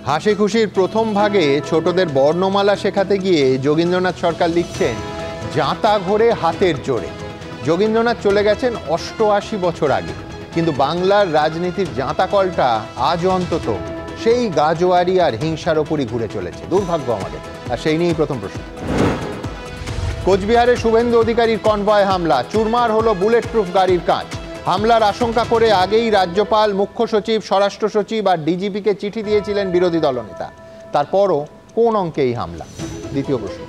হাসি খুশির প্রথম ভাগে ছোটদের বর্ণমালা শেখাতে গিয়ে যোগীন্দ্রনাথ সরকার লিখছেন, জাঁতা ঘোরে হাতের জোরে। যোগীন্দ্রনাথ চলে গেছেন 88 বছর আগে, কিন্তু বাংলার রাজনীতির জাঁতাকলটা আজ অন্তত সেই গাজোয়ারি আর হিংসার ওপরই ঘুরে চলেছে। দুর্ভাগ্য আমাদের। আর সেই নিয়েই প্রথম প্রশ্ন। কোচবিহারে শুভেন্দু অধিকারীর কনভয় হামলা, চুরমার হলো বুলেট প্রুফ গাড়ির কাঁচ। হামলার আশঙ্কা করে আগেই রাজ্যপাল, মুখ্য সচিব, স্বরাষ্ট্র সচিব আর ডিজিপিকে চিঠি দিয়েছিলেন বিরোধী দলনেতা। তারপরও কোন অঙ্কে এই হামলা? দ্বিতীয় প্রশ্ন।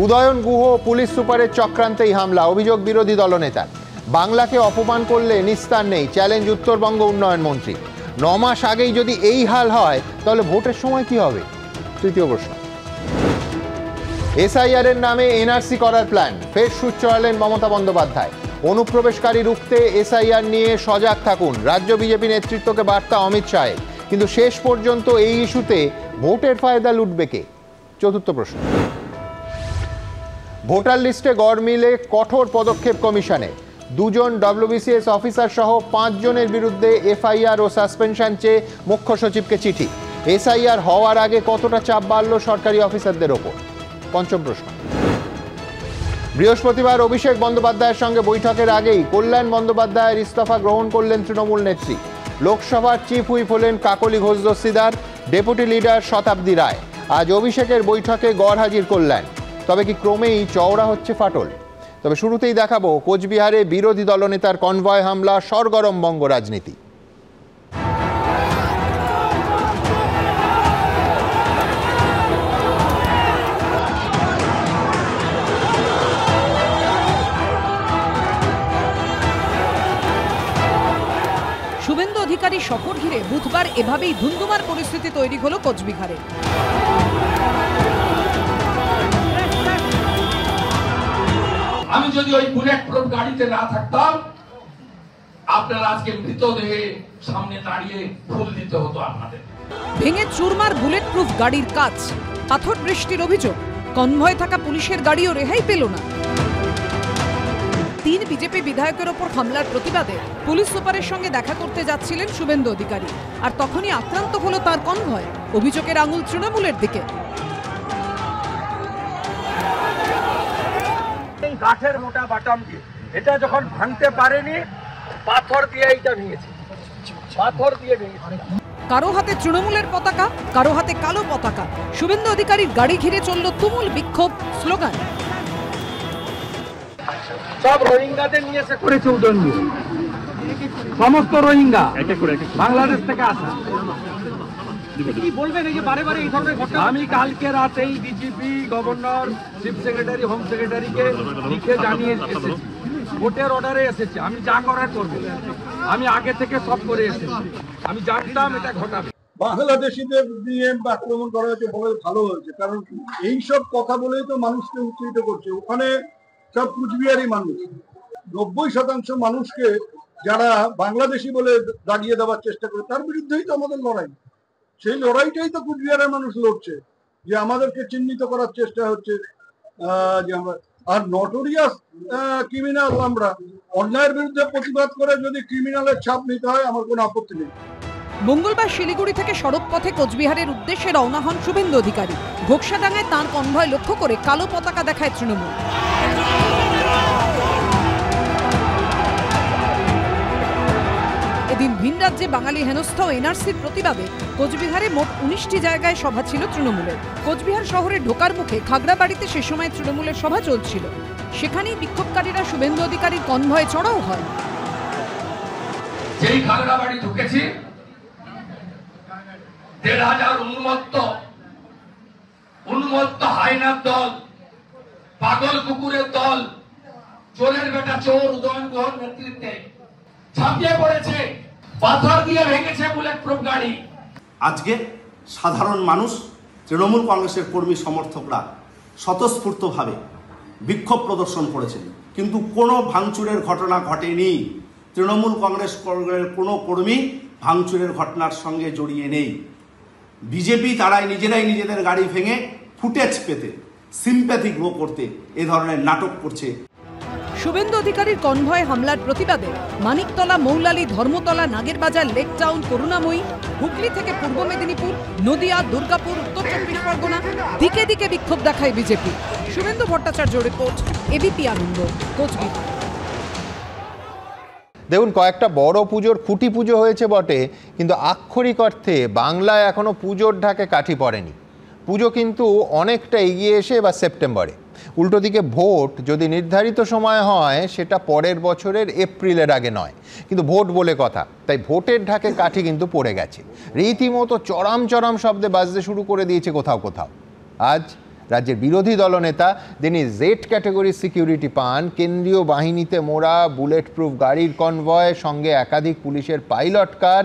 উদয়ন গুহ পুলিশ সুপারের চক্রান্তেই হামলা, অভিযোগ বিরোধী দলনেতার। বাংলাকে অপমান করলে নিস্তার নেই, চ্যালেঞ্জ উত্তরবঙ্গ উন্নয়ন মন্ত্রী। 9 মাস আগেই যদি এই হাল হয় তাহলে ভোটের সময় কি হবে? তৃতীয় প্রশ্ন। এসআইআর এর নামে এনআরসি করার প্ল্যান, ফের সুর চড়ালেন মমতা বন্দ্যোপাধ্যায়। অনুপ্রবেশকারী রুখতে এসআইআর নিয়ে সজাগ থাকুন, রাজ্য বিজেপি নেতৃত্বকে বার্তা অমিত শাহের। কিন্তু শেষ পর্যন্ত এই ইস্যুতে ভোটের ফায়দা লুটবে কে? চতুর্থ প্রশ্ন। ভোটার লিস্টে গড় মিলে কঠোর পদক্ষেপ কমিশনে। 2 জন ডব্লিউবিসিএস অফিসার সহ 5 জনের বিরুদ্ধে এফআইআর ও সাসপেনশন চেয়ে মুখ্য সচিবকে চিঠি। এসআইআর হওয়ার আগে কতটা চাপ বাড়ল সরকারি অফিসারদের ওপর? পঞ্চম প্রশ্ন। বৃহস্পতিবার অভিষেক বন্দ্যোপাধ্যায়ের সঙ্গে বৈঠকের আগেই কল্যাণ বন্দ্যোপাধ্যায়ের ইস্তফা গ্রহণ করলেন তৃণমূল নেত্রী। লোকসভার চিফ হুইপ হলেন কাকলি ঘোষ দস্তিদার, ডেপুটি লিডার শতাব্দী রায়। আজ অভিষেকের বৈঠকে গড়হাজির কল্যাণ। তবে কি ক্রমেই চওড়া হচ্ছে ফাটল? তবে শুরুতেই দেখাবো কোচবিহারে বিরোধী দলনেতার কনভয় হামলা, সরগরম বঙ্গ রাজনীতি। শুভেন্দু অধিকারী সফর ঘিরে বুধবার এভাবেই ধুন্ধুমার পরিস্থিতি তৈরি হলো কোচবিহারে। আমি যদি ওই বুলেট প্রুফ গাড়িতে না থাকতাম, আপনারা আজকে মৃতদেহে সামনে দাঁড়িয়ে ফুল দিতে হতো আপনাদের। ভেঙে চুরমার বুলেট প্রুফ গাড়ির কাঁচ, পাথর বৃষ্টির অভিযোগ। কনভয়ে থাকা পুলিশের গাড়িও রেহাই পেল না। 3 বিজেপি বিধায়কের ওপর হামলার প্রতিবাদে পুলিশ সুপারের সঙ্গে দেখা করতে যাচ্ছিলেন শুভেন্দু অধিকারী, আর তখনই আক্রান্ত হলো তার কনভয়। অভিযোগের আঙুল তৃণমূলের দিকে। কাঠের মোটা বাটাম দিয়ে এটা যখন ভাঙতে পারেনি, পাথর দিয়ে এটা ভেঙেছে, পাথর দিয়ে ভেঙেছে। কারো হাতে তৃণমূলের পতাকা, কারো হাতে কালো পতাকা। শুভেন্দু অধিকারীর গাড়ি ঘিরে চলল তুমুল বিক্ষোভ, স্লোগান। সব রোহিঙ্গাদের নিয়ে এসে করেছে উদয়ন, সমস্ত রোহিঙ্গা বাংলাদেশ থেকে আসা। কি বলবেন এই যে বারে বারে এই ধরনের ঘটনা? আমি কালকে রাতেই DGP, governor, chief secretary, home সেক্রেটারিকে লিখে জানিয়ে এসেছি, ভোটের অর্ডারে এসেছে। আমি যা করার করবো, আমি আগে থেকে সব করে এসেছি। আমি জানতাম এটা ঘটাবে। বাংলাদেশিদের নিয়ে আক্রমণ করা হয়েছে বলে ভালো হয়েছে, কারণ এইসব কথা বলেই তো মানুষকে উচ্চারিত করছে। ওখানে সব কুচবিহারি মানুষ, 90% মানুষকে যারা বাংলাদেশি বলে দাগিয়ে দেওয়ার চেষ্টা করে, তার বিরুদ্ধেই তো আমাদের লড়াই। সেই লড়াইটাই তো কুচবিহারের মানুষ লড়ছে, যে আমাদেরকে চিহ্নিত করার চেষ্টা হচ্ছে যে আমরা আর নটোরিয়াস ক্রিমিনাল। আমরা অন্যায়ের বিরুদ্ধে প্রতিবাদ করে যদি ক্রিমিনালের ছাপ নিতে হয়, আমার কোনো আপত্তি নেই। মঙ্গলবার শিলিগুড়ি থেকে সড়ক পথে কোচবিহারের উদ্দেশ্যে রওনা হন শুভেন্দু অধিকারী। ঘোকসাডাঙ্গায় তাঁর কনভয় লক্ষ্য করে কালো পতাকা দেখায় তৃণমূল। এদিন ভিন রাজ্যে বাঙালি হেনস্থ এনআরসির প্রতিবাদে কোচবিহারে মোট 19টি জায়গায় সভা ছিল তৃণমূলের। কোচবিহার শহরে ঢোকার মুখে খাগড়াবাড়িতে সে সময় তৃণমূলের সভা চলছিল। সেখানেই বিক্ষোভকারীরা শুভেন্দু অধিকারীর কনভয়ে চড়াও হয়। যেই খাগড়াবাড়ি ঢুকেছি, 1,500 উন্মত্ত হাইনার দল, পাগল কুকুরের দল, চোরের বেটা চোর উদয়ন গুহর নেতৃত্বে ছাপিয়ে পড়েছে, পাথর দিয়ে ভেঙেছে বুলেট প্রুফ গাড়ি। আজকে সাধারণ মানুষ, তৃণমূল কংগ্রেসের কর্মী সমর্থকরা স্বতঃস্ফূর্তভাবে বিক্ষোভ প্রদর্শন করেছেন, কিন্তু কোনো ভাঙচুরের ঘটনা ঘটেনি। তৃণমূল কংগ্রেসের কোনো কর্মী ভাঙচুরের ঘটনার সঙ্গে জড়িয়ে নেই। বিজেপি তারাই নিজেরাই নিজেদের গাড়ি ভেঙে ফুটেজ পেতে, সিম্প্যাথি গ্রো করতে এ ধরনের নাটক করছে। শুভেন্দু অধিকারীর কনভয় হামলার প্রতিবাদে মানিকতলা, মৌলালী, ধর্মতলা, নাগেরবাজার, লেক টাউন, করুণাময়ী, হুগলি থেকে পূর্ব মেদিনীপুর, নদিয়া, দুর্গাপুর, উত্তর চব্বিশ পরগনা দিকে দিকে বিক্ষোভ দেখায় BJP. Shuvendu Bhattacharya report, ABP Ananda, Coochbehar. দেখুন, কয়েকটা বড় পুজোর খুঁটি পুজো হয়েছে বটে, কিন্তু আক্ষরিক অর্থে বাংলায় এখনো পুজোর ঢাকে কাঠি পড়েনি। পুজো কিন্তু অনেকটা এগিয়ে এসে এবার সেপ্টেম্বরে। উল্টো দিকে ভোট যদি নির্ধারিত সময় হয় সেটা পরের বছরের এপ্রিলের আগে নয়, কিন্তু ভোট বলে কথা, তাই ভোটের ঢাকে কাঠি কিন্তু পড়ে গেছে। রীতিমতো চরম চরম শব্দে বাজতে শুরু করে দিয়েছে কোথাও কোথাও। আজ রাজ্যের বিরোধী দলনেতা, যিনি জেড ক্যাটাগরি সিকিউরিটি পান, কেন্দ্রীয় বাহিনীতে মোড়া বুলেট প্রুফ গাড়ির কনভয়, সঙ্গে একাধিক পুলিশের পাইলট কার,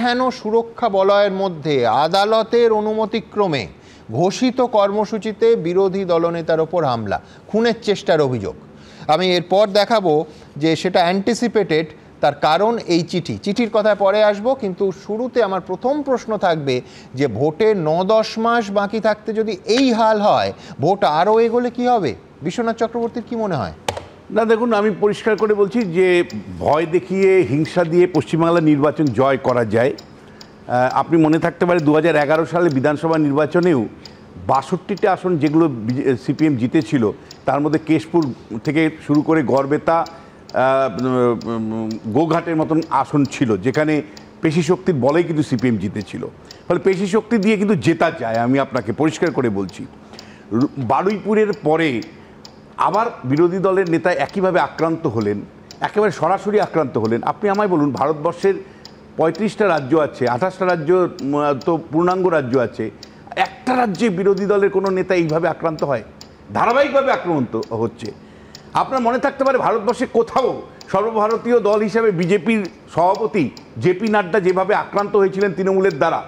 হেন সুরক্ষা বলয়ের মধ্যে আদালতের অনুমতিক্রমে ঘোষিত কর্মসূচিতে বিরোধী দলনেতার ওপর হামলা, খুনের চেষ্টার অভিযোগ। আমি এরপর দেখাবো যে সেটা অ্যান্টিসিপেটেড, তার কারণ এই চিঠির কথায় পরে আসবো, কিন্তু শুরুতে আমার প্রথম প্রশ্ন থাকবে যে ভোটে 9-10 মাস বাকি থাকতে যদি এই হাল হয়, ভোট আরও এগোলে কি হবে? বিশ্বনাথ চক্রবর্তীর কি মনে হয়? না, দেখুন, আমি পরিষ্কার করে বলছি যে ভয় দেখিয়ে, হিংসা দিয়ে পশ্চিমবাংলার নির্বাচন জয় করা যায়। আপনি মনে থাকতে পারে 2011 সালে বিধানসভা নির্বাচনেও 62টা আসন যেগুলো সিপিএম জিতেছিল, তার মধ্যে কেশপুর থেকে শুরু করে গড়বেতা, গোঘাটের মতন আসন ছিল যেখানে পেশি শক্তির বলেই কিন্তু সিপিএম জিতেছিল। ফলে পেশি শক্তি দিয়ে কিন্তু জেতা যায়, আমি আপনাকে পরিষ্কার করে বলছি। বারুইপুরের পরে আবার বিরোধী দলের নেতা একইভাবে আক্রান্ত হলেন, একেবারে সরাসরি আক্রান্ত হলেন। আপনি আমায় বলুন, ভারতবর্ষের 35টা রাজ্য আছে, 28টা রাজ্য তো পূর্ণাঙ্গ রাজ্য আছে, একটা রাজ্যে বিরোধী দলের কোনো নেতা এইভাবে আক্রান্ত হয়? ধারাবাহিকভাবে আক্রান্ত হচ্ছে। আপনার মনে থাকতে পারে ভারতবর্ষে কোথাও সর্বভারতীয় দল হিসাবে বিজেপির সভাপতি জেপি নাড্ডা যেভাবে আক্রান্ত হয়েছিলেন তৃণমূলের দ্বারা,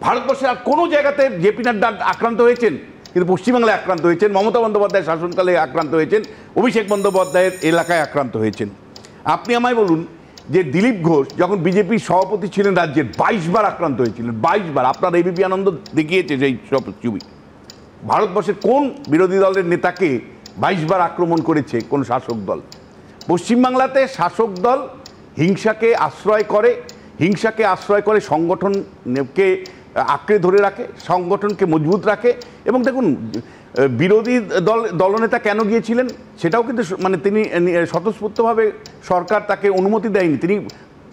ভারতবর্ষের আর কোনো জায়গাতে জেপি নাড্ডা আক্রান্ত হয়েছেন? কিন্তু পশ্চিমবাংলায় আক্রান্ত হয়েছেন, মমতা বন্দ্যোপাধ্যায়ের শাসনকালে আক্রান্ত হয়েছেন, অভিষেক বন্দ্যোপাধ্যায়ের এলাকায় আক্রান্ত হয়েছেন। আপনি আমায় বলুন যে দিলীপ ঘোষ যখন বিজেপির সভাপতি ছিলেন রাজ্যের, 22 বার আক্রান্ত হয়েছিলেন, 22 বার। আপনার এবিপি আনন্দ দেখিয়েছে সেই সব ছবি। ভারতবর্ষের কোন বিরোধী দলের নেতাকে 22 বার আক্রমণ করেছে কোন শাসক দল? পশ্চিমবাংলাতে শাসক দল হিংসাকে আশ্রয় করে, সংগঠনকে আঁকড়ে ধরে রাখে, সংগঠনকে মজবুত রাখে। এবং দেখুন, বিরোধী দলনেতা কেন গিয়েছিলেন সেটাও কিন্তু মানে তিনি স্বতঃস্ফূর্তভাবে, সরকার তাকে অনুমতি দেয়নি, তিনি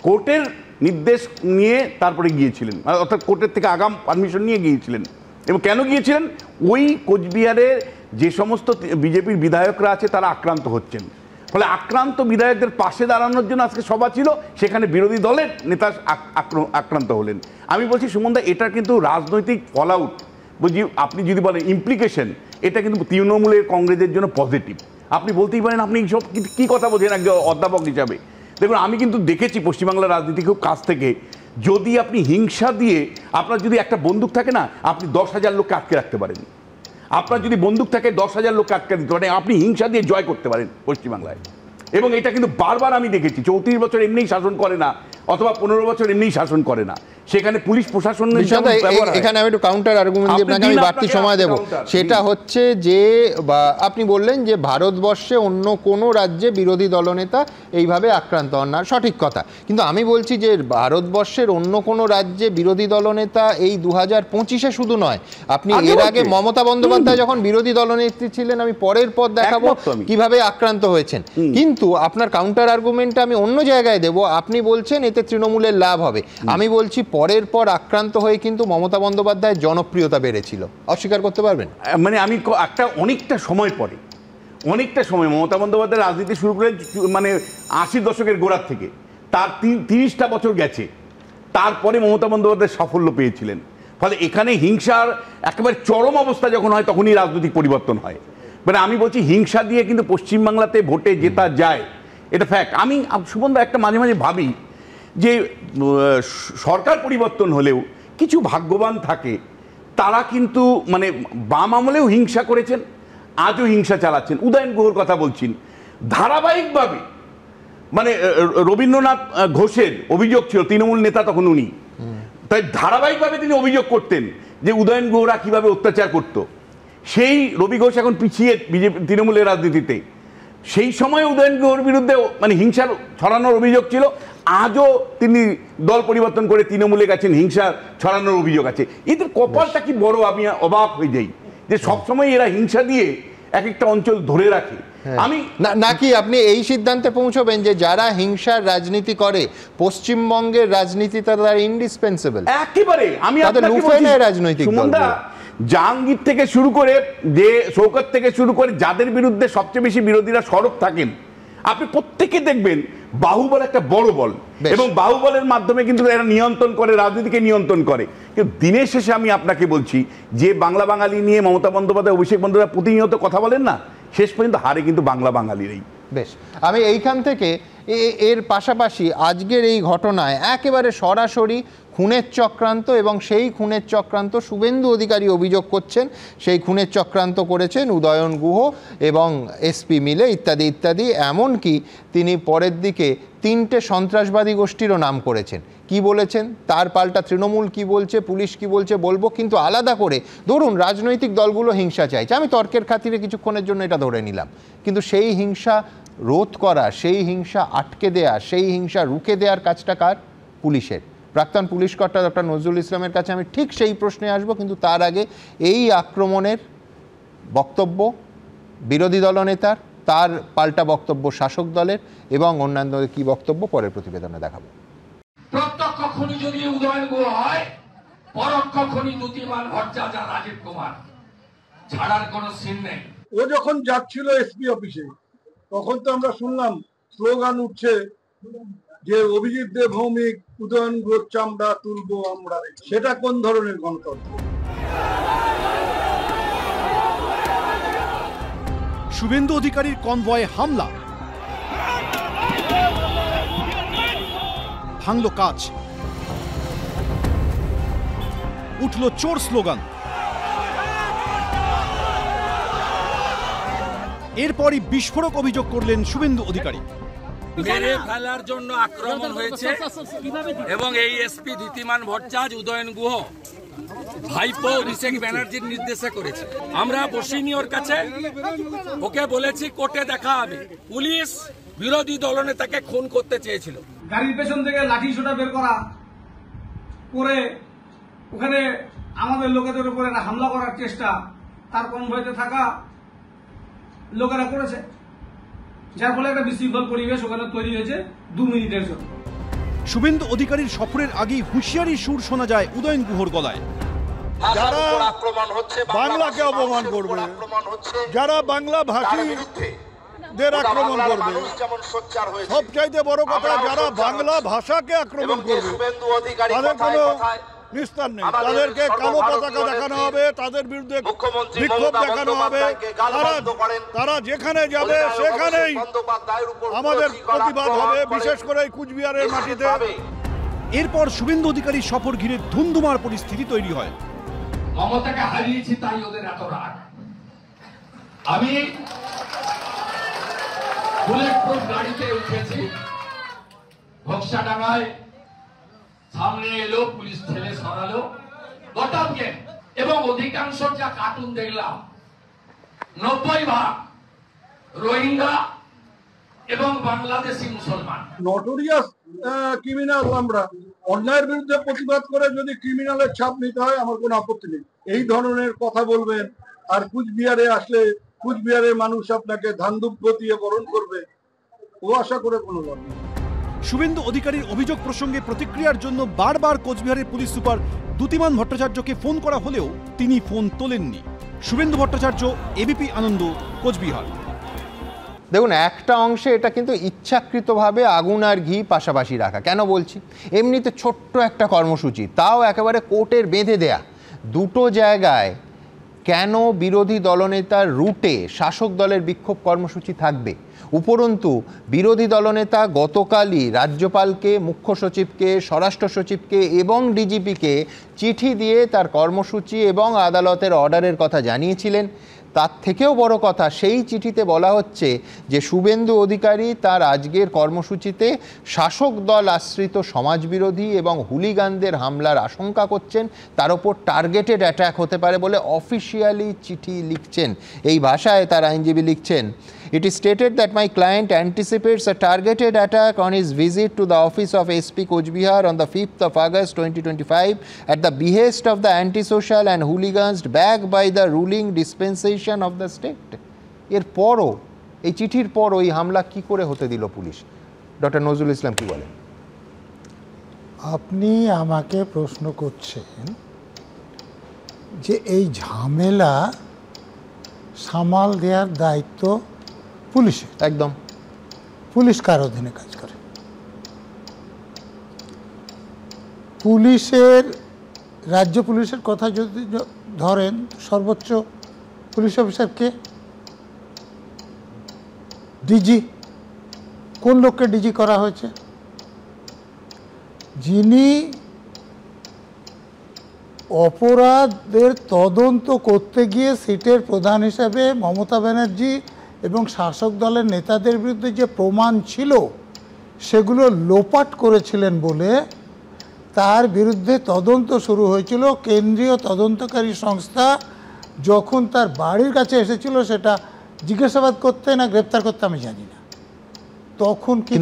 কোর্টের নির্দেশ নিয়ে তারপরে গিয়েছিলেন, অর্থাৎ কোর্টের থেকে আগাম পারমিশন নিয়ে গিয়েছিলেন। এবং কেন গিয়েছিলেন? ওই কোচবিহারের যে সমস্ত বিজেপির বিধায়করা আছে তারা আক্রান্ত হচ্ছেন, ফলে আক্রান্ত বিধায়কদের পাশে দাঁড়ানোর জন্য আজকে সভা ছিল, সেখানে বিরোধী দলের নেতা আক্রান্ত হলেন। আমি বলছি সুমনদা, এটা কিন্তু রাজনৈতিক ফল আউট, বুঝি আপনি যদি বলেন ইমপ্লিকেশন, এটা কিন্তু তৃণমূলের কংগ্রেসের জন্য পজিটিভ। আপনি বলতেই পারেন আপনি সব কী কথা বলছেন একজন অধ্যাপক হিসাবে। দেখুন, আমি কিন্তু দেখেছি পশ্চিমবাংলার রাজনীতি খুব কাছ থেকে। যদি আপনি হিংসা দিয়ে, আপনার যদি একটা বন্দুক থাকে না, আপনি 10,000 লোককে আটকে রাখতে পারেন। আপনার যদি বন্দুক থাকে 10,000 লোককে আটকে দিতে পারেন, আপনি হিংসা দিয়ে জয় করতে পারেন পশ্চিমবাংলায়। এবং এটা কিন্তু বারবার আমি দেখেছি। 34 বছর এমনিই শাসন করে না, অথবা 15 বছর এমনিই শাসন করে না, সেখানে পুলিশ প্রশাসনের এখানে আমি একটু কাউন্টার আর্গুমেন্ট দিয়ে আপনাকে আমি বাড়তি সময় দেব। সেটা হচ্ছে যে আপনি বললেন যে ভারতবর্ষে অন্য কোনো রাজ্যে বিরোধী দলনেতা এইভাবে আক্রান্ত হন না, সঠিক কথা। কিন্তু আমি বলছি যে ভারতবর্ষের অন্য কোনো রাজ্যে বিরোধী দলনেতা এই 2025-এ শুধু নয়, আপনি এর আগে মমতা বন্দ্যোপাধ্যায় যখন বিরোধী দলনেত্রী ছিলেন, আমি পরের পর দেখাবো কিভাবে আক্রান্ত হয়েছেন। কিন্তু আপনার কাউন্টার আর্গুমেন্টটা আমি অন্য জায়গায় দেব। আপনি বলছেন এতে তৃণমূলের লাভ হবে, আমি বলছি পরের পর আক্রান্ত হয়ে কিন্তু মমতা বন্দ্যোপাধ্যায়ের জনপ্রিয়তা বেড়েছিল, অস্বীকার করতে পারবেন? মানে আমি অনেকটা সময় মমতা বন্দ্যোপাধ্যায় রাজনীতি শুরু করেন মানে 80 দশকের গোড়ার থেকে, তার 30টা বছর গেছে, তারপরে মমতা বন্দ্যোপাধ্যায় সাফল্য পেয়েছিলেন। ফলে এখানে হিংসার একেবারে চরম অবস্থা যখন হয়, তখনই রাজনৈতিক পরিবর্তন হয়। মানে আমি বলছি হিংসা দিয়ে কিন্তু পশ্চিমবাংলাতে ভোটে জেতা যায়, এটা ফ্যাক্ট। আমি সুমনদা একটা মাঝে মাঝে ভাবি যে সরকার পরিবর্তন হলেও কিছু ভাগ্যবান থাকে, তারা কিন্তু মানে বাম আমলেও হিংসা করেছেন, আজও হিংসা চালাচ্ছেন। উদয়ন গুহর কথা বলছেন, ধারাবাহিকভাবে মানে রবীন্দ্রনাথ ঘোষের অভিযোগ ছিল, তৃণমূল নেতা তখন উনি, তাই ধারাবাহিকভাবে তিনি অভিযোগ করতেন যে উদয়ন গুহরা কীভাবে অত্যাচার করত। সেই রবি ঘোষ এখন পিছিয়ে বিজেপি তৃণমূলের রাজনীতিতে, সেই সময় উদয়ন গুহর বিরুদ্ধে মানে হিংসার ছড়ানোর অভিযোগ ছিল, আজও তিনি দল পরিবর্তন করে তৃণমূলে গেছেন, হিংসা ছড়ানোর অভিযোগ আছে। এদের কপালটা কি বড়, আমি অবাক হয়ে যাই যে সবসময় এরা হিংসা দিয়ে এক একটা অঞ্চল ধরে রাখে। আমি নাকি আপনি এই সিদ্ধান্তে পৌঁছবেন যে যারা হিংসার রাজনীতি করে পশ্চিমবঙ্গের রাজনীতি তারা ইনডিসপেন্সেবল? একেবারে আমি রাজনৈতিক জাহাঙ্গীর থেকে শুরু করে যে শৌকত থেকে শুরু করে যাদের বিরুদ্ধে সবচেয়ে বেশি বিরোধীরা সরব থাকেন, আপনি প্রত্যেকে দেখবেন বাহুবল একটা বড় বল, এবং বাহুবলের মাধ্যমে কিন্তু এরা নিয়ন্ত্রণ করে, রাজনীতিকে নিয়ন্ত্রণ করে। কিন্তু দিনের শেষে আমি আপনাকে বলছি যে বাংলা বাঙালি নিয়ে মমতা বন্দ্যোপাধ্যায়, অভিষেক বন্দ্যোপাধ্যায় প্রতিনিয়ত কথা বলেন না, শেষ পর্যন্ত হারে কিন্তু বাংলা বাঙালিরই। বেশ, আমি এইখান থেকে এর পাশাপাশি আজকের এই ঘটনায় একেবারে সরাসরি খুনের চক্রান্ত, এবং সেই খুনের চক্রান্ত শুভেন্দু অধিকারী অভিযোগ করছেন সেই খুনের চক্রান্ত করেছেন উদয়ন গুহ এবং এসপি মিলে ইত্যাদি ইত্যাদি। এমনকি তিনি পরের দিকে 3টে সন্ত্রাসবাদী গোষ্ঠীরও নাম করেছেন। কি বলেছেন তার পাল্টা তৃণমূল কি বলছে, পুলিশ কি বলছে বলবো, কিন্তু আলাদা করে ধরুন রাজনৈতিক দলগুলো হিংসা চাইছে, আমি তর্কের খাতিরে কিছুক্ষণের জন্য এটা ধরে নিলাম, কিন্তু সেই হিংসা রোধ করা, সেই হিংসা আটকে দেয়া, সেই হিংসা রুখে দেওয়ার কাজটা কার? পুলিশের। প্রাক্তন পুলিশ কর্তা ডক্টর নজরুল ইসলামের কাছে আমি ঠিক সেই প্রশ্নে আসবো, কিন্তু তার আগে এই আক্রমণের বক্তব্য বিরোধী দলনেতার, তার পাল্টা বক্তব্য শাসক দলের, এবং অন্যান্য কি বক্তব্য পরের প্রতিবেদনে দেখাবো। প্রত্যক্ষ খুনি যদি উদয়ন গুহ হয়, পরোক্ষ খুনি দ্যুতিমান ভট্টাচার্য আর রাজীব কুমার ছাড়ার কোনো সিন নেই। ও যখন যাচ্ছিল এসপি অফিসে তখন তো আমরা শুনলাম স্লোগান উঠছে যে অভিজিৎ দে ভৌমিক, উদয়ন গুহর চামড়া তুলবো আমরা। সেটা কোন ধরনের গণতন্ত্র? শুভেন্দু অধিকারীর কনভয়ে হামলা, ভাঙল কাঁচ, উঠল চোর স্লোগান। এরপরই বিস্ফোরক অভিযোগ করলেন শুভেন্দু অধিকারী। মেরে ফেলার জন্য আক্রমণ হয়েছে এবং এই এসপি দ্যুতিমান ভট্টাচার্য উদয়ন গুহ ভাইপো অভিষেক ব্যানার্জির নির্দেশে করেছে। আমরা বসিনি ওর কাছে, ওকে বলেছি কোর্টে দেখা হবে। পুলিশ বিরোধী দলনেতাকে খুন করতে চেয়েছিল, গাড়ির পেছন থেকে লাঠি সোটা বের করা করে ওখানে আমাদের লোকেদের উপরে হামলা করার চেষ্টা তার কনভয়েতে থাকা লোকেরা করেছে, যার ফলে একটা বিশৃঙ্খল পরিবেশ ওখানে তৈরি হয়েছে 2 মিনিটের জন্য। শুভেন্দু অধিকারীর সফরের আগেই হুঁশিয়ারির সুর শোনা যায় উদয়ন গুহর গলায়। যারা বাংলাকে অপমান করবে, যারা বাংলা ভাষীদের আক্রমণ করবে, সবচাইতে বড় কথা যারা বাংলা ভাষাকে আক্রমণ করবে তাদের কোনো নিস্তার নেই। তাদেরকে কালো পতাকা দেখানো হবে, তাদের বিরুদ্ধে বিক্ষোভ দেখানো হবে, তারা যেখানে যাবে সেখানেই আমাদের প্রতিবাদ হবে, বিশেষ করে কুচবিহারের মাটিতে। এরপর শুভেন্দু অধিকারী সফর ঘিরে ধুমধুমার পরিস্থিতি তৈরি হয়। মমতাকে হারিয়েছি তাই ওদের এত রাগ। আমি বুলেট প্রুফ গাড়িতে উঠেছি, ঘোকসাডাঙ্গায় সামনে এলো, পুলিশ ঠেলে সরালো, গটম গেম। এবং অধিকাংশ যা কার্টুন দেখলাম 90% রোহিঙ্গা এবং বাংলাদেশি মুসলমান। নটোরিয়াস ক্রিমিনাল আমরা, অন্যায়ের বিরুদ্ধে প্রতিবাদ করে যদি ক্রিমিনালের ছাপ নিতে হয় আমার কোনো আপত্তি নেই। এই ধরনের কথা বলবেন আর কুচবিহারে আসলে কুচবিহারের মানুষ আপনাকে ধানদুব্য দিয়ে বরণ করবে, ও আশা করে কোনো লাভ নেই। শুভেন্দু অধিকারীর অভিযোগ প্রসঙ্গে প্রতিক্রিয়ার জন্য বারবার কোচবিহারের পুলিশ সুপার দ্যুতিমান ভট্টাচার্যকে ফোন করা হলেও তিনি ফোন তোলেননি। শুভেন্দু ভট্টাচার্য, এবিপি আনন্দ, কোচবিহার। দেখুন, একটা অংশে এটা কিন্তু ইচ্ছাকৃতভাবে আগুন আর ঘি পাশাপাশি রাখা। কেন বলছি? এমনিতে ছোট্ট একটা কর্মসূচি, তাও একেবারে কোর্টের বেঁধে দেয়া, দুটো জায়গায় কেন বিরোধী দলনেতার রুটে শাসক দলের বিক্ষোভ কর্মসূচি থাকবে? উপরন্তু বিরোধী দলনেতা গতকালই রাজ্যপালকে, মুখ্য সচিবকে, স্বরাষ্ট্র সচিবকে এবং ডিজিপিকে চিঠি দিয়ে তার কর্মসূচি এবং আদালতের অর্ডারের কথা জানিয়েছিলেন। তার থেকেও বড় কথা, সেই চিঠিতে বলা হচ্ছে যে শুভেন্দু অধিকারী তার আজকের কর্মসূচিতে শাসক দল আশ্রিত সমাজবিরোধী এবং হুলিগানদের হামলার আশঙ্কা করছেন, তার ওপর টার্গেটেড অ্যাটাক হতে পারে বলে অফিসিয়ালি চিঠি লিখছেন। এই ভাষায় তার আইনজীবী লিখছেন, It is stated that my client anticipates a targeted attack on his visit to the office of SP Coach Bihar on the 5th of August 2025 at the behest of the antisocial and hooligans backed by the ruling dispensation of the state. এর পরও এই চিঠির পরও এই হামলা কি করে হতে দিল পুলিশ? ডক্টর নজরুল ইসলাম কি বলেন? আপনি আমাকে প্রশ্ন করছেন যে এই ঝামেলা সামাল দেওয়ার দায়িত্ব পুলিশের। একদম। পুলিশ কার অধীনে কাজ করে? পুলিশের, রাজ্য পুলিশের কথা যদি ধরেন, সর্বোচ্চ পুলিশ অফিসার কে? ডিজি। কোন লোককে ডিজি করা হয়েছে? যিনি অপরাধের তদন্ত করতে গিয়ে সিটের প্রধান হিসাবে মমতা ব্যানার্জি এবং শাসক দলের নেতাদের বিরুদ্ধে যে প্রমাণ ছিল সেগুলো লোপাট করেছিলেন বলে তার বিরুদ্ধে তদন্ত শুরু হয়েছিল। কেন্দ্রীয় তদন্তকারী সংস্থা যখন তার বাড়ির কাছে এসেছিল সেটা জিজ্ঞাসাবাদ করতে না গ্রেপ্তার করতে আমি জানি না, তখন কি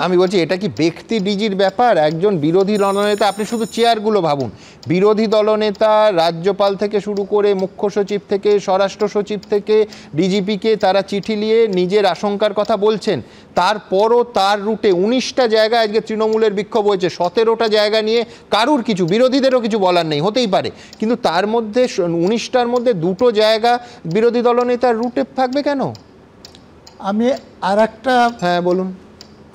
আমি বলছি এটা কি ব্যক্তি ডিজির ব্যাপার? একজন বিরোধী দলনেতা, আপনি শুধু চেয়ারগুলো ভাবুন, বিরোধী দলনেতা রাজ্যপাল থেকে শুরু করে মুখ্য সচিব থেকে স্বরাষ্ট্র সচিব থেকে ডিজিপিকে তারা চিঠি নিয়ে নিজের আশঙ্কার কথা বলছেন। তারপরও তার রুটে 19টা জায়গায় আজকে তৃণমূলের বিক্ষোভ হয়েছে, 17টা জায়গা নিয়ে কারুর কিছু, বিরোধীদেরও কিছু বলার নেই, হতেই পারে, কিন্তু তার মধ্যে 19টার মধ্যে 2টো জায়গা বিরোধী দলনেতার রুটে থাকবে কেন? আমি আর একটা, হ্যাঁ বলুন,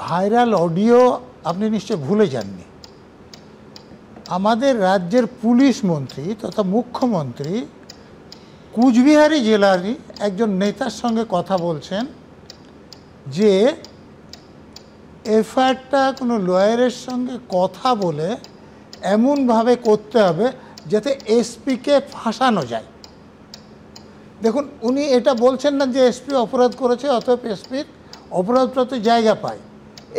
ভাইরাল অডিও আপনি নিশ্চয় ভুলে যাননি। আমাদের রাজ্যের পুলিশ মন্ত্রী তথা মুখ্যমন্ত্রী কুচবিহারি জেলারই একজন নেতার সঙ্গে কথা বলছেন যে এফআইআরটা কোনো লয়ারের সঙ্গে কথা বলে এমনভাবে করতে হবে যাতে এসপিকে ফাঁসানো যায়। দেখুন, উনি এটা বলছেন না যে এসপি অপরাধ করেছে অতএব এসপির অপরাধপ্রাপ্ত জায়গা পায়,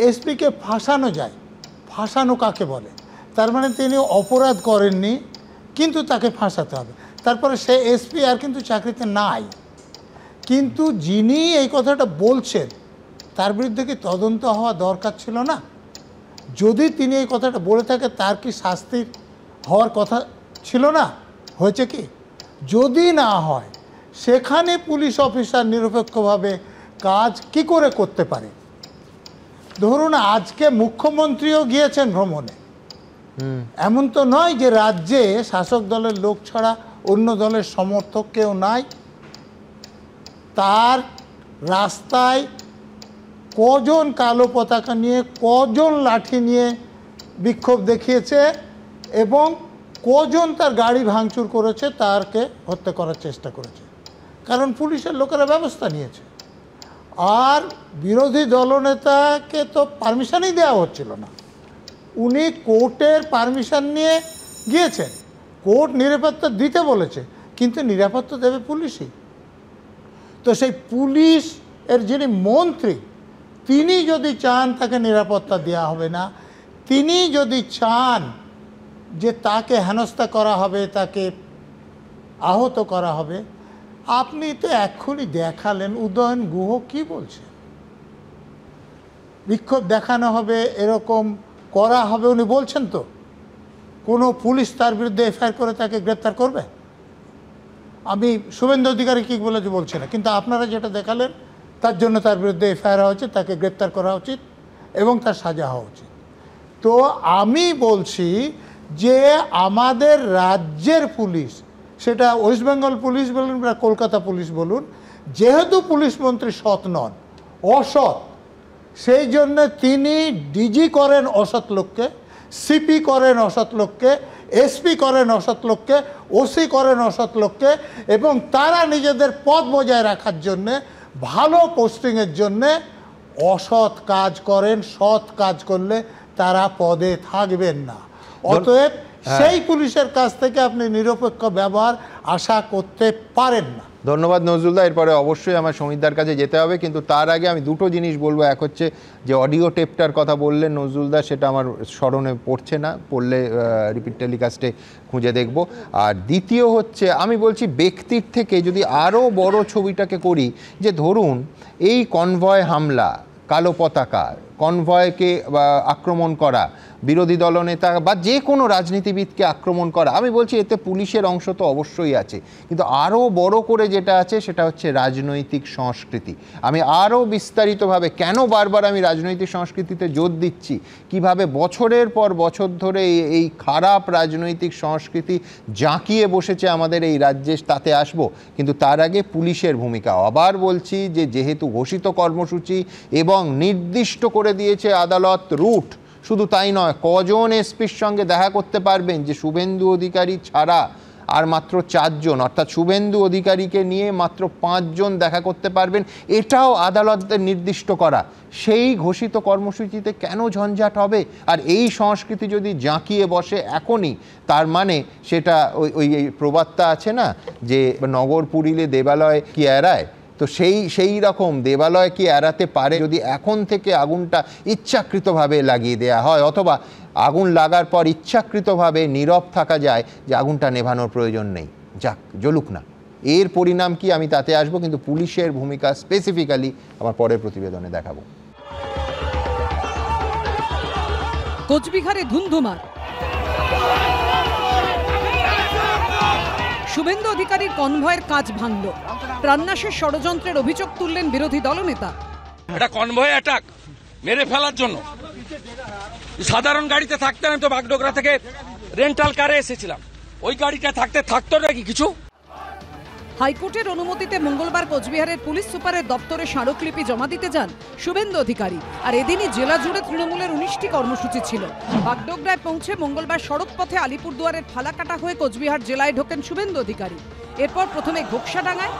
এসপিকে ফাঁসানো যায়। ফাঁসানো কাকে বলে? তার মানে তিনি অপরাধ করেননি কিন্তু তাকে ফাঁসাতে হবে, তারপরে সে এসপি আর কিন্তু চাকরিতে নাই। কিন্তু যিনি এই কথাটা বলছেন তার বিরুদ্ধে কি তদন্ত হওয়া দরকার ছিল না? যদি তিনি এই কথাটা বলে থাকে তার কি শাস্তি হওয়ার কথা ছিল না? হয়েছে কি? যদি না হয় সেখানে পুলিশ অফিসার নিরপেক্ষভাবে কাজ কি করে করতে পারে? ধরুন আজকে মুখ্যমন্ত্রীও গিয়েছেন ভ্রমণে, এমন তো নয় যে রাজ্যে শাসক দলের লোক ছাড়া অন্য দলের সমর্থক কেউ নাই। তার রাস্তায় কজন কালো পতাকা নিয়ে, কজন লাঠি নিয়ে বিক্ষোভ দেখিয়েছে এবং কজন তার গাড়ি ভাঙচুর করেছে, তারকে হত্যা করার চেষ্টা করেছে, কারণ পুলিশের লোকেরা ব্যবস্থা নিয়েছে। আর বিরোধী দলনেতাকে তো পারমিশনই দেওয়া হচ্ছিল না, উনি কোর্টের পারমিশন নিয়ে গিয়েছেন, কোর্ট নিরাপত্তা দিতে বলেছে, কিন্তু নিরাপত্তা দেবে পুলিশই। তো সেই পুলিশ এর যিনি মন্ত্রী তিনি যদি চান তাকে নিরাপত্তা দেওয়া হবে না, তিনি যদি চান যে তাকে হেনস্থা করা হবে, তাকে আহত করা হবে, আপনি তো এক্ষুনি দেখালেন উদয়ন গুহ কি বলছে, বিক্ষোভ দেখানো হবে, এরকম করা হবে উনি বলছেন। তো কোনো পুলিশ তার বিরুদ্ধে এফআইআর করে তাকে গ্রেপ্তার করবে? আমি শুভেন্দু অধিকারী কী বলেছে বলছি না, কিন্তু আপনারা যেটা দেখালেন তার জন্য তার বিরুদ্ধে এফআইআর হওয়া উচিত, তাকে গ্রেপ্তার করা উচিত এবং তার সাজা হওয়া উচিত। তো আমি বলছি যে আমাদের রাজ্যের পুলিশ, সেটা ওয়েস্ট বেঙ্গল পুলিশ বলুন বা কলকাতা পুলিশ বলুন, যেহেতু পুলিশ মন্ত্রী সৎ নন, অসৎ, সেই জন্য তিনি ডিজি করেন অসৎ লোককে, সিপি করেন অসৎ লোককে, এসপি করেন অসৎ লোককে, ওসি করেন অসৎ লোককে, এবং তারা নিজেদের পদ বজায় রাখার জন্যে, ভালো পোস্টিংয়ের জন্যে অসৎ কাজ করেন। সৎ কাজ করলে তারা পদে থাকবেন না। অতএব সেই পুলিশের কাছ থেকে আপনি নিরপেক্ষ ব্যবহার আশা করতে পারেন না। ধন্যবাদ নজরুলদা। এরপরে অবশ্যই আমার সমিতদার কাছে যেতে হবে, কিন্তু তার আগে আমি দুটো জিনিস বলবো। এক হচ্ছে যে অডিও টেপটার কথা বললেন নজরুলদা, সেটা আমার স্মরণে পড়ছে না, পড়লে রিপিট টেলিকাস্টে খুঁজে দেখব। আর দ্বিতীয় হচ্ছে আমি বলছি ব্যক্তির থেকে যদি আরও বড় ছবিটাকে করি, যে ধরুন এই কনভয় হামলা, কালো পতাকা, কনভয়কে আক্রমণ করা, বিরোধী দলনেতা বা যে কোনো রাজনীতিবিদকে আক্রমণ করা, আমি বলছি এতে পুলিশের অংশ তো অবশ্যই আছে, কিন্তু আরও বড় করে যেটা আছে সেটা হচ্ছে রাজনৈতিক সংস্কৃতি। আমি আরও বিস্তারিতভাবে কেন বারবার আমি রাজনৈতিক সংস্কৃতিতে জোর দিচ্ছি, কিভাবে বছরের পর বছর ধরে এই খারাপ রাজনৈতিক সংস্কৃতি জাঁকিয়ে বসেছে আমাদের এই রাজ্যে, তাতে আসবো। কিন্তু তার আগে পুলিশের ভূমিকা আবার বলছি, যে যেহেতু ঘোষিত কর্মসূচি এবং নির্দিষ্ট করে দিয়েছে আদালত রুট, শুধু তাই নয়, কজন এসপির সঙ্গে দেখা করতে পারবেন, যে শুভেন্দু অধিকারী ছাড়া আর মাত্র 4 জন, অর্থাৎ শুভেন্দু অধিকারীকে নিয়ে মাত্র 5 জন দেখা করতে পারবেন, এটাও আদালতের নির্দিষ্ট করা। সেই ঘোষিত কর্মসূচিতে কেন ঝঞ্ঝাট হবে? আর এই সংস্কৃতি যদি জাঁকিয়ে বসে এখনই, তার মানে সেটা ওই প্রবাদটা আছে না, যে নগর পুরিলে দেবালয় কি এড়ায়, তো সেই রকম দেবালয় কি এড়াতে পারে যদি এখন থেকে আগুনটা ইচ্ছাকৃতভাবে লাগিয়ে দেয়া হয়, অথবা আগুন লাগার পর ইচ্ছাকৃতভাবে নীরব থাকা যায় যে আগুনটা নেভানোর প্রয়োজন নেই, যাক জ্বলুক না। এর পরিণাম কি আমি তাতে আসবো, কিন্তু পুলিশের ভূমিকা স্পেসিফিক্যালি আমার পরের প্রতিবেদনে দেখাবো। কোচবিহারে ধুন্ধুমার, শুভেন্দু অধিকারীর কনভয়ের কাজ ভাঙল, প্রাণনাশের ষড়যন্ত্রের অভিযোগ তুললেন বিরোধী দলনেতা। এটা কনভয় অ্যাটাক, মেরে ফেলার জন্য। সাধারণ গাড়িতে থাকতে, আমি তো বাগডোগরা থেকে রেন্টাল কারে এসেছিলাম, ওই গাড়িটা থাকতো নাকি কিছু। হাইকোর্টের অনুমতিতে মঙ্গলবার কোচবিহারের পুলিশ সুপারের দপ্তরে স্মারকলিপি জমা দিতে যান শুভেন্দু অধিকারী। আর এদিনই জেলা জুড়ে তৃণমূলের 19টি কর্মসূচি ছিল। বাগডোগরায় পৌঁছে মঙ্গলবার সড়ক পথে আলিপুরদুয়ারের ফালাকাটা হয়ে কোচবিহার জেলায় ঢোকেন শুভেন্দু অধিকারী। এরপর প্রথমে ঘোকসাডাঙ্গায়,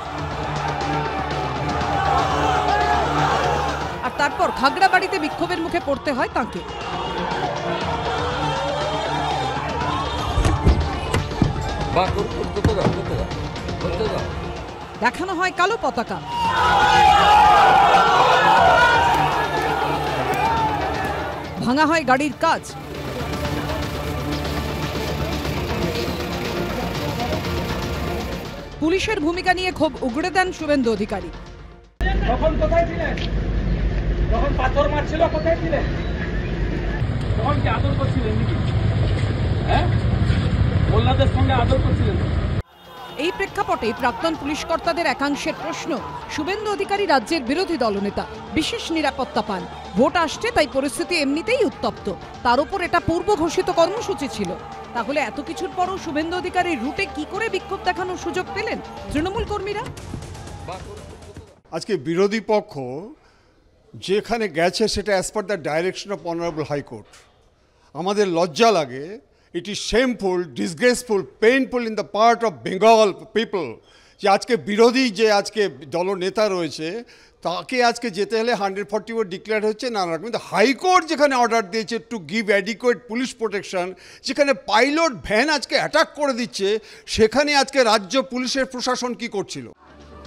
আর তারপর খাগড়াবাড়িতে বিক্ষোভের মুখে পড়তে হয় তাঁকে। দেখানো হয় কালো পতাকা, ভাঙা হয় গাড়ির কাজ, পুলিশের ভূমিকা নিয়ে ক্ষোভ উগড়ে দেন শুভেন্দু অধিকারী। তখন কোথায় ছিলেন? যখন পাথর মারছিল কোথায় ছিলেন? তখন কি আদর করছিলেন নাকি? হ্যাঁ, মোল্লাদের সঙ্গে আদর করছিলেন। এই প্রেক্ষাপটে প্রাক্তন পুলিশ কর্তাদের একাংশের প্রশ্ন, শুভেন্দু অধিকারী রাজ্যের বিরোধী দলনেতা, বিশেষ নিরাপত্তা পান, ভোট আসছে তাই পরিস্থিতি এমনিতেই উত্তপ্ত, তার উপর এটা পূর্ব ঘোষিত কর্মসূচি ছিল। তাহলে এত কিছুর পরও শুভেন্দু অধিকারীর রুটে কি করে বিক্ষোভ দেখানোর সুযোগ পেলেন তৃণমূল কর্মীরা? আজকে বিরোধী পক্ষ যেখানে গেছে সেটা as per the direction of honourable high court. আমাদের লজ্জা লাগে, it is shameful, disgraceful, painful in the part of Bengal people, যে আজকে বিরোধী যে আজকে দলনেতা রয়েছে তাকে আজকে যেতে হলে 144 ডিক্লেয়ার হচ্ছে নানা রকম। কিন্তু হাইকোর্ট যেখানে অর্ডার দিয়েছে to give adequate police protection, যেখানে পাইলট ভ্যান আজকে অ্যাটাক করে দিচ্ছে, সেখানে আজকে রাজ্য পুলিশের প্রশাসন কি করছিল?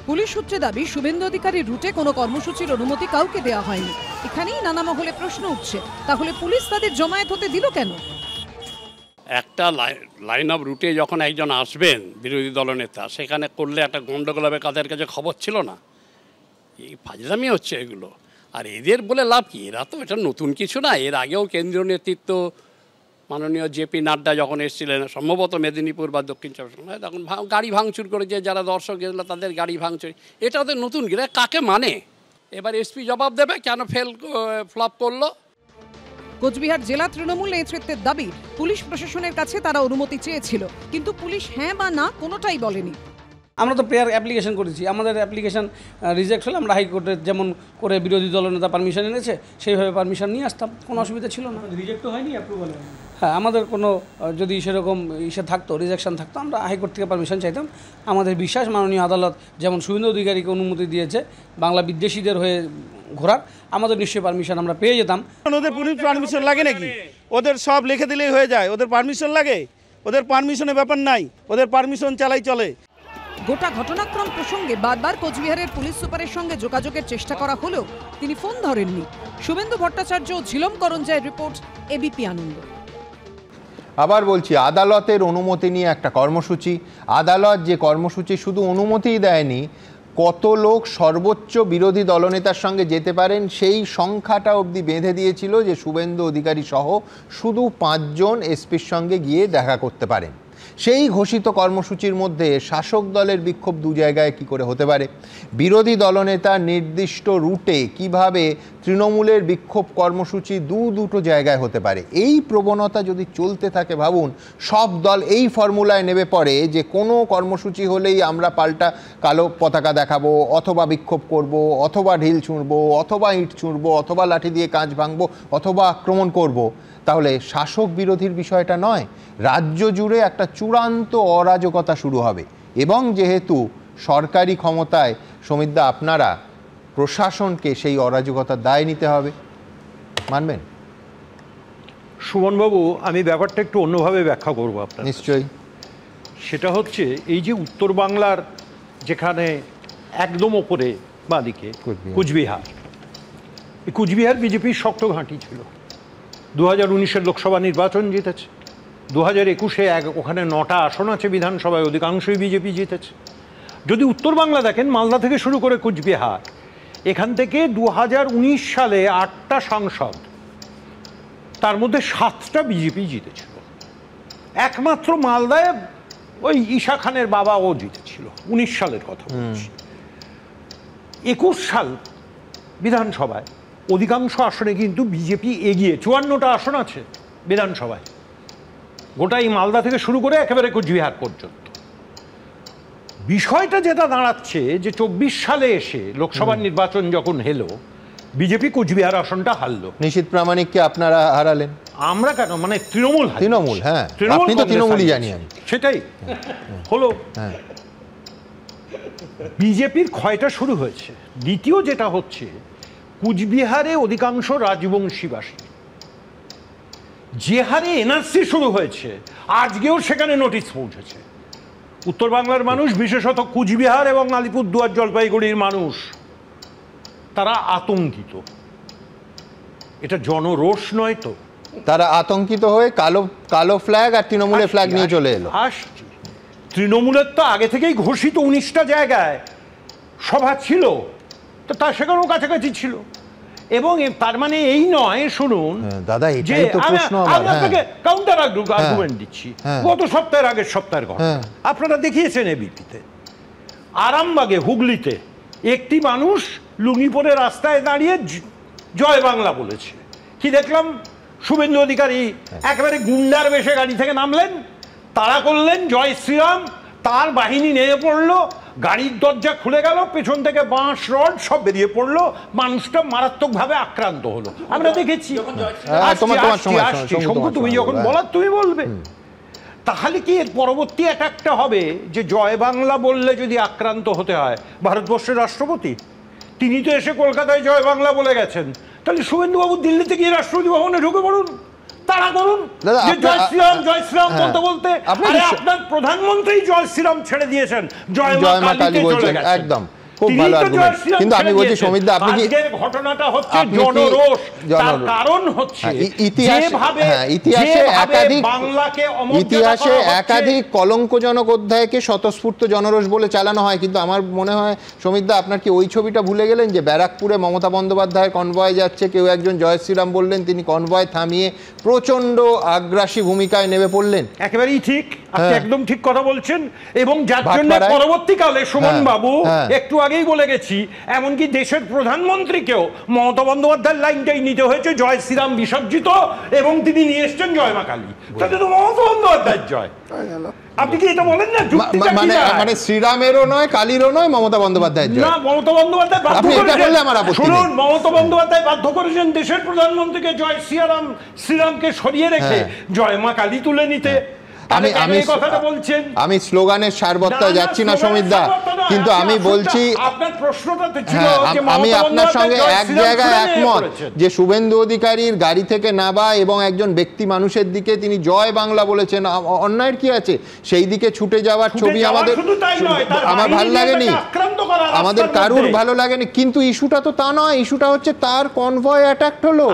পুলিশ সূত্রে দাবি শুভেন্দু অধিকারীর রুটে কোনো কর্মসূচির অনুমতি কাউকে দেওয়া হয়নি। এখানেই নানা মহলে প্রশ্ন উঠছে, তাহলে পুলিশ তাদের জমায়েত হতে দিল কেন? একটা লাইন অফ রুটে যখন একজন আসবেন বিরোধী দলনেতা, সেখানে করলে একটা গন্ডগোল হবে, কাদের কাছে খবর ছিল না? এই ফাজলামি হচ্ছে এগুলো। আর এদের বলে লাভ কি? এরা তো এটা নতুন কিছু না, এর আগেও কেন্দ্রীয় নেতৃত্ব মাননীয় জেপি নাড্ডা যখন এসেছিলেন সম্ভবত মেদিনীপুর বা দক্ষিণ চব্বিশ পরগনায়, তখন গাড়ি ভাঙচুর করেছে, যারা দর্শক এগুলো তাদের গাড়ি ভাঙচুর, এটা ওদের নতুন গিয়ে কাকে মানে? এবার এসপি জবাব দেবে কেন ফ্লপ করলো। কোচবিহার জেলা তৃণমূল নেতৃত্বের দাবি, পুলিশ প্রশাসনের কাছে তারা অনুমতি চেয়েছিল, কিন্তু পুলিশ হ্যাঁ বা না কোনোটাই বলেনি। আমরা তো প্রেয়ার অ্যাপ্লিকেশন করেছি, আমাদের অ্যাপ্লিকেশন রিজেক্ট হলে আমরা হাইকোর্টে যেমন করে বিরোধী দলনেতা পারমিশন এনেছে সেইভাবে পারমিশন নিয়ে আসতাম, কোনো অসুবিধা ছিল না। রিজেক্ট হয়নি, অ্যাপ্রুভাল হয়নি। হ্যাঁ, আমাদের কোনো যদি সেরকম ইসে থাকতো, রিজেকশন থাকতো, আমরা হাইকোর্ট থেকে পারমিশন চাইতাম। আমাদের বিশ্বাস মাননীয় আদালত যেমন শুভেন্দু অধিকারীকে অনুমতি দিয়েছে বাংলা বিদ্বেষীদের হয়ে ঘোরার, আমাদের নিশ্চয়ই পারমিশন আমরা পেয়ে যেতাম। ওদের পুলিশ পারমিশন লাগে নাকি? ওদের সব লিখে দিলেই হয়ে যায়, ওদের পারমিশন লাগে? ওদের পারমিশনের ব্যাপার নাই, ওদের পারমিশন চালাই চলে। গোটা ঘটনাক্রম প্রসঙ্গে বারবার কোচবিহারের পুলিশ সুপারের সঙ্গে যোগাযোগের চেষ্টা করা হলেও তিনি ফোন ধরেননি। শুভেন্দু ভট্টাচার্য, ঝিলম করঞ্জায়ের রিপোর্ট, এবিপি আনন্দ। আবার বলছি, আদালতের অনুমতি নিয়ে একটা কর্মসূচি, আদালত যে কর্মসূচি শুধু অনুমতিই দেয়নি, কত লোক সর্বোচ্চ বিরোধী দলনেতার সঙ্গে যেতে পারেন সেই সংখ্যাটা অবধি বেঁধে দিয়েছিল যে শুভেন্দু অধিকারী সহ শুধু 5 জন এসপির সঙ্গে গিয়ে দেখা করতে পারেন। সেই ঘোষিত কর্মসূচির মধ্যে শাসক দলের বিক্ষোভ 2 জায়গায় কি করে হতে পারে? বিরোধী দলনেতা নির্দিষ্ট রুটে কিভাবে তৃণমূলের বিক্ষোভ কর্মসূচি দুটো জায়গায় হতে পারে? এই প্রবণতা যদি চলতে থাকে, ভাবুন সব দল এই ফর্মুলায় নেমে পড়ে যে কোনো কর্মসূচি হলেই আমরা পাল্টা কালো পতাকা দেখাবো, অথবা বিক্ষোভ করব, অথবা ঢিল ছুঁড়বো, অথবা ইট ছুঁড়বো, অথবা লাঠি দিয়ে কাঁচ ভাঙবো, অথবা আক্রমণ করব, তাহলে শাসক বিরোধীর বিষয়টা নয়, রাজ্য জুড়ে একটা চূড়ান্ত অরাজকতা শুরু হবে। এবং যেহেতু সরকারি ক্ষমতায়, সমিতদা আপনারা প্রশাসনকে সেই অরাজকতার দায় নিতে হবে, মানবেন? সুমনবাবু, আমি ব্যাপারটা একটু অন্যভাবে ব্যাখ্যা করবো আপনার। নিশ্চয়ই। সেটা হচ্ছে এই যে উত্তর বাংলার যেখানে একদম ওপরে বাঁদিকে কুচবিহার, এই কুচবিহার বিজেপির শক্ত ঘাঁটি ছিল। 2019-এর লোকসভা নির্বাচন জিতেছে, 2021-এ ওখানে 9টা আসন আছে বিধানসভায়, অধিকাংশই বিজেপি জিতেছে। যদি উত্তর বাংলা দেখেন, মালদা থেকে শুরু করে কুচবিহার, এখান থেকে 2019 সালে 8টা সাংসদ, তার মধ্যে 7টা বিজেপি জিতেছিল। একমাত্র মালদায় ওই ঈশা খানের বাবা ও জিতেছিল, 19 সালের কথা বলছি। 21 সাল বিধানসভায় অধিকাংশ আসনে কিন্তু বিজেপি এগিয়ে, 54টা আসন আছে বিধানসভায়, গোটা এই মালদা থেকে শুরু করে একেবারে কুচবিহার পর্যন্ত। বিষয়টা যেটা দাঁড়াচ্ছে যে 24 সালে এসে লোকসভার নির্বাচন যখন হলো, বিজেপি কুচবিহার আসনটা হারলো। নিশীথ প্রামাণিককে আপনারা হারালেন। আমরা কেন, মানে তৃণমূল, হ্যাঁ, আপনি তো তৃণমূলই জানি আমি, সেটাই হলো। বিজেপির ক্ষয়টা শুরু হয়েছে। দ্বিতীয় যেটা হচ্ছে, কুচবিহারে অধিকাংশ রাজবংশীবাসী, যে হারে এনআরসি শুরু হয়েছে, আজকেও সেখানে নোটিশ পৌঁছেছে। উত্তর বাংলার মানুষ, বিশেষত কুচবিহার এবং আলিপুরদুয়ার জলপাইগুড়ির মানুষ, তারা আতঙ্কিত। এটা জনরোষ নয় তো? তারা আতঙ্কিত হয়ে কালো ফ্ল্যাগ আর তৃণমূলের ফ্ল্যাগ নিয়ে চলে এলো। আসছি, তৃণমূলের তো আগে থেকেই ঘোষিত 19টা জায়গায় সভা ছিল, তো তা সেখানেও কাছাকাছি ছিল। এবং তার মানে এই নয়, শুনুন দাদা, এটাই তো প্রশ্ন আমার। আমি আপনাকে কাউন্টার আর্গুমেন্ট দিচ্ছি। গত সপ্তাহের আগের সপ্তাহের ঘটনা আপনারা দেখিয়েছেন এবিপিতে। আরামবাগে, হুগলিতে একটি মানুষ লুঙ্গি পরে রাস্তায় দাঁড়িয়ে জয় বাংলা বলেছে। কি দেখলাম, শুভেন্দু অধিকারী একেবারে গুন্ডার বেশে গাড়ি থেকে নামলেন, তাড়া করলেন জয় শ্রীরাম, তার বাহিনী নেমে পড়লো, গাড়ির দরজা খুলে গেল, পেছন থেকে বাঁশ রড সব বেরিয়ে পড়লো, মানুষটা মারাত্মকভাবে আক্রান্ত হলো। আমরা দেখেছি। তুমি যখন বলার তুমি বলবে। তাহলে কি এর পরবর্তী অ্যাটাকটা হবে যে জয় বাংলা বললে যদি আক্রান্ত হতে হয় ভারতবর্ষের রাষ্ট্রপতি? তিনি তো এসে কলকাতায় জয় বাংলা বলে গেছেন, তাহলে শুভেন্দুবাবু দিল্লিতে গিয়ে রাষ্ট্রপতি ভবনে ঢুকে পড়ুন, তারা করুন যে জয় শ্রীরাম জয় শ্রীরাম বলতে বলতে আপনার প্রধানমন্ত্রী জয় শ্রীরাম ছেড়ে দিয়েছেন, জয় মা কালী বলছেন। একদম খুব ভালো আর্গুমেন্ট। কিন্তু আমি বলছি সমিতদা, আপনি কি ঘটনাটা হচ্ছে জনরোষ, তার কারণ হচ্ছে ইতিহাসে একাধিক কলঙ্কজনক অধ্যায়কে স্বতঃস্ফূর্ত জনরোষ বলে চালানো হয়। কিন্তু আমার মনে হয় সমিতদা, আপনার কি ওই ছবিটা ভুলে গেলেন যে ব্যারাকপুরে মমতা বন্দ্যোপাধ্যায়ের কনভয় যাচ্ছে, কেউ একজন জয় শ্রীরাম বললেন, তিনি কনভয় থামিয়ে প্রচন্ড আগ্রাসী ভূমিকায় নেমে পড়লেন। একেবারেই ঠিক, আপনি একদম ঠিক কথা বলছেন। এবং যার জন্য পরবর্তীকালে সুমন বাবু একটু আগেই বলে গেছি, এমনকি দেশের প্রধানমন্ত্রীকেও মমতা বন্দ্যোপাধ্যায়ের লাইনটাই নিতে হয়েছে, জয় শ্রীরাম বিসর্জিত, এবং তিনি নিয়ে এসছেন জয় মা কালী। তাতে তো মমতা বন্দ্যোপাধ্যায়ের জয়। আপনি কি এটা বলেন না? মানে শ্রীরামেরও নয়, কালীরও নয়, মমতা বন্দ্যোপাধ্যায়ের জয়। না, মমতা বন্দ্যোপাধ্যায় বাধ্য করেছেন, শুনুন, মমতা বন্দ্যোপাধ্যায় বাধ্য করেছেন দেশের প্রধানমন্ত্রীকে জয় শ্রীরামকে সরিয়ে রেখে জয় মা কালী তুলে নিতে। আমি স্লোগানের সারবত্তায় যাচ্ছি না সমিতদা, কিন্তু আমি বলছি আমি আপনার সঙ্গে এক জায়গায় একমত যে শুভেন্দু অধিকারীর গাড়ি থেকে নামা এবং একজন ব্যক্তি মানুষের দিকে তিনি জয় বাংলা বলেছেন, অন্যায়ের কি আছে? সেই দিকে ছুটে যাওয়ার ছবি আমার ভালো লাগেনি, আমাদের কারুর ভালো লাগেনি, কিন্তু ইস্যুটা তো তা নয়। ইস্যুটা হচ্ছে তার কনভয় অ্যাটাক হলো।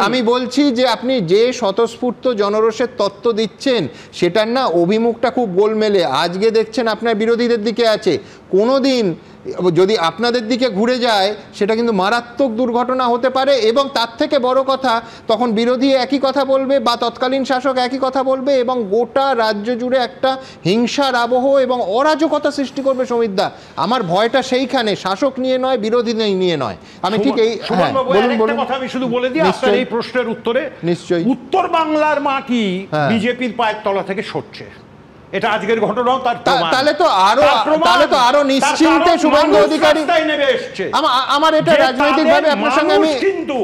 আমি বলছি যে আপনি যে স্বতঃস্ফূর্ত জনরোষের তত্ত্ব দিচ্ছেন সেটার না অভিমুখটা খুব গোলমেলে। আজকে দেখছেন আপনার বিরোধীদের দিকে আছে, কোনোদিন যদি আপনাদের দিকে ঘুরে যায় সেটা কিন্তু মারাত্মক দুর্ঘটনা হতে পারে। এবং তার থেকে বড় কথা, তখন বিরোধী একই কথা বলবে বা তৎকালীন শাসক একই কথা বলবে এবং গোটা রাজ্য জুড়ে একটা হিংসার আবহ এবং অরাজকতা সৃষ্টি করবে। সমিতদা, আমার ভয়টা সেইখানে, শাসক নিয়ে নয়, বিরোধী নিয়ে নয়। আমি ঠিক এই কথা আমি শুধু বলে দিই আপনার এই প্রশ্নের উত্তরে, নিশ্চয়ই উত্তর বাংলার মাটি বিজেপির পায়ের তলা থেকে সরছে, এটা আজকের ঘটনাও তার প্রমাণ। তাহলে তো আরো নিশ্চিন্তে শুভেন্দু অধিকারী নেমে এসেছে। আমার এটা রাজনৈতিকভাবে আপনার সঙ্গে আমি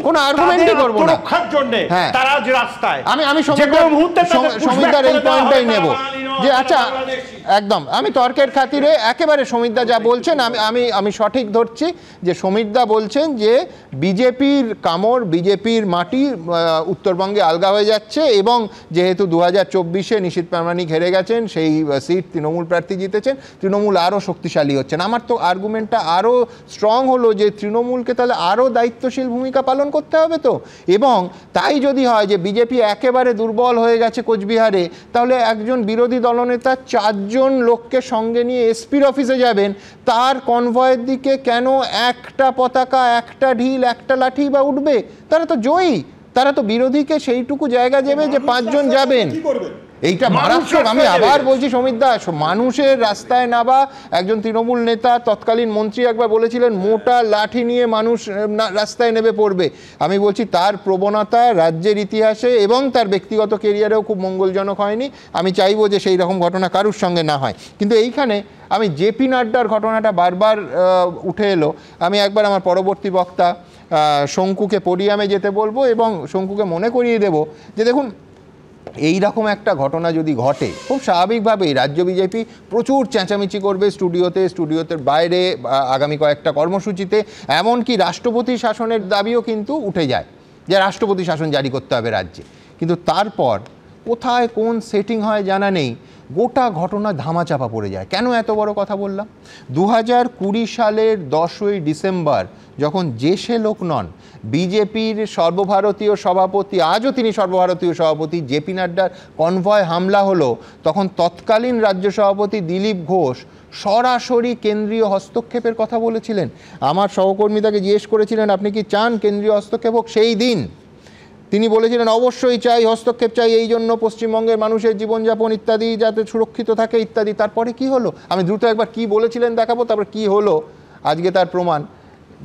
কোনো আর্গুমেন্টই করব না, রক্ষার জন্য তারা আজ রাস্তায়। আমি সমিতদার এই পয়েন্টটাই নেব যে আচ্ছা একদম আমি তর্কের খাতিরে একেবারে সমিতদা যা বলছেন আমি সঠিক ধরছি যে সমিতদা বলছেন যে বিজেপির কামড়, বিজেপির মাটি উত্তরবঙ্গে আলগা হয়ে যাচ্ছে এবং যেহেতু 2024-এ নিশীথ প্রামাণিক হেরে গেছেন, সেই সিট তৃণমূল প্রার্থী জিতেছেন, তৃণমূল আরও শক্তিশালী হচ্ছেন। আমার তো আর্গুমেন্টটা আরও স্ট্রং হলো যে তৃণমূলকে তাহলে আরও দায়িত্বশীল ভূমিকা পালন করতে হবে তো। এবং তাই যদি হয় যে বিজেপি একেবারে দুর্বল হয়ে গেছে কোচবিহারে, তাহলে একজন বিরোধী দলনেতা 4 জন লোককে সঙ্গে নিয়ে এসপির অফিসে যাবেন, তার কনভয়ের দিকে কেন একটা পতাকা, একটা ঢিল, একটা লাঠি বা উঠবে? তারা তো জয়ী, তারা তো বিরোধীকে সেইটুকু জায়গা দেবে যে 5 জন যাবেন। এইটা মারাত্মক। আমি আবার বলছি সমিতদা, মানুষের রাস্তায় নামা একজন তৃণমূল নেতা, তৎকালীন মন্ত্রী একবার বলেছিলেন মোটা লাঠি নিয়ে মানুষ রাস্তায় নেমে পড়বে। আমি বলছি তার প্রবণতা রাজ্যের ইতিহাসে এবং তার ব্যক্তিগত কেরিয়ারেও খুব মঙ্গলজনক হয়নি। আমি চাইবো যে সেই রকম ঘটনা কারুর সঙ্গে না হয়। কিন্তু এইখানে আমি জেপি নাড্ডার ঘটনাটা বারবার উঠে এলো। আমি একবার আমার পরবর্তী বক্তা শঙ্কুকে পোডিয়ামে যেতে বলবো এবং শঙ্কুকে মনে করিয়ে দেব যে দেখুন, এই রকম একটা ঘটনা যদি ঘটে, খুব স্বাভাবিকভাবেই রাজ্য বিজেপি প্রচুর চেঁচামেচি করবে, স্টুডিওতে বাইরে, আগামী কয়েকটা কর্মসূচিতে, এমনকি রাষ্ট্রপতি শাসনের দাবিও কিন্তু উঠে যায় যে রাষ্ট্রপতি শাসন জারি করতে হবে রাজ্যে। কিন্তু তারপর কোথায় কোন সেটিং হয় জানা নেই, গোটা ঘটনা ধামাচাপা পড়ে যায়। কেন এত বড় কথা বললাম? 2020 সালের 10ই ডিসেম্বর যখন যে সে লোক নন, বিজেপির সর্বভারতীয় সভাপতি, আজও তিনি সর্বভারতীয় সভাপতি, জেপি নাড্ডার কনভয় হামলা হলো, তখন তৎকালীন রাজ্য সভাপতি দিলীপ ঘোষ সরাসরি কেন্দ্রীয় হস্তক্ষেপের কথা বলেছিলেন। আমার সহকর্মী তাকে জিজ্ঞেস করেছিলেন আপনি কি চান কেন্দ্রীয় হস্তক্ষেপ হোক? সেই দিন তিনি বলেছিলেন অবশ্যই চাই, হস্তক্ষেপ চাই, এই জন্য পশ্চিমবঙ্গের মানুষের জীবনযাপন ইত্যাদি যাতে সুরক্ষিত থাকে ইত্যাদি। তারপরে কি হলো আমি দ্রুত একবার কি বলেছিলেন দেখাবো, তারপর কি হলো আজকে তার প্রমাণ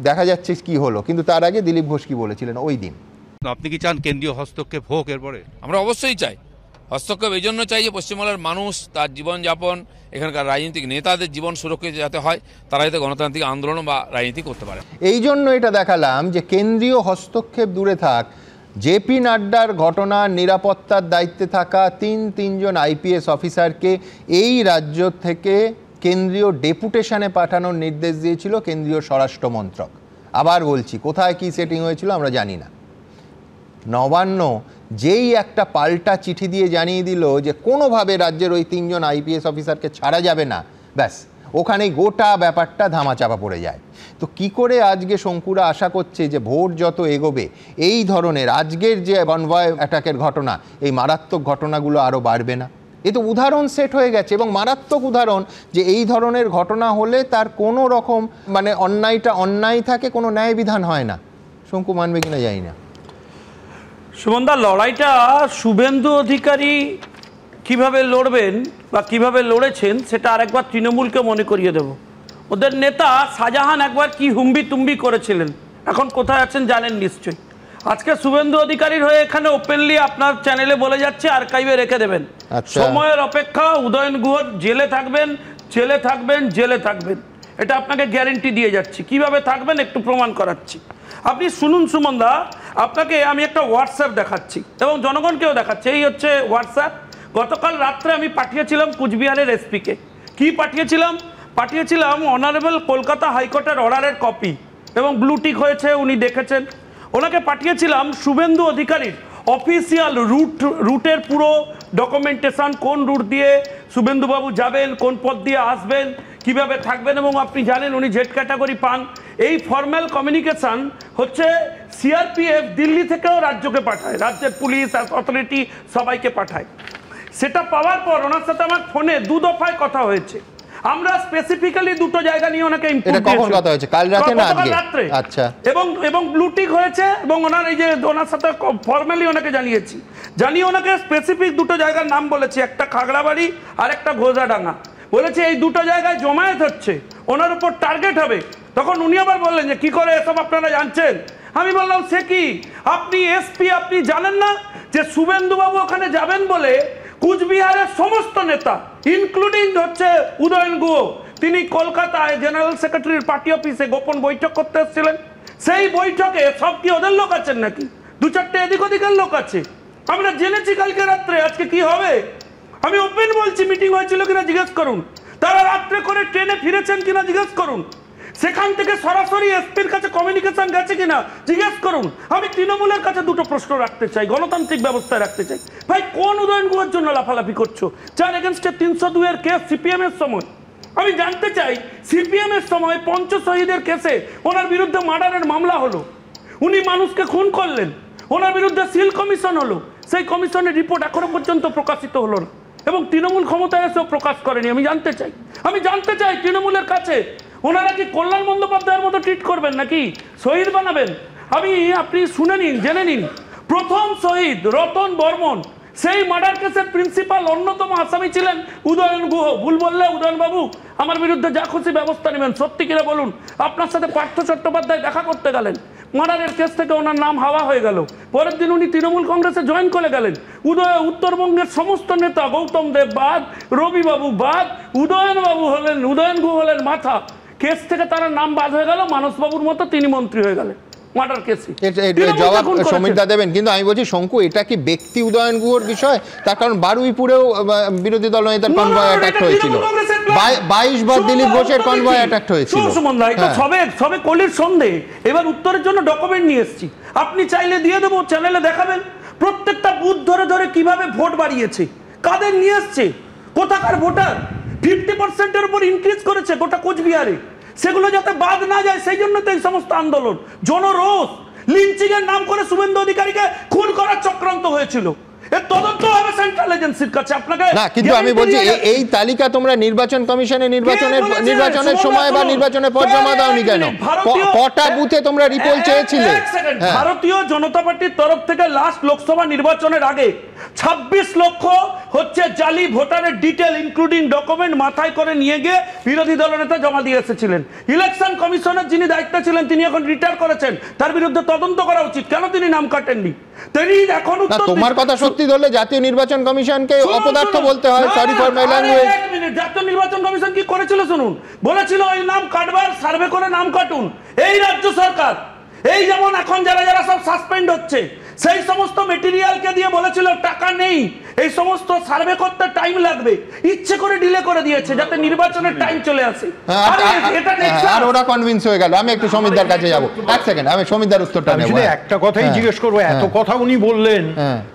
দেখা যাচ্ছে কি হলো। কিন্তু তার আগে দিলীপ ঘোষ কি বলেছিলেন ওই দিন। আপনি কি চান কেন্দ্রীয় হস্তক্ষেপ হোক? এরপরে আমরা অবশ্যই চাই হস্তক্ষেপ, এই জন্য চাই যে পশ্চিমবাংলার মানুষ তার জীবনযাপন, এখানকার রাজনৈতিক নেতাদের জীবন সুরক্ষিত যাতে হয়, তারা যাতে গণতান্ত্রিক আন্দোলন বা রাজনীতি করতে পারে। এই জন্য এটা দেখালাম যে কেন্দ্রীয় হস্তক্ষেপ দূরে থাক, জেপি নাড্ডার ঘটনার নিরাপত্তার দায়িত্বে থাকা তিনজন আইপিএস অফিসারকে এই রাজ্য থেকে কেন্দ্রীয় ডেপুটেশনে পাঠানোর নির্দেশ দিয়েছিল কেন্দ্রীয় স্বরাষ্ট্র মন্ত্রক। আবার বলছি, কোথায় কি সেটিং হয়েছিল আমরা জানি না। নবান্ন যেই একটা পাল্টা চিঠি দিয়ে জানিয়ে দিল যে কোনোভাবে রাজ্যের ওই 3 জন আইপিএস অফিসারকে ছাড়া যাবে না, ব্যাস ওখানেই গোটা ব্যাপারটা ধামাচাপা পড়ে যায়। তো কি করে আজকে শঙ্কুরা আশা করছে যে ভোট যত এগোবে এই ধরনের আজকের যে কনভয় অ্যাটাকের ঘটনা, এই মারাত্মক ঘটনাগুলো আরও বাড়বে না? এ তো উদাহরণ সেট হয়ে গেছে এবং মারাত্মক উদাহরণ যে এই ধরনের ঘটনা হলে তার কোনো রকম মানে অন্যায়টা অন্যায় থাকে, কোনো ন্যায় বিধান হয় না। শঙ্কু মানবে কিনা জানি না। সুমনদা, লড়াইটা শুভেন্দু অধিকারী কিভাবে লড়বেন বা কিভাবে লড়েছেন সেটা আরেকবার তৃণমূলকে মনে করিয়ে দেব। ওদের নেতা শাহজাহান একবার কি হুম্বি তুম্বি করেছিলেন, এখন কোথায় আছেন জানেন নিশ্চয়ই। আজকে শুভেন্দু অধিকারীর হয়ে এখানে ওপেনলি আপনার চ্যানেলে বলে যাচ্ছে আর্কাইভে রেখে দেবেন, সময়ের অপেক্ষা, উদয়ন গুহ জেলে থাকবেন, জেলে থাকবেন, জেলে থাকবেন, এটা আপনাকে গ্যারেন্টি দিয়ে যাচ্ছি। কিভাবে থাকবেন একটু প্রমাণ করাচ্ছি। আপনি শুনুন সুমনদা, আপনাকে আমি একটা হোয়াটসঅ্যাপ দেখাচ্ছি এবং জনগণকেও দেখাচ্ছি। এই হচ্ছে হোয়াটসঅ্যাপ, গতকাল রাত্রে আমি পাঠিয়েছিলাম কুচবিহারের এসপিকে। কি পাঠিয়েছিলাম অনারেবল কলকাতা হাইকোর্টের অর্ডারের কপি, এবং ব্লুটিক হয়েছে, উনি দেখেছেন। ওনাকে পাঠিয়েছিলাম শুভেন্দু অধিকারীর অফিসিয়াল রুটের পুরো ডকুমেন্টেশন, কোন রুট দিয়ে শুভেন্দুবাবু যাবেন, কোন পথ দিয়ে আসবেন, কিভাবে থাকবেন, এবং আপনি জানেন উনি জেড ক্যাটাগরি পান। এই ফর্মাল কমিউনিকেশন হচ্ছে সিআরপিএফ দিল্লি থেকেও রাজ্যকে পাঠায়, রাজ্যের পুলিশ অথরিটি সবাইকে পাঠায়। সেটা পাওয়ার পর ওনার সাথে আমার ফোনে 2 দফায় কথা হয়েছে। আমরা স্পেসিফিক্যালি 2টো জায়গা নিয়ে ওনাকে ইনপুট দিয়েছি। কখন কথা হয়েছে? কাল রাতে না আজকে? রাতে। আচ্ছা। এবং ব্লুটিক হয়েছে, এবং ওনার এই যে ওনার সাথে ফর্মালি ওনাকে জানিয়ে ওনাকে স্পেসিফিক 2টো জায়গার নাম বলেছি, একটা খাগড়াবাড়ি আর একটা ঘোষাডাঙ্গা। বলেছে এই 2টো জায়গায় জমায়েত হচ্ছে, ওনার উপর টার্গেট হবে। তখন উনি আবার বললেন যে কি করে এসব আপনারা জানছেন? আমি বললাম সে কি, আপনি এসপি, আপনি জানেন না যে শুভেন্দুবাবু ওখানে যাবেন বলে কুচবিহারের সমস্ত নেতা ইনক্লুডিং হচ্ছে উদয়ন গুহ, তিনি কলকাতায় জেনারেল সেক্রেটারির পার্টি অফিসে গোপন বৈঠক করতে এসেছিলেন। সেই বৈঠকে সব কি ওদের লোক আছেন নাকি? 2-4টে এদিক ওদিকের লোক আছে। আমরা জেনেছি কালকে রাত্রে, আজকে কি হবে? আমি ওপেন বলছি, মিটিং হয়েছিল কিনা জিজ্ঞেস করুন, তারা রাত্রে করে ট্রেনে ফিরেছেন কিনা জিজ্ঞেস করুন, সেখান থেকে সরাসরি এসপির কাছে কমিউনিকেশন গেছে কিনা জিজ্ঞেস করুন। আমি তৃণমূলের কাছে 2টো প্রশ্ন রাখতে চাই, গণতান্ত্রিক ব্যবস্থায় রাখতে চাই। ভাই, কোন উদয়ন গুহের জন্য লাফালাফি করছো? যার এগেনস্টে 302 এর কেস সিপিএম এর সময়। আমি জানতে চাই, সিপিএম এর সময় পঞ্চ শহীদের কেসে ওনার বিরুদ্ধে মার্ডারের মামলা হলো, উনি মানুষকে খুন করলেন, ওনার বিরুদ্ধে সিল কমিশন হলো, সেই কমিশনের রিপোর্ট এখনো পর্যন্ত প্রকাশিত হলো না, এবং তৃণমূল ক্ষমতায় এসেও প্রকাশ করেনি। আমি জানতে চাই তৃণমূলের কাছে ওনারা কি কল্যাণ বন্দ্যোপাধ্যায়ের মতো ট্রিট করবেন নাকি শহীদ বানাবেন? আপনি শুনে নিন, জেনে নিন, প্রথম শহীদ রতন বর্মন, সেই মার্ডার কেসের প্রিন্সিপাল অন্যতম আসামি ছিলেন উদয়ন গুহ। ভুল বললে উদয়ন বাবু আমার বিরুদ্ধে যা খুশি ব্যবস্থা নেবেন। সত্যি কিনা বলুন, আপনার সাথে পার্থ চট্টোপাধ্যায় দেখা করতে গেলেন, মার্ডারের কেস থেকে ওনার নাম হাওয়া হয়ে গেল, পরের দিন উনি তৃণমূল কংগ্রেসে জয়েন করে গেলেন। উত্তরবঙ্গের সমস্ত নেতা, গৌতম দেব বাদ, রবিবাবু বাদ, উদয়ন গুহ হলেন মাথা। কেস থেকে তার নাম বাদ হয়ে গেল, মানসবাবুর মতো তিনি মন্ত্রী হয়ে গেলেন মার্ডার কেসে। জবাব সমীরদা দেবেন, কিন্তু আমি বলছি শঙ্কু, এটা কি ব্যক্তি উদয়ন গুহর বিষয়? তার কারণ বারুইপুরেও বিরোধী দল নেতার কনভয় অ্যাটাক হয়েছিল, 22 বার দিলীপ ঘোষের কনভয় অ্যাটাক হয়েছিল। সবে কলির সন্ধে, এবার উত্তরের জন্য ডকুমেন্ট নিয়ে এসেছি, আপনি চাইলে দিয়ে দেবো, চ্যানেলে দেখাবেন প্রত্যেকটা বুথ ধরে ধরে কিভাবে ভোট বাড়িয়েছে, কাদের নিয়ে এসছে, কোথাকার ভোটার 50%-এর উপর ইনক্রিজ করেছে গোটা কোচবিহারে। সেগুলো যাতে বাদ না যায় সেই জন্য তো এই সমস্ত আন্দোলন, জনরোষ। লিঞ্চিং এর নাম করে শুভেন্দু অধিকারীকে খুন করার চক্রান্ত হয়েছিল, এর তদন্ত হবে সেন্ট্রাল এজেন্সির কাছে। আপনাকে না, কিন্তু আমি বলছি এই তালিকা তোমরা নির্বাচন কমিশনে নির্বাচনের সময় বা নির্বাচনের পর জমা দাওনি কেন? কটা বুথে তোমরা রিপোর্ট চেয়েছিলে? ভারতীয় জনতা পার্টির তরফ থেকে লাস্ট লোকসভা নির্বাচনের আগে 26 লক্ষ হচ্ছে জালি ভোটারের ডিটেল ইনক্লুডিং ডকুমেন্ট মাথায় করে নিয়ে গিয়ে বিরোধী দলনেতা জমা দিয়ে এসেছিলেন। ইলেকশন কমিশনের যিনি দায়িত্বে ছিলেন তিনি এখন রিটায়ার করেছেন, তার বিরুদ্ধে তদন্ত করা উচিত। কেন তিনি নাম কাটেননি? তিনি এখন তোমার কথা সত্যি ধরলে জাতীয় নির্বাচন কমিশনকে অপদার্থ বলতে হয়। Sorry for my language. এক মিনিট, জাতীয় নির্বাচন কমিশন কি করেছিল শুনুন। বলেছিল এই নাম কাটবার, সার্ভে করে নাম কাটুন। এই রাজ্য সরকার, এই যেমন এখন যারা সব সাসপেন্ড হচ্ছে, সেই সমস্ত মেটেরিয়ালকে দিয়ে বলেছিল টাকা নেই, এই সমস্ত সার্ভে করতে টাইম লাগবে, ইচ্ছে করে ডিলে করে দিয়েছে যাতে নির্বাচনের টাইম চলে আসে। আর ওরা কনভিন্স হয়ে গেল। আমি একটু সমীরদার কাছে যাব, এক সেকেন্ড, আমি সমীরদার উত্তরটা নেব। একটা কথাই জিজ্ঞেস করবো, এত কথা উনি বললেন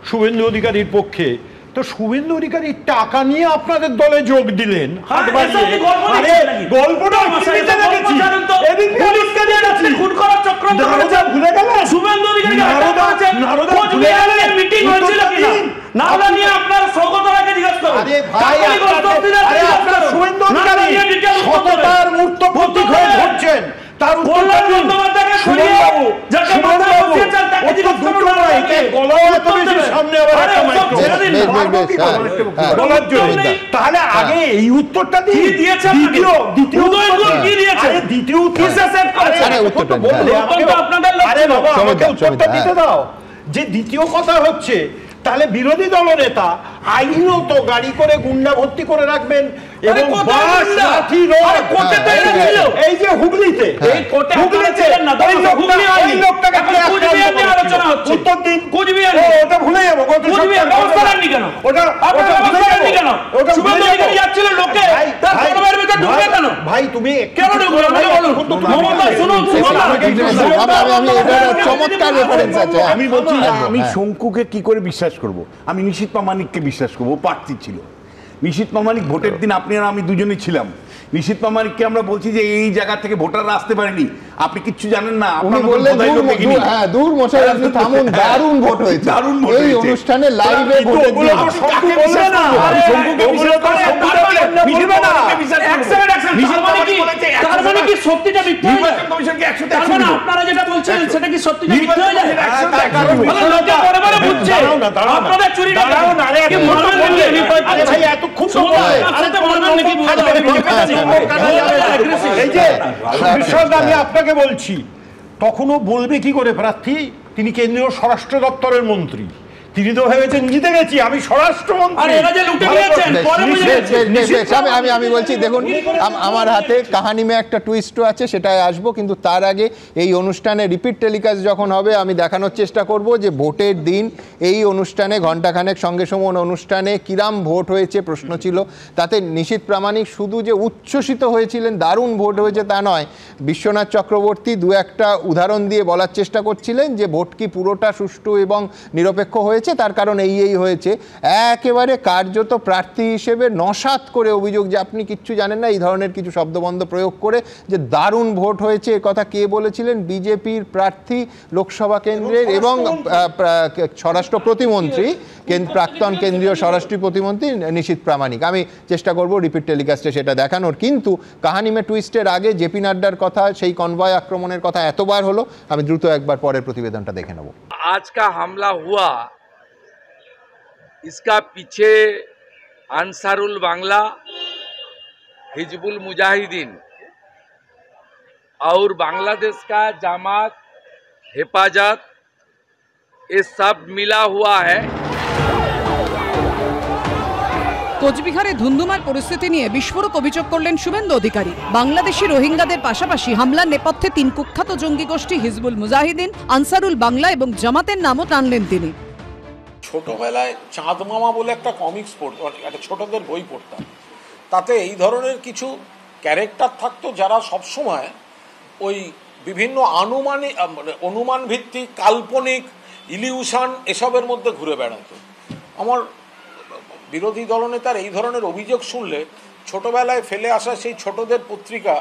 শুভেন্দু অধিকারীর পক্ষে, তো শুভেন্দু অধিকারী টাকা নিয়ে আপনাদের দলে যোগ দিলেন, গল্পটা ভুলে গেলেন? শুভেন্দু অধিকারী সততার মূর্ত প্রতীক হয়ে ঘটছেন, তার তাহলে আগে এই উত্তরটা দিতে দাও। যে দ্বিতীয় কথা হচ্ছে তাহলে বিরোধী দলনেতা আইনত গাড়ি করে গুন্ডা ভর্তি করে রাখবেন এবং বাস লাঠি এই যে হুগলিতে ওই লোকটাকে উত্তর দিন ওটা ভুলে যাবো ভাই তুমি আমি বলছি আমি শঙ্কুকে কি করে বিশ্বাস করব? আমি নিশীথ প্রামাণিককে বিশ্বাস করবো, প্রার্থী ছিল। নিশীথ প্রামাণিক ভোটের দিন আপনি আর আমি দুজনেই ছিলাম। নিশীথ প্রামাণিককে আমরা বলছি যে এই জায়গা থেকে ভোটাররা আসতে পারেনি, আপনি কিচ্ছু জানেন না। উনি বললেন দূর মশাই আপনি থামুন, দারুণ ভোট হয়েছে, দারুণ ভোট এই অনুষ্ঠানে লাইভে ভোট দিয়ে শঙ্কু বলছে না আরে শঙ্কুকে বিশ্বাস করে মিলবে না। তার মানে কি সত্যিটা মিথ্যা হয়ে যায়? কমিশনকে 100 তার মানে আপনারা যেটা বলছেন সেটা কি সত্যিটা মিথ্যা হয়ে যায়? মানে লোকে বড় বড় বুঝছে আপনারা চুরি না কি মারবেন নাকি? আরে ভাই এত খুব সময় আরে মারবেন নাকি? এই যে আমি আপনাকে বলছি, তখনও বলবে কি করে প্রার্থী? তিনি কেন্দ্রীয় স্বরাষ্ট্র দপ্তরের মন্ত্রী, তিনি তো ভেবেছেন জিতে গেছি, আমি স্বরাষ্ট্রমন্ত্রী। আমি বলছি দেখুন, আমার হাতে কাহানিমে একটা টুইস্টও আছে, সেটাই আসবো, কিন্তু তার আগে এই অনুষ্ঠানে রিপিট টেলিকাস্ট যখন হবে আমি দেখানোর চেষ্টা করব যে ভোটের দিন এই অনুষ্ঠানে ঘণ্টাখানেক সঙ্গে সমান অনুষ্ঠানে কিরাম ভোট হয়েছে প্রশ্ন ছিল। তাতে নিশীথ প্রামাণিক শুধু যে উচ্ছ্বসিত হয়েছিলেন দারুণ ভোট হয়েছে তা নয়, বিশ্বনাথ চক্রবর্তী দু একটা উদাহরণ দিয়ে বলার চেষ্টা করছিলেন যে ভোট কি পুরোটা সুষ্ঠু এবং নিরপেক্ষ হয়েছে, তার কারণ এই হয়েছে। একেবারে কার্যত প্রার্থী হিসেবে নসাৎ করে অভিযোগ যে আপনি কিচ্ছু জানেন না, এই ধরনের কিছু শব্দবন্ধ প্রয়োগ করে যে দারুণ ভোট হয়েছে, এ কথা কে বলেছিলেন? বিজেপির প্রার্থী লোকসভা কেন্দ্রের এবং স্বরাষ্ট্র প্রতিমন্ত্রী, প্রাক্তন কেন্দ্রীয় স্বরাষ্ট্র প্রতিমন্ত্রী নিশীথ প্রামাণিক। আমি চেষ্টা করব রিপিট টেলিকাস্টে সেটা দেখানোর, কিন্তু কাহানিমে টুইস্টের আগে জেপি নাড্ডার কথা, সেই কনভয় আক্রমণের কথা এতবার হলো, আমি দ্রুত একবার পরের প্রতিবেদনটা দেখে নেব। आज का हमला हुआ, इसका पीछे अंसारुल बांग्ला, हिजबुल मुजाहिदीन और बांग्लादेश का जमात हिफाजत, ये सब मिला हुआ है। কোচবিহারে ধুন্ধুমার পরিস্থিতি নিয়ে বিস্ফোরক অভিযোগ করলেন শুভেন্দু অধিকারী। বাংলাদেশি রোহিঙ্গাদের পাশাপাশি হামলার নেপথ্যে 3 কুখ্যাত জঙ্গি গোষ্ঠী হিজবুল মুজাহিদিন, আনসারুল বাংলা এবং জামাতের নামও টানলেন তিনি। ছোটবেলায় চাঁদ মামা বলে একটা কমিক্স পড়তাম, একটা ছোটদের বই পড়তাম, তাতে এই ধরনের কিছু ক্যারেক্টার থাকতো যারা সবসময় ওই বিভিন্ন অনুমান ভিত্তিক কাল্পনিক ইলিউশন এসবের মধ্যে ঘুরে বেড়াতো। আমার বিরোধী দলনেতার এই ধরনের অভিযোগ শুনলে ছোটবেলায় ফেলে আসা সেই ছোটদের পত্রিকা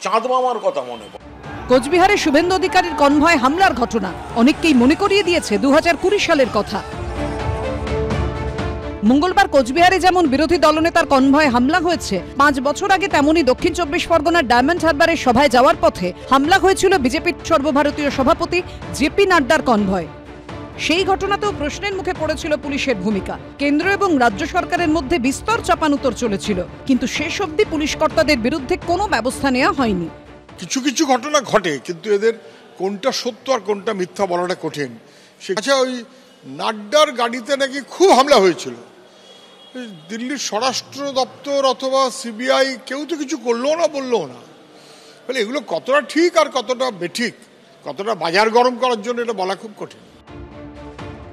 চাঁদ মামার কথা মনে পড়ে। কোচবিহারে শুভেন্দু অধিকারীর কনভয় হামলার ঘটনা অনেককেই মনে করিয়ে দিয়েছে 2020 সালের কথা। মঙ্গলবার কোচবিহারে যেমন বিরোধী দলনেতার কনভয় হামলা হয়েছে, 5 বছর আগে তেমনি দক্ষিণ 24 পরগনার ডায়মন্ড হারবারের সভায় যাওয়ার পথে হামলা হয়েছিল বিজেপির সর্বভারতীয় সভাপতি জেপি নাড্ডার কনভয়। সেই ঘটনাতেও প্রশ্নের মুখে পড়েছিল পুলিশের ভূমিকা। কেন্দ্র এবং রাজ্য সরকারের মধ্যে বিস্তর চাপানুতর চলেছিল, কিন্তু শেষ অবধি পুলিশ কর্তাদের বিরুদ্ধে কোনো ব্যবস্থা নেওয়া হয়নি। কিছু কিছু ঘটনা ঘটে, কিন্তু এদের কোনটা সত্য আর কোনটা মিথ্যা বলাটা কঠিন। আচ্ছা, ওই নাড্ডার গাড়িতে নাকি খুব হামলা হয়েছিল, দিল্লির স্বরাষ্ট্র দপ্তর অথবা সিবিআই কেউ তো কিছু করলো না, বললো না। তাহলে এগুলো কতটা ঠিক আর কতটা বেঠিক, কতটা বাজার গরম করার জন্য এটা বলা খুব কঠিন।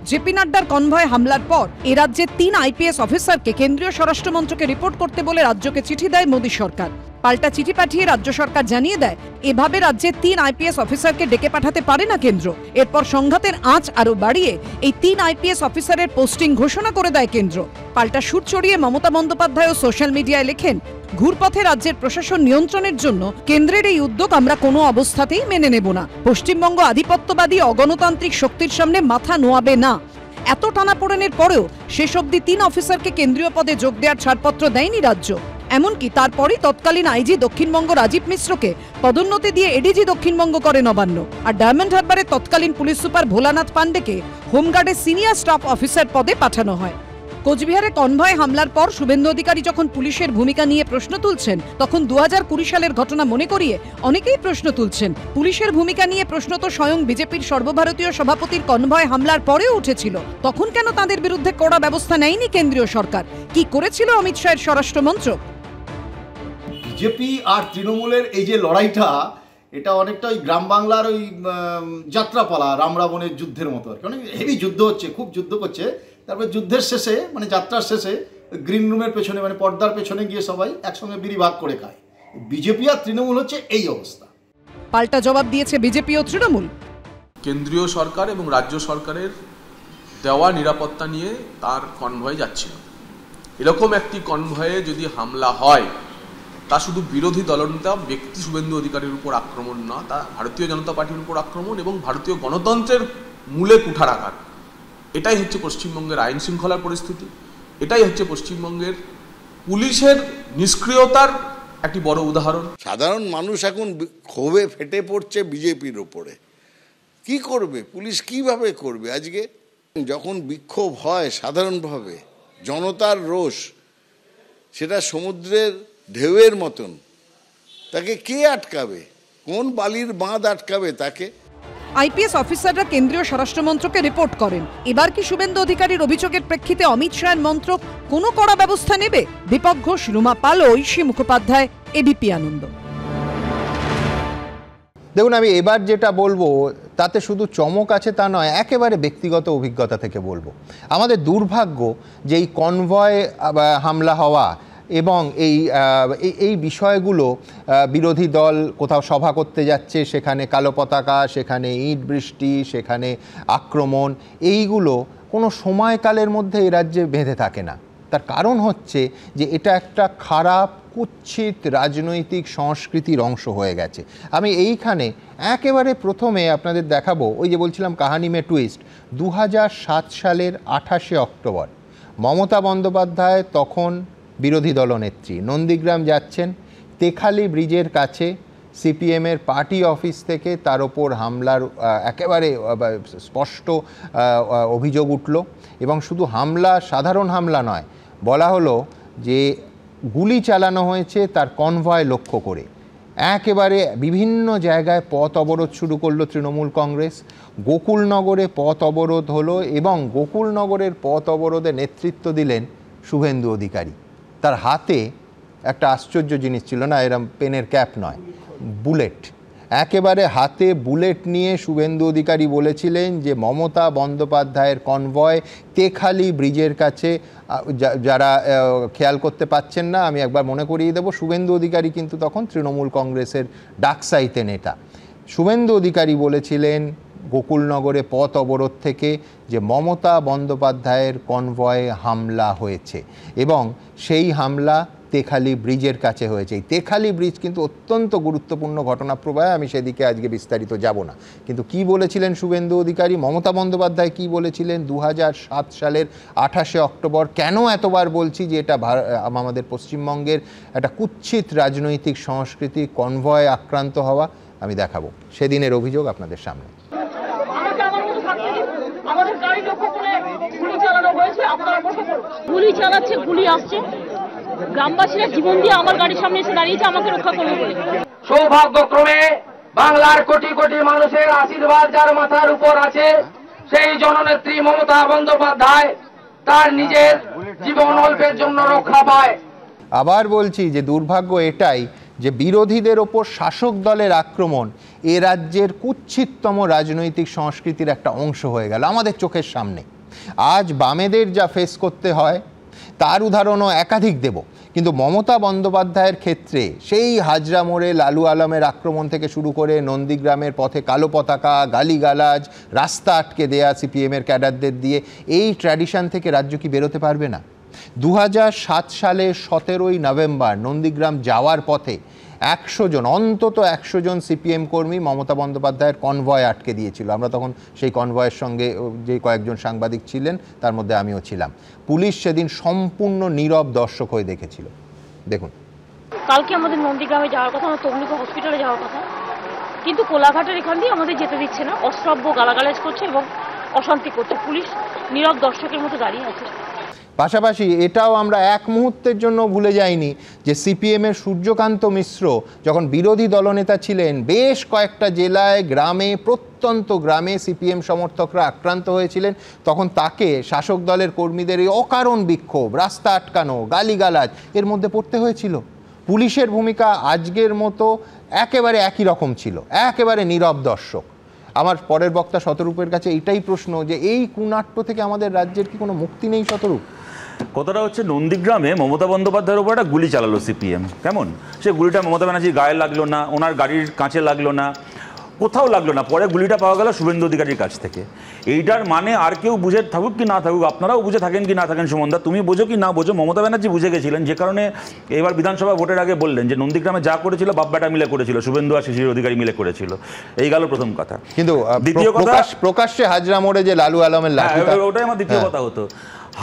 জেপি নাড্ডার কনভয় হামলার পর এ রাজ্যের 3 আইপিএস অফিসারকে কেন্দ্রীয় স্বরাষ্ট্রমন্ত্রকে রিপোর্ট করতে বলে রাজ্যকে চিঠি দেয় মোদী সরকার। পাল্টা চিঠি পাঠিয়ে রাজ্য সরকার জানিয়ে দেয় এভাবে রাজ্যের 3 আইপিএস অফিসারকে ডেকে পাঠাতে পারে না কেন্দ্র। এরপর সংঘাতের আঁচ আরো বাড়িয়ে এই 3 আইপিএস অফিসারের পোস্টিং ঘোষণা করে দেয় কেন্দ্র। পাল্টা সুর চড়িয়ে মমতা বন্দ্যোপাধ্যায়ও সোশ্যাল মিডিয়ায় লেখেন, ঘুরপথে রাজ্যের প্রশাসন নিয়ন্ত্রণের জন্য কেন্দ্রের এই উদ্যোগ আমরা কোনো অবস্থাতেই মেনে নেব না। পশ্চিমবঙ্গ আধিপত্যবাদী অগণতান্ত্রিক শক্তির সামনে মাথা নোয়াবে না। এত টানাপোড়েনের পরেও শেষ অবধি 3 অফিসারকে কেন্দ্রীয় পদে যোগ দেওয়ার ছাড়পত্র দেয়নি রাজ্য। এমনকি তারপরই তৎকালীন আইজি দক্ষিণবঙ্গ রাজীব মিশ্রকে পদোন্নতি দিয়ে এডিজি দক্ষিণবঙ্গ করে নবান্ন। আর ডায়মন্ড হারবারের তৎকালীন পুলিশ সুপার ভোলানাথ পান্ডেকে হোমগার্ডের সিনিয়র স্টাফ অফিসার পদে পাঠানো হয়। কোচবিহারে কনভয় হামলার পর শুভেন্দু অধিকারী যখন পুলিশের ভূমিকা নিয়ে প্রশ্ন তুলছেন, তখন 2020 সালের ঘটনা মনে করিয়ে অনেকেই প্রশ্ন তুলছেন। পুলিশের ভূমিকা নিয়ে প্রশ্ন তো স্বয়ং বিজেপির সর্বভারতীয় সভাপতির কনভয় হামলার পরেও উঠেছিল। তখন কেন তাদের বিরুদ্ধে কড়া ব্যবস্থা নেয়নি কেন্দ্রীয় সরকার? কি করেছিল অমিত শাহের স্বরাষ্ট্রমন্ত্রক? বিজেপি আর তৃণমূলের এই যে লড়াইটা, এটা অনেকটা ওই গ্রাম বাংলার ওই যাত্রাপালা রাম রাবণের যুদ্ধের মতো আর কি। অনেক হেভি যুদ্ধ হচ্ছে, খুব যুদ্ধ করছে। তারপরে যুদ্ধের শেষে মানে যাত্রার শেষে গ্রিন রুমের পেছনে মানে পর্দার পেছনে গিয়ে সবাই একসঙ্গে বিড়ি ভাগ করে খায়। বিজেপি আর তৃণমূল হচ্ছে এই অবস্থা। পাল্টা জবাব দিয়েছে বিজেপি ও তৃণমূল। কেন্দ্রীয় সরকার এবং রাজ্য সরকারের দেওয়া নিরাপত্তা নিয়ে তার কনভয় যাচ্ছিল। এরকম একটি কনভয়ে যদি হামলা হয়, তা শুধু বিরোধী দলনেতা ব্যক্তি শুভেন্দু অধিকারীর উপর আক্রমণ না, তা ভারতীয় জনতা পার্টির উপর আক্রমণ এবং ভারতীয় গণতন্ত্রের মূলে কুঠারাঘাত। এটাই হচ্ছে পশ্চিমবঙ্গের আইন শৃঙ্খলার পরিস্থিতি, এটাই হচ্ছে পশ্চিমবঙ্গের পুলিশের নিষ্ক্রিয়তার একটি বড় উদাহরণ। সাধারণ মানুষ এখন ক্ষোভে ফেটে পড়ছে বিজেপির উপরে। কি করবে পুলিশ, কিভাবে করবে? আজকে যখন বিক্ষোভ হয় সাধারণভাবে, জনতার রোষ, সেটা সমুদ্রের ঢেউয়ের মতন, তাকে কে আটকাবে? কোন বালির বাঁধ আটকাবে তাকে? আইপিএস অফিসাররা কেন্দ্রীয় স্বরাষ্ট্রমন্ত্রকে রিপোর্ট করেন। এবার কি শুভেন্দু অধিকারীর অভিযোগের প্রেক্ষিতে অমিত শাহের মন্ত্রক কোনো কড়া ব্যবস্থা নেবে? দীপক ঘোষ, রুমা পাল ও ঐশী মুখোপাধ্যায়, এবিপি আনন্দ। দেখুন, আমি এবার যেটা বলবো তাতে শুধু চমক আছে তা নয়, একেবারে ব্যক্তিগত অভিজ্ঞতা থেকে বলবো। আমাদের দুর্ভাগ্য যে এই কনভয় হামলা হওয়া এবং এই বিষয়গুলো, বিরোধী দল কোথাও সভা করতে যাচ্ছে, সেখানে কালো পতাকা, সেখানে ইট বৃষ্টি, সেখানে আক্রমণ, এইগুলো কোনো সময়কালের মধ্যে এই রাজ্যে বেঁধে থাকে না। তার কারণ হচ্ছে যে এটা একটা খারাপ কুৎসিত রাজনৈতিক সংস্কৃতির অংশ হয়ে গেছে। আমি এইখানে একেবারে প্রথমে আপনাদের দেখাবো, ওই যে বলছিলাম কাহানি মে টুইস্ট। 2007 সালের 28শে অক্টোবর মমতা বন্দ্যোপাধ্যায়, তখন বিরোধী দলনেত্রী, নন্দীগ্রাম যাচ্ছেন। তেখালি ব্রিজের কাছে সিপিএমের পার্টি অফিস থেকে তার ওপর হামলার একেবারে স্পষ্ট অভিযোগ উঠল। এবং শুধু হামলা, সাধারণ হামলা নয়, বলা হলো যে গুলি চালানো হয়েছে তার কনভয় লক্ষ্য করে। একেবারে বিভিন্ন জায়গায় পথ অবরোধ শুরু করলো তৃণমূল কংগ্রেস। গোকুলনগরে পথ অবরোধ হলো এবং গোকুলনগরের পথ অবরোধে নেতৃত্ব দিলেন শুভেন্দু অধিকারী। তার হাতে একটা আশ্চর্য জিনিস ছিল, না এরম পেনের ক্যাপ নয়, বুলেট। একেবারে হাতে বুলেট নিয়ে শুভেন্দু অধিকারী বলেছিলেন যে মমতা বন্দ্যোপাধ্যায়ের কনভয় তেখালি ব্রিজের কাছে। যারা খেয়াল করতে পাচ্ছেন না, আমি একবার মনে করিয়ে দেব, শুভেন্দু অধিকারী কিন্তু তখন তৃণমূল কংগ্রেসের ডাকসাইতে নেতা। শুভেন্দু অধিকারী বলেছিলেন গোকুলনগরে পথ অবরোধ থেকে যে মমতা বন্দ্যোপাধ্যায়ের কনভয়ে হামলা হয়েছে এবং সেই হামলা তেখালি ব্রিজের কাছে হয়েছে। এই তেখালি ব্রিজ কিন্তু অত্যন্ত গুরুত্বপূর্ণ ঘটনাপ্রবাহ, আমি সেদিকে আজকে বিস্তারিত যাব না। কিন্তু কি বলেছিলেন শুভেন্দু অধিকারী, মমতা বন্দ্যোপাধ্যায় কি বলেছিলেন 2007 সালের 28শে অক্টোবর? কেন এতবার বলছি যে এটা আমাদের পশ্চিমবঙ্গের একটা কুৎসিত রাজনৈতিক সংস্কৃতি, কনভয় আক্রান্ত হওয়া, আমি দেখাবো সেদিনের অভিযোগ আপনাদের সামনে। গুলি চালাচ্ছে, গুলি আসছে, গ্রামবাসীরা জীবন দিয়ে আমার গাড়ির সামনে এসে দাঁড়িয়েছে আমাকে রক্ষা করবে বলে। সৌভাগ্যক্রমে বাংলার কোটি কোটি মানুষের আশীর্বাদ যার মাথার উপর আছে, সেই জননেত্রী মমতা বন্দ্যোপাধ্যায় তার নিজের জীবন অল্পের জন্য রক্ষা পায়। আবার বলছি যে দুর্ভাগ্য এটাই যে বিরোধীদের ওপর শাসক দলের আক্রমণ এ রাজ্যের কুৎসিততম রাজনৈতিক সংস্কৃতির একটা অংশ হয়ে গেল আমাদের চোখের সামনে। আজ বামেদের যা ফেস করতে হয় তার উদাহরণও একাধিক দেব, কিন্তু মমতা বন্দ্যোপাধ্যায়ের ক্ষেত্রে সেই হাজরা মোড়ে লালু আলমের আক্রমণ থেকে শুরু করে নন্দীগ্রামের পথে কালো পতাকা, গালিগালাজ, রাস্তা আটকে দেয়া সিপিএমের ক্যাডারদের দিয়ে, এই ট্র্যাডিশন থেকে রাজ্য কি বেরোতে পারবে না? 2007 সালে 17ই নভেম্বর নন্দীগ্রাম যাওয়ার পথে 100 জন, অন্তত 100 জন সিপিএম কর্মী মমতা বন্দ্যোপাধ্যায়ের কনভয় আটকে দিয়েছিল। আমরা তখন সেই কনভয়ের সঙ্গে যে কয়েকজন সাংবাদিক ছিলেন তার মধ্যে আমিও ছিলাম। পুলিশ সেদিন সম্পূর্ণ নীরব দর্শক হয়ে দেখেছিল। দেখুন, কালকে আমাদের নন্দীগ্রামে যাওয়ার কথা, আমার তমলুকে হসপিটালে যাওয়ার কথা, কিন্তু কোলাঘাটের এখান দিয়ে আমাদের যেতে দিচ্ছে না, অশ্রাব্য গালাগালাজ করছে এবং অশান্তি করছে। পুলিশ নীরব দর্শকের মতো দাঁড়িয়ে আছে। পাশাপাশি এটাও আমরা এক মুহূর্তের জন্য ভুলে যাইনি যে সিপিএমের সূর্যকান্ত মিশ্র যখন বিরোধী দলনেতা ছিলেন, বেশ কয়েকটা জেলায়, গ্রামে, প্রত্যন্ত গ্রামে সিপিএম সমর্থকরা আক্রান্ত হয়েছিলেন। তখন তাকে শাসক দলের কর্মীদের এই অকারণ বিক্ষোভ, রাস্তা আটকানো, গালিগালাজ এর মধ্যে পড়তে হয়েছিল। পুলিশের ভূমিকা আজকের মতো একেবারে একই রকম ছিল, একেবারে নীরব দর্শক। আমার পরের বক্তা শতরূপের কাছে এইটাই প্রশ্ন যে এই কুনাট্য থেকে আমাদের রাজ্যের কি কোনো মুক্তি নেই শতরূপ? কথাটা হচ্ছে নন্দীগ্রামে মমতা বন্দ্যোপাধ্যায়ের উপর একটা গুলি চালালো সিপিএম, কেমন? সে গুলিটা মমতা ব্যানার্জির গায়ে লাগলো না, ওনার গাড়ির কাঁচে লাগলো না, কোথাও লাগলো না। পরে গুলিটা পাওয়া গেল শুভেন্দু অধিকারীর কাছ থেকে। এইটার মানে আর কেউ বুঝে থাকুক কি না থাকুক, আপনারাও বুঝে থাকেন কি না থাকেন, সুমনদা তুমি বোঝো কি না বোঝো, মমতা ব্যানার্জি বুঝে গেছিলেন, যে কারণে এবার বিধানসভা ভোটের আগে বললেন যে নন্দীগ্রামে যা করেছিল বাপ্পাটা মিলে করেছিল, শুভেন্দু আর শিশির অধিকারী মিলে করেছিল। এই গেল প্রথম কথা। কিন্তু দ্বিতীয় কথা, প্রকাশ্যে হাজরা মোড়ে যে লালু আলমের লাঠি, ওটাই আমার দ্বিতীয় কথা হতো।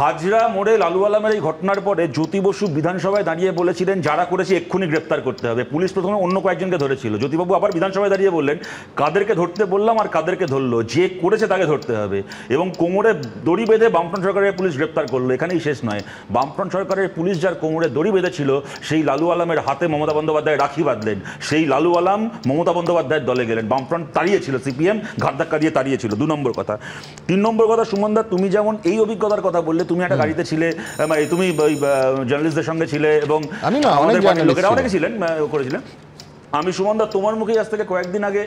হাজরা মোড়ে লালু আলমের এই ঘটনার পরে জ্যোতি বসু বিধানসভায় দাঁড়িয়ে বলেছিলেন যারা করেছে এক্ষুনি গ্রেপ্তার করতে হবে। পুলিশ প্রথমে অন্য কয়েকজনকে ধরেছিল, জ্যোতিবাবু আবার বিধানসভায় দাঁড়িয়ে বললেন কাদেরকে ধরতে বললাম আর কাদেরকে ধরলো, যে করেছে তাকে ধরতে হবে। এবং কোমরে দড়ি বেঁধে বামফ্রন্ট সরকারের পুলিশ গ্রেপ্তার করলো। এখানেই শেষ নয়, বামফ্রন্ট সরকারের পুলিশ যার কোমরে দড়ি বেঁধেছিল সেই লালু আলমের হাতে মমতা বন্দ্যোপাধ্যায় রাখি বাঁধলেন। সেই লালু আলম মমতা বন্দ্যোপাধ্যায়ের দলে গেলেন। বামফ্রন্ট তাড়িয়েছিল, সিপিএম ঘাট ধাক্কা দিয়ে তাড়িয়েছিল। 2 নম্বর কথা। 3 নম্বর কথা, সুমনদা তুমি যেমন এই অভিজ্ঞতার কথা বললে, তুমি একটা গাড়িতে ছিলে, তুমি জার্নালিস্টদের সঙ্গে ছিলে এবং লোকেরা অনেকে ছিলেন, করেছিলেন। আমি সুমনদা তোমার মুখেই আজ থেকে কয়েকদিন আগে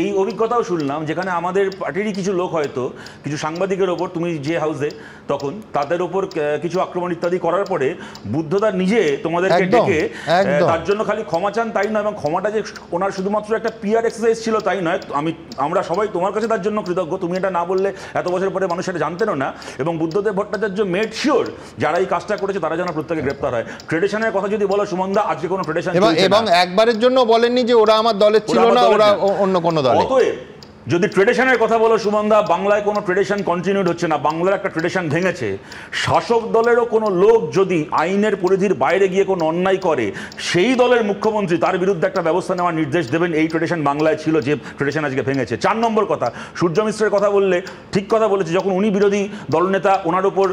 এই অভিজ্ঞতাও শুনলাম, যেখানে আমাদের পার্টিরই কিছু লোক হয়তো কিছু সাংবাদিকের ওপর, তুমি যে হাউসে তখন, তাদের ওপর কিছু আক্রমণ ইত্যাদি করার পরে বুদ্ধদা নিজে তোমাদেরকে ডেকে তার জন্য খালি ক্ষমা চান তাই নয়, এবং ক্ষমাটা যে ওনার শুধুমাত্র একটা পিআর এক্সারসাইজ ছিল তাই নয়, আমরা সবাই তোমার কাছে তার জন্য কৃতজ্ঞ। তুমি এটা না বললে এত বছর পরে মানুষ এটা জানতেনও না। এবং বুদ্ধদেব ভট্টাচার্য মেড শিওর যারা এই কাজটা করেছে তারা যেন প্রত্যেকে গ্রেপ্তার হয়। ট্রেডিশনের কথা যদি বলো সুমনদা, আজকে কোনো ট্রেডিশন এবং একবারের জন্য বলেননি যে ওরা আমার দলের ছিল না, ওরা অন্য কোনো দল। অতএব যদি ট্রেডিশনের কথা বলো সুমনদা, বাংলায় কোনো ট্রেডিশন কন্টিনিউড হচ্ছে না, বাংলার একটা ট্রেডিশন ভেঙেছে। শাসক দলেরও কোনো লোক যদি আইনের পরিধির বাইরে গিয়ে কোনো অন্যায় করে, সেই দলের মুখ্যমন্ত্রী তার বিরুদ্ধে একটা ব্যবস্থা নেওয়ার নির্দেশ দেবেন। এই ট্রেডিশন বাংলায় ছিল, যে ট্রেডিশন আজকে ভেঙেছে। 4 নম্বর কথা, সূর্য মিশ্রের কথা বললে ঠিক কথা বলেছে। যখন উনি বিরোধী দলনেতা, ওনার উপর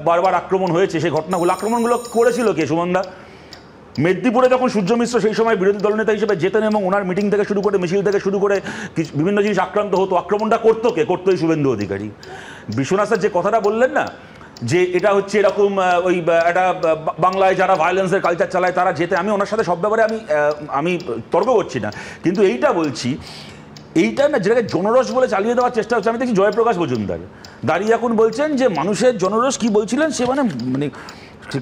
বারবার আক্রমণ হয়েছে, সেই আক্রমণগুলো করেছিল কে সুমনদা? মেদিনীপুরে যখন সূর্য মিশ্র সেই সময় বিরোধী দলনেতা হিসেবে যেতেন এবং ওনার মিটিং থেকে শুরু করে মিছিল থেকে শুরু করে বিভিন্ন জিনিস আক্রান্ত হতো, আক্রমণটা করতো কে? করতোই শুভেন্দু অধিকারী। বিশ্বনাথের যে কথাটা বললেন না, যে এটা হচ্ছে এরকম ওই একটা বাংলায় যারা ভায়োলেন্সের কালচার চালায় তারা যেতে, আমি ওনার সাথে সব ব্যাপারে আমি তর্ক করছি না, কিন্তু এইটা বলছি, এইটা না যেটাকে জনরস বলে চালিয়ে দেওয়ার চেষ্টা হচ্ছে। আমি দেখছি জয়প্রকাশ মজুমদার দাঁড়িয়ে এখন বলছেন যে মানুষের জনরস কি বলছিলেন, সে মানে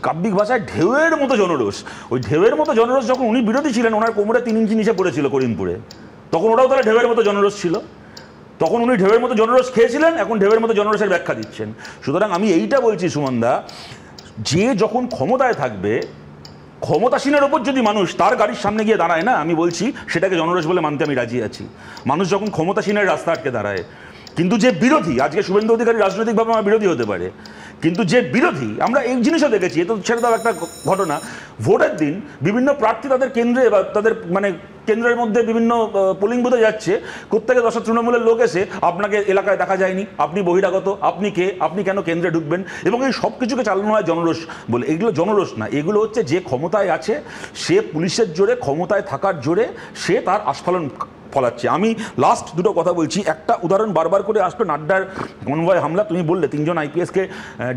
কাব্যিক ভাষায় ঢেউয়ের মতো জনরোষ। ওই ঢেউয়ের মতো জনরোষ যখন উনি বিরোধী ছিলেন, ওনার কোমরে 3 ইঞ্চি নিচে পড়েছিল করিমপুরে, তখন ওরাও তাহলে ঢেউয়ের মতো জনরোষ ছিল। তখন উনি ঢেউয়ের মতো জনরোষ খেয়েছিলেন, এখন ঢেউয়ের মতো জনরোষের ব্যাখ্যা দিচ্ছেন। সুতরাং আমি এইটা বলছি সুমনদা, যে যখন ক্ষমতায় থাকবে, ক্ষমতাসীনের ওপর যদি মানুষ তার গাড়ির সামনে গিয়ে দাঁড়ায় না, আমি বলছি সেটাকে জনরোষ বলে মানতে আমি রাজি আছি। মানুষ যখন ক্ষমতাসীনের রাস্তা আটকে দাঁড়ায়, কিন্তু যে বিরোধী, আজকে শুভেন্দু অধিকারী রাজনৈতিকভাবে আমার বিরোধী হতে পারে, কিন্তু যে বিরোধী, আমরা এই জিনিসও দেখেছি, এ তো ছেড়ে দেওয়া একটা ঘটনা, ভোটের দিন বিভিন্ন প্রার্থী তাদের কেন্দ্রে বা তাদের মানে কেন্দ্রের মধ্যে বিভিন্ন পোলিং বুথে যাচ্ছে, প্রত্যেকে 10 তৃণমূলের লোক এসে আপনাকে এলাকায় দেখা যায়নি, আপনি বহিরাগত, আপনি কে, আপনি কেন কেন্দ্রে ঢুকবেন, এবং এই সব কিছুকে চালানো হয় জনরোষ বলে। এগুলো জনরোষ না, এগুলো হচ্ছে যে ক্ষমতায় আছে সে পুলিশের জোরে, ক্ষমতায় থাকার জোরে সে তার আস্ফালন ফলাচ্ছে। আমি লাস্ট 2টো কথা বলছি। একটা উদাহরণ বারবার করে আসলো, নাড্ডার কনভয় হামলা। তুমি বললে 3 জন আইপিএসকে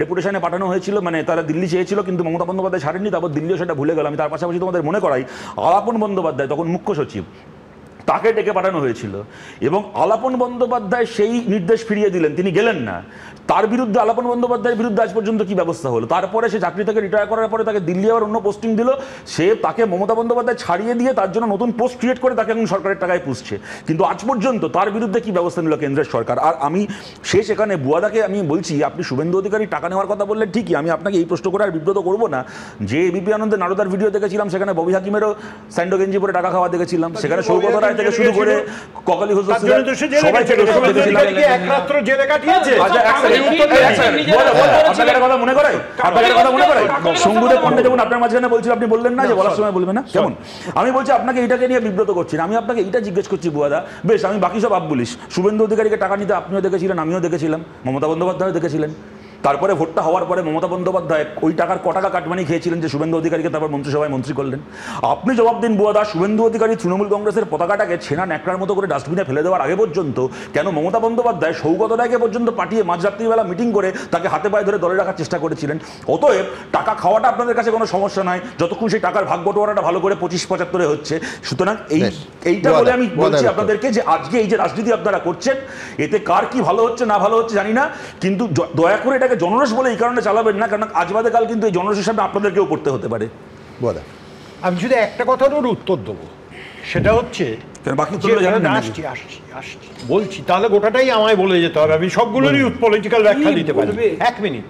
ডেপুটেশনে পাঠানো হয়েছিল, মানে তারা দিল্লি চেয়েছিল কিন্তু মমতা বন্দ্যোপাধ্যায় ছাড়েননি, তারপর দিল্লিও সেটা ভুলে গেল। আমি তার পাশাপাশি তোমাদের মনে করাই, আলাপন বন্দ্যোপাধ্যায় তখন মুখ্য সচিব, তাকে ডেকে পাঠানো হয়েছিল এবং আলাপন বন্দ্যোপাধ্যায় সেই নির্দেশ ফিরিয়ে দিলেন, তিনি গেলেন না। তার বিরুদ্ধে, আলাপন বন্দ্যোপাধ্যায়ের বিরুদ্ধে আজ পর্যন্ত কি ব্যবস্থা হলো? তারপরে সে চাকরি থেকে রিটায়ার করার পরে তাকে দিল্লি আবার অন্য পোস্টিং দিল, তাকে মমতা বন্দ্যোপাধ্যায় ছাড়িয়ে দিয়ে তার জন্য নতুন পোস্ট ক্রিয়েট করে তাকে এখন সরকারের টাকায় পুষছে, কিন্তু আজ পর্যন্ত তার বিরুদ্ধে কি ব্যবস্থা নিল কেন্দ্রের সরকার? আর আমি সেখানে বুয়াদাকে আমি বলছি, আপনি শুভেন্দু অধিকারী টাকা নেওয়ার কথা বললেন ঠিকই, আমি আপনাকে এই প্রশ্ন করে আর বিব্রত করবো না। যে এবিপি আনন্দের নারদার ভিডিও দেখেছিলাম, সেখানে ববি হাকিমেরও স্যান্ডো গেঞ্জি পরে টাকা খাওয়া দেখেছিলাম, সেখানে সৌগত রায় থেকে শুরু করে ককালি হোসেন সবাইকে দেখেছিলাম। কথা মনে করাই, কথা মনে করাই, সঙ্গুদের পণ্ডিত যখন আপনার মাঝখানে বলছিল, আপনি বললেন না যে বলার সময় বলবেন না, কেমন? আমি বলছি আপনাকে এইটাকে নিয়ে বিব্রত করছি না, আমি আপনাকে এইটা জিজ্ঞেস করছি বুয়াদা, বেশ আমি বাকি সব বলিস, শুভেন্দু অধিকারীকে টাকা নিতে আপনিও দেখেছিলেন, আমিও দেখেছিলাম, মমতা বন্দ্যোপাধ্যায়ও দেখেছিলেন, তারপরে ভোটটা হওয়ার পরে মমতা বন্দ্যোপাধ্যায় ওই টাকার ক টাকা কাটমানি খেয়েছিলেন যে শুভেন্দু অধিকারীকে তারপর মন্ত্রিসভায় মন্ত্রী করলেন। আপনি জবাব দিন বুয়াদা, শুভেন্দু অধিকারী তৃণমূল কংগ্রেসের পতাকাটাকে ছেঁড়া ন্যাকড়ার মতো করে ডাস্টবিনে ফেলে দেওয়ার আগে পর্যন্ত কেন মমতা বন্দ্যোপাধ্যায় সৌগত রায়কে পর্যন্ত পাঠিয়ে মাঝরাত্রিবেলা মিটিং করে তাকে হাতে পায়ে ধরে দলে রাখার চেষ্টা করেছিলেন? অতএব টাকা খাওয়াটা আপনাদের কাছে কোনো সমস্যা নয়, যতক্ষণ সেই টাকার ভাগ বটোয়ারাটা ভালো করে 25-75 হচ্ছে। সুতরাং এইটা বলে আমি বলছি আপনাদেরকে যে আজকে এই যে রাজনীতি আপনারা করছেন, এতে কার কি ভালো হচ্ছে না ভালো হচ্ছে জানি না, কিন্তু দয়া করে এটাকে জনরস বলে এই কারণে চালাবেন না, কারণ আজ বাদে কাল কিন্তু এই জনরসের সামনে আপনাদেরকেও পড়তে হতে পারে। আমি যদি একটা কথার ওর উত্তর দেবো, সেটা হচ্ছে আসছি বলছি, তাহলে গোটাটাই আমায় বলে যেতে হবে, আমি সবগুলোরই পলিটিক্যাল ব্যাখ্যা দিতে পারি। 1 মিনিট।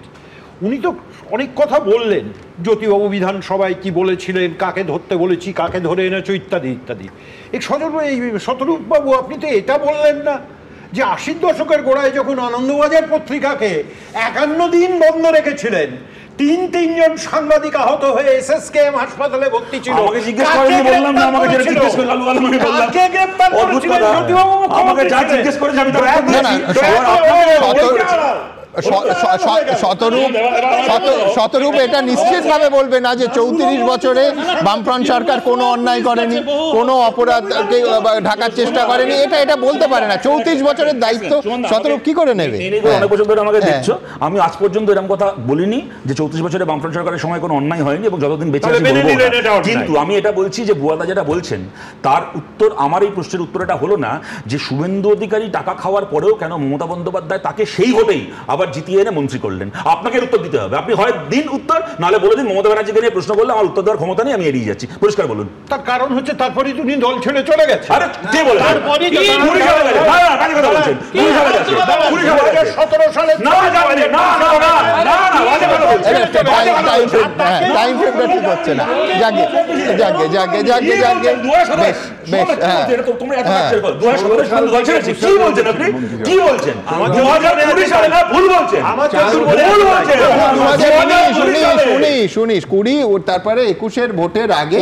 উনি তো অনেক কথা বললেন, জ্যোতিবাবু বিধানসভায় কি বলেছিলেন, কাকে ধরতে বলেছি, কাকে ধরে এনেছো, ইত্যাদি ইত্যাদি। এই শতরূপবাবু আপনি তো এটা বললেন না যে 80-র দশকের গোড়ায় যখন আনন্দবাজার পত্রিকাকে 51 দিন বন্ধ রেখেছিলেন, 3জন সাংবাদিক আহত হয়ে এসএসকেএম হাসপাতালে ভর্তি ছিল, আমাকে জিজ্ঞেস করেননি বললাম না, আমাকে যেটা জিজ্ঞেস করে লালু আলম আমি বললাম কাকে গ্রেফতার করেছিলেন জ্যোতিবাবু? আমাকে যা জিজ্ঞেস করেছে আমি শতরূপ এটা নিশ্চিতভাবে বলবে না যে 34 বছরে বামফ্রন্ট সরকার কোনো অন্যায় করেনি, কোনো অপরাধকে ঢাকার চেষ্টা করেনি, এটা বলতে পারে না। 34 বছরের দায়িত্ব শতরূপ কি করে নেবে? অনেক বছর ধরে আমাকে দেখছো, আমি আজ পর্যন্ত এরকম কথা বলিনি যে 34 বছরে বামফ্রন্ট সরকারের সময় কোনো অন্যায় হয়নি এবং যতদিন বেঁচে আছি বলবো না। কিন্তু আমি এটা বলছি যে বুয়াদা যেটা বলছেন তার উত্তর, আমার এই প্রশ্নের উত্তর এটা হলো না যে শুভেন্দু অধিকারী টাকা খাওয়ার পরেও কেন মমতা বন্দ্যোপাধ্যায় তাকে সেই ভোটেই আবার জিতিয়ে এনে মন্ত্রী করলেন। আপনাকে উত্তর দিতে হবে, আপনি হয় দিন উত্তর, নাহলে বলে দিন মমতা ব্যানার্জিকে নিয়ে প্রশ্ন করলে আমার উত্তর দেওয়ার ক্ষমতা নেই, আমি এড়িয়ে যাচ্ছি। পরিষ্কার বলুন। তার কারণ হচ্ছে তারপরে তুমি দল ছেড়ে চলে গেছে। আরে কে বলে? 17 সালে টাইম ফ্রেমটা ঠিক হচ্ছে না। যাকে বেশ তোমরা এত কি বলছেন আপনি? কি বলছেন? 2020 সালে না, ভুল বলছেন। শুনিস 20 তারপরে 21-এর ভোটের আগে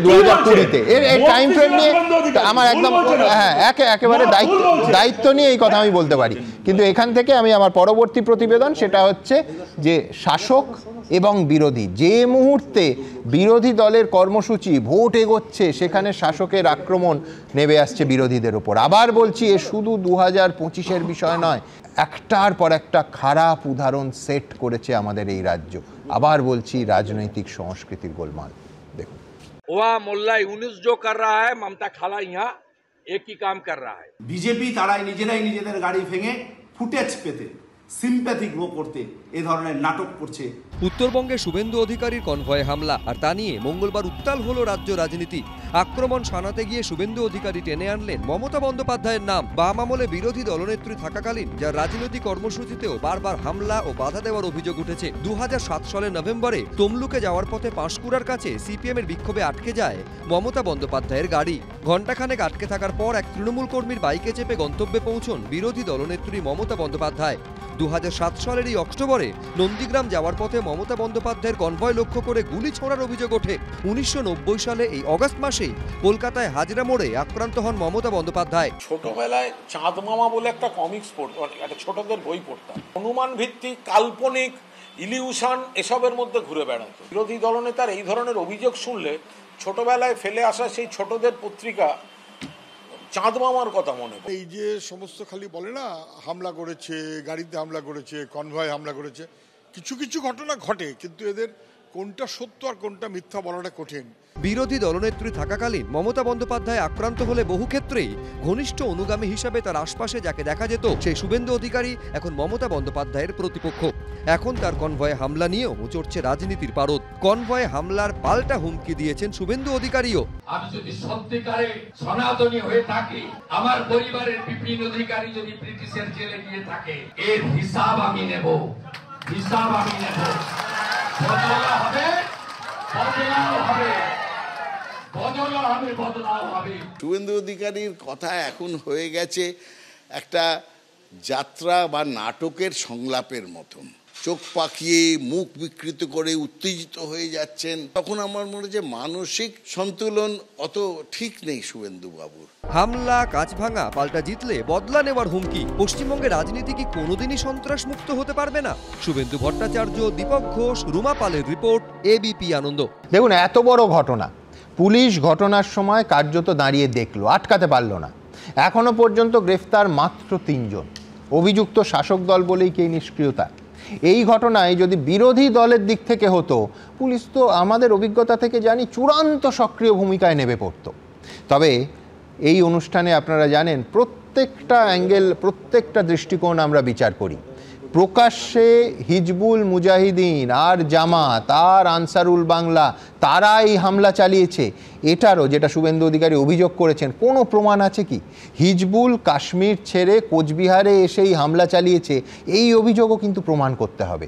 2020-তে এর টাইম ফ্রেম নিয়ে আমার একদম একেবারে দায়িত্ব নিয়ে এই কথা আমি বলতে পারি। কিন্তু এখান থেকে আমি আমার পরবর্তী প্রতিবেদন, সেটা হচ্ছে যে শাসক এবং বিরোধী, যে মুহূর্তে বিরোধী দলের কর্মসূচি ভোট এগোচ্ছে সেখানে শাসকের আক্রমণ নেমে আসছে বিরোধীদের ওপর। আবার বলছি, এ শুধু 2025-এর বিষয় নয়, একটার পর একটা খারাপ উদাহরণ সেট করেছে আমাদের এই রাজ্য। আবার বলছি, রাজনৈতিক সংস্কৃতির গোলমাল দেখুন। वहाँ मोल्ला यूनुस जो कर रहा है, ममता खाला यहाँ एक ही काम कर रहा है। বিজেপি তারাই নিজেদের গাড়ি ভেঙে ফুটেজ পেতে, সিম্প্যাথি গ্রো করতে এই ধরনের নাটক করছে। উত্তরবঙ্গে শুভেন্দু অধিকারীর কনভয়ে হামলা, আর তা নিয়ে মঙ্গলবার উত্তাল হলো রাজ্য রাজনীতি। আক্রমণ শানাতে গিয়ে শুভেন্দু অধিকারী টেনে আনলেন মমতা বন্দ্যোপাধ্যায়ের নাম। বাম আমলে বিরোধী দলনেত্রী থাকাকালীন যার রাজনৈতিক কর্মসূচিতেও বারবার হামলা ও বাধা দেওয়ার অভিযোগ উঠেছে। 2007 সালের নভেম্বরে তমলুকে যাওয়ার পথে পাঁশকুড়ার কাছে সিপিএম এর বিক্ষোভে আটকে যায় মমতা বন্দ্যোপাধ্যায়ের গাড়ি। ঘণ্টাখানেক আটকে থাকার পর এক তৃণমূল কর্মীর বাইকে চেপে গন্তব্যে পৌঁছন বিরোধী দলনেত্রী মমতা বন্দ্যোপাধ্যায়। 2007 সালের এই অক্টোবরে নন্দীগ্রাম যাওয়ার পথে মমতা বন্দ্যোপাধ্যায়ের কনভয় লক্ষ্য করে গুলি ছোড়ার অভিযোগ ওঠে। 1990 সালে এই অগাস্ট মাসেই কলকাতায় হাজরা মোড়ে আক্রান্ত হন মমতা বন্দ্যোপাধ্যায়। ছোটবেলায় চাঁদ মামা বলে একটা কমিক্স পড়তাম, একটা ছোটদের বই পড়তাম। অনুমান ভিত্তিক, কাল্পনিক, ইলিউশন এসবের মধ্যে ঘুরে বেড়াতো। বিরোধী দলনেতার এই ধরনের অভিযোগ শুনলে ছোটবেলায় ফেলে আসা সেই ছোটদের পত্রিকা চাঁদ মামার কথা মনে পড়ে। এই যে সমস্ত খালি বলে না হামলা করেছে, গাড়িতে হামলা করেছে, কনভয় হামলা করেছে, কিছু কিছু ঘটনা ঘটে, কিন্তু এদের কোনটা সত্য আর কোনটা মিথ্যা বলাটা কঠিন। বিরোধী দলনেত্রী থাকাকালীন মমতা বন্দ্যোপাধ্যায় আক্রান্ত হলে বহু ক্ষেত্রেই ঘনিষ্ঠ অনুগামী হিসাবে তার আশপাশে যাকে দেখা যেত সেই শুভেন্দু অধিকারী এখন মমতা বন্দ্যোপাধ্যায়ের প্রতিপক্ষ। এখন তার কনভয়ে হামলা নিয়েও চড়ছে রাজনীতির পারদ। কনভয়ে হামলার পাল্টা হুমকি দিয়েছেন শুভেন্দু অধিকারীও। আমি যদি সত্যিকারে সনাতনী হয়ে থাকি, আমার পরিবারের বিপিন অধিকারী যদি ব্রিটিশের জেলে গিয়ে থাকে, এর হিসাব আমি নেব, হিসাব আমি নেব। বদলা হবে, বদলাও হবে, বদলা হবে, বদলাও হবে। শুভেন্দু অধিকারীর কথা এখন হয়ে গেছে একটা যাত্রা বা নাটকের সংলাপের মতন। চোখ পাকিয়ে মুখ বিকৃত করে উত্তেজিত হয়ে যাচ্ছেন, তখন আমার মনে হয় যে মানসিক সন্তুলন অত ঠিক নেই শুভেন্দু বাবুর। হামলা, কাঁচ ভাঙা, পাল্টা জিতলে বদলা নেওয়ার হুমকি। পশ্চিমবঙ্গের রাজনীতি কি কোনোদিনই সন্ত্রাস মুক্ত হতে পারবে না? শুভেন্দু ভট্টাচার্য, দীপক ঘোষ, রুমা পালের রিপোর্ট, এবিপি আনন্দ। দেখুন, এত বড় ঘটনা পুলিশ ঘটনার সময় কার্যত দাঁড়িয়ে দেখলো, আটকাতে পারল না। এখনো পর্যন্ত গ্রেফতার মাত্র 3 জন। অভিযুক্ত শাসক দল বলেই কি নিষ্ক্রিয়তা? এই ঘটনায় যদি বিরোধী দলের দিক থেকে হতো, পুলিশ তো আমাদের অভিজ্ঞতা থেকে জানি চূড়ান্ত সক্রিয় ভূমিকায় নেমে পড়তো। তবে এই অনুষ্ঠানে আপনারা জানেন প্রত্যেকটা অ্যাঙ্গেল, প্রত্যেকটা দৃষ্টিকোণ আমরা বিচার করি। প্রকাশ্যে হিজবুল মুজাহিদিন আর জামাত আর আনসারুল বাংলা তারা এই হামলা চালিয়েছে, এটারও যেটা শুভেন্দু অধিকারী অভিযোগ করেছেন, কোনো প্রমাণ আছে কি? হিজবুল কাশ্মীর ছেড়ে কোচবিহারে এসে এই হামলা চালিয়েছে, এই অভিযোগও কিন্তু প্রমাণ করতে হবে।